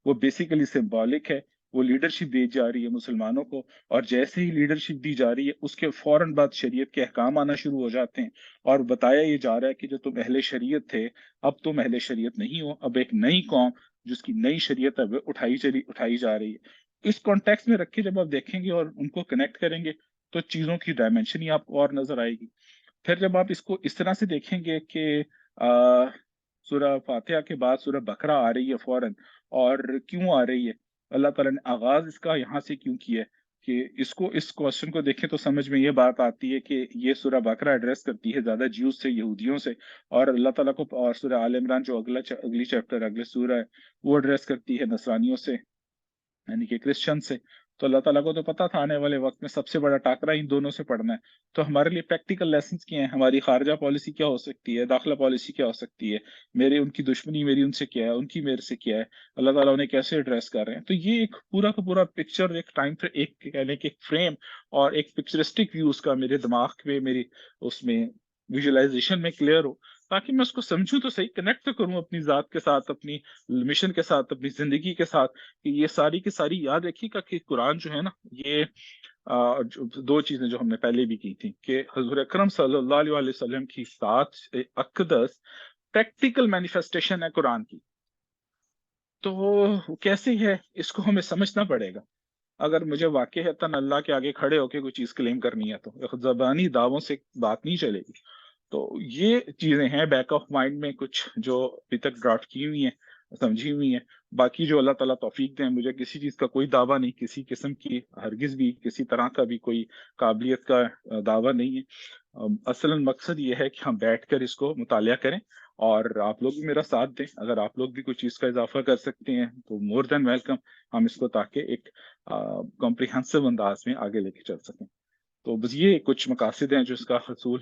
وہ بیسیکلی سمبولک ہے. وہ لیڈرشپ دی جا رہی ہے مسلمانوں کو، اور جیسے ہی لیڈرشپ دی جا رہی ہے اس کے فوراً بعد شریعت کے احکام آنا شروع ہو جاتے ہیں، اور بتایا یہ جا رہا ہے کہ جو تم اہل شریعت تھے اب تم اہل شریعت نہیں ہو، اب ایک نئی قوم جس کی نئی شریعت ہے وہ اٹھائی جا رہی ہے. اس کانٹیکس میں رکھ کے جب آپ دیکھیں گے اور ان کو کنیکٹ کریں گے تو چیزوں کی ڈائمینشن ہی آپ کو اور نظر آئے گی. پھر جب آپ اس کو اس طرح سے دیکھیں گے کہ سورہ فاتحہ کے بعد سورہ بقرہ آ رہی ہے فوراً، اور کیوں آ رہی ہے، اللہ تعالیٰ نے آغاز اس کا یہاں سے کیوں کیا ہے، کہ اس کوشچن کو دیکھیں تو سمجھ میں یہ بات آتی ہے کہ یہ سورہ بقرہ ایڈریس کرتی ہے زیادہ جیوز سے، یہودیوں سے، اور اللہ تعالیٰ کو، اور سورہ آل عمران جو اگلی چیپٹر اگلے سورہ ہے وہ ایڈریس کرتی ہے نصرانیوں سے، یعنی کہ کرسچن سے. تو اللہ تعالیٰ کو تو پتا تھا آنے والے وقت میں سب سے بڑا ٹاکرا ان دونوں سے پڑنا ہے. تو ہمارے لیے پریکٹیکل لیسنس کیا ہیں، ہماری خارجہ پالیسی کیا ہو سکتی ہے، داخلہ پالیسی کیا ہو سکتی ہے، ان کی دشمنی میری ان سے کیا ہے، ان کی میرے سے کیا ہے، اللہ تعالیٰ انہیں کیسے ایڈریس کر رہے ہیں. تو یہ ایک پورا کا پورا پکچر، ایک ٹائم پہ ایک کہنے کہ ایک فریم اور ایک پکچرسٹک ویوز کا میرے دماغ میں، میری اس میں ویژولائزیشن میں کلیئر ہو، تاکہ میں اس کو سمجھوں تو صحیح، کنیکٹ تو کروں اپنی ذات کے ساتھ، اپنی مشن کے ساتھ، اپنی زندگی کے ساتھ. کہ یہ ساری کی ساری یاد رکھیے گا کہ قرآن جو ہے نا، یہ 2 چیزیں جو ہم نے پہلے بھی کی تھیں کہ حضور اکرم صلی اللہ علیہ وسلم کی ذات اقدس پریکٹیکل مینیفیسٹیشن ہے قرآن کی. تو وہ کیسے ہے اس کو ہمیں سمجھنا پڑے گا. اگر مجھے واقعتاً اللہ کے آگے کھڑے ہو کے کوئی چیز کلیم کرنی ہے تو زبانی دعووں سے بات نہیں چلے گی. تو یہ چیزیں ہیں بیک آف مائنڈ میں کچھ جو ابھی تک ڈرافٹ کی ہوئی ہیں، سمجھی ہوئی ہیں. باقی جو اللہ تعالیٰ توفیق دیں، مجھے کسی چیز کا کوئی دعویٰ نہیں، کسی قسم کی ہرگز بھی کسی طرح کا بھی کوئی قابلیت کا دعویٰ نہیں ہے. اصلاً مقصد یہ ہے کہ ہم بیٹھ کر اس کو مطالعہ کریں، اور آپ لوگ بھی میرا ساتھ دیں. اگر آپ لوگ بھی کوئی چیز کا اضافہ کر سکتے ہیں تو مور دین ویلکم، ہم اس کو تاکہ ایک کمپریہنسو انداز میں آگے لے کے چل سکیں. تو بس یہ کچھ مقاصد ہیں جو اس کا حصول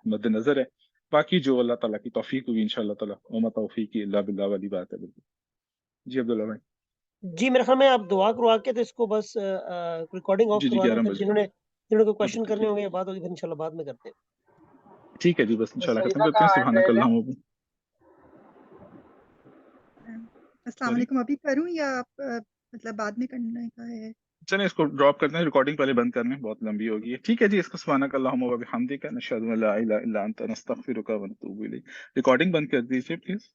مد نظر ہے. باقی جو اللہ تعالیٰ کی توفیق ہوئی انشاءاللہ تعالیٰ، وما توفیقی الا باللہ والی بات ہے. بالکل جی عبداللہ بھائی. جی میرے خیال میں آپ دعا کروا کے تو اس کو بس ریکارڈنگ آف جی کروا لیں، 11 پھر بجے جنہوں نے کوئی کوشچن کرنے ہوں گے یا بات ہوگی پھر انشاءاللہ بعد میں کرتے ہیں. ٹھیک ہے جی، بس انشاءاللہ ختم سیدہ کرتے کا ہیں. ہینڈ سبحانک ریز ہے. اللہم السلام علیکم. ابھی کروں یا آپ مطلب بعد میں کرنے کا ہے؟ چلیں اس کو ڈراپ کرتے ہیں، ریکارڈنگ پہلے بند کرنے، بہت لمبی ہوگی ہے. ٹھیک ہے جی، اس کو سبحانک اللہم و بحمدک نشہد ان لا الہ الا انت نستغفرک و نتوب الیک. ریکارڈنگ بند کر دیجیے پلیز.